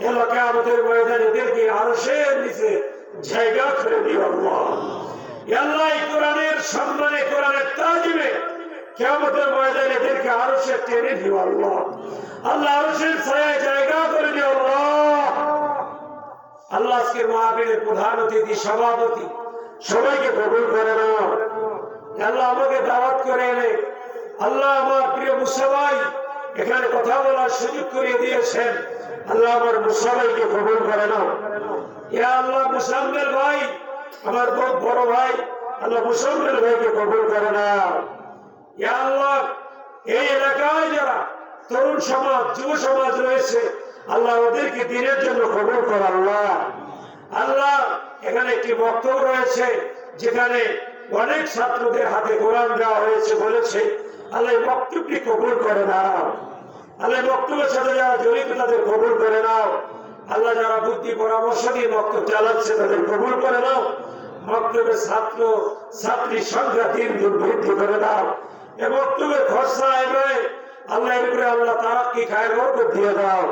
S1: আল্লাহ কিয়ামতের ময়দানে এদেরকে আরশের নিচে জায়গা করে দিও আল্লাহ আল্লাহ এই কোরআনের সম্মানে কোরআনের তাজিমে কিয়ামতের ময়দানে এদেরকে আরশে টেনে দিও আল্লাহ আল্লাহ আরশের ছায়ায় জায়গা করে দিও আল্লাহ আল্লাহ আজকের মাহফিলের প্রধান অতিথি সভাপতি সবাইকে কবুল করে নাও আল্লাহ আমাকে দাওয়াত করে এনে আল্লাহ আমার প্রিয় মুসা ভাই এখানে কথা বলার সুযোগ করে দিয়েছেন আল্লাহ আমার মুসা ভাইকে কবুল করে নাও ইয়া আল্লাহ মুসাম্মেল ভাই আমার বড় ভাই আল্লাহ মুসাম্মেল ভাইকে কবুল করে নাও ইয়া আল্লাহ এই এলাকায় যারা তরুণ সমাজ যুব সমাজ রয়েছে আল্লাহ ওদেরকে দিনের জন্য কবুল কর আল্লাহ আল্লাহ এখানে একটি বক্তব্য রয়েছে যেখানে অনেক ছাত্রদের হাতে কোরআন দেওয়া হয়েছে বলেছে আল্লাহ বক্তব্যটি কবুল করে নাও আল্লাহ বক্তব্যের সাথে যারা জড়িত তাদের কবুল করে নাও আল্লাহ যারা বুদ্ধি পরামর্শ দিয়ে বক্তব্য চালাচ্ছে তাদের কবুল করে নাও বক্তব্যের ছাত্র ছাত্রীর সংখ্যা 3 গুণ বৃদ্ধি করে দাও এ বক্তব্যের খরচা এবারে আল্লাহ এর উপরে আল্লাহ তারাক্কি খায়ের বরকত দিয়ে দাও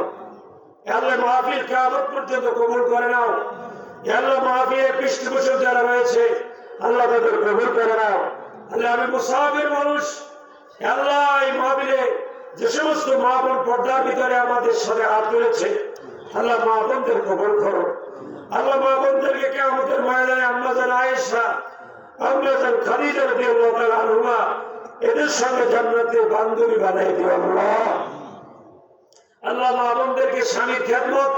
S1: আল্লাহ মাহফিল কিয়ামত পর্যন্ত কবুল করে নাও আল্লাহ মাহফিলের পৃষ্ঠপোষক যারা রয়েছে আল্লাহ তাদের কবুল করে নাও আল্লাহ আমি মুসাফির মানুষ আল্লাহ এই মাহফিলে যে সমস্ত মা বোন পর্দার ভিতরে আমাদের সাথে হাত তুলেছে আল্লাহ মা বোনদের কবুল করো আল্লাহ মা বোনদেরকে কিয়ামতের ময়দানে আম্মা জান আয়েশা আম্মা জান খাদিজা রাদিয়াল্লাহু তাআলা আনহা এদের সঙ্গে জান্নাতে বান্ধবী বানাই দিও আল্লাহ আল্লাহ মা বোনদেরকে স্বামীর খেদমত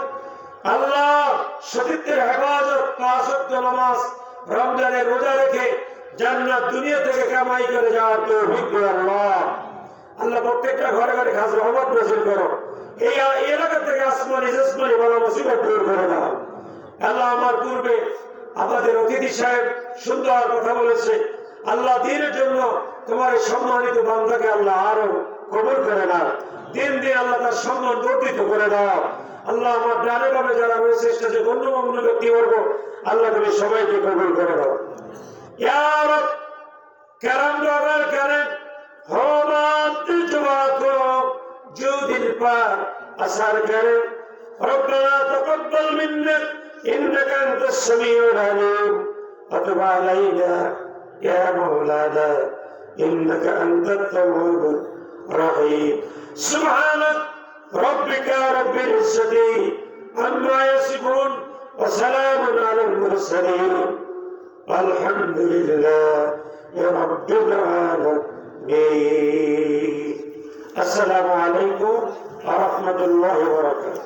S1: আল্লাহ সতীত্বের হেফাজত 5 ওয়াক্ত নামাজ রমজানের রোজা রেখে জান্নাত দুনিয়া থেকে কামাই করে যাওয়ার তৌফিক দাও আল্লাহ আল্লাহ প্রত্যেকটা ঘরে ঘরে খাস রহমত নাযিল করো এই এলাকা থেকে আসমানি জিসমানি বলা মুসিবত দূর করে দাও আল্লাহ আমার পূর্বে আমাদের অতিথি সাহেব সুন্দর কথা বলেছে। আল্লাহ দিনের জন্য তোমার এই সম্মানিত বান্দাকে আল্লাহ আরো কবুল করে নাও। দিন দিন আল্লাহ তার সম্মান বর্ধিত করে দাও। আল্লাহ আমার ডানে বামে যারা রয়েছে যে গণ্যমান্য ব্যক্তিবর্গ, আল্লাহ তুমি সবাইকে কবুল করে দাও। ইয়া রব کرم دوبر کرم حرمات التجوا کو جو دل پر اثر کرے ربنا تقبل منا انك انت السميع العليم وتب علينا يا مولانا انك انت التواب الرحيم سبحان ربك رب العزة عما يصفون وسلام على المرسلين الحمد لله يا رب العالمين السلام عليكم ورحمة الله وبركاته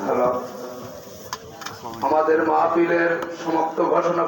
S5: হ্যালো, আমাদের মাহফিলের সমাপ্ত ঘোষণা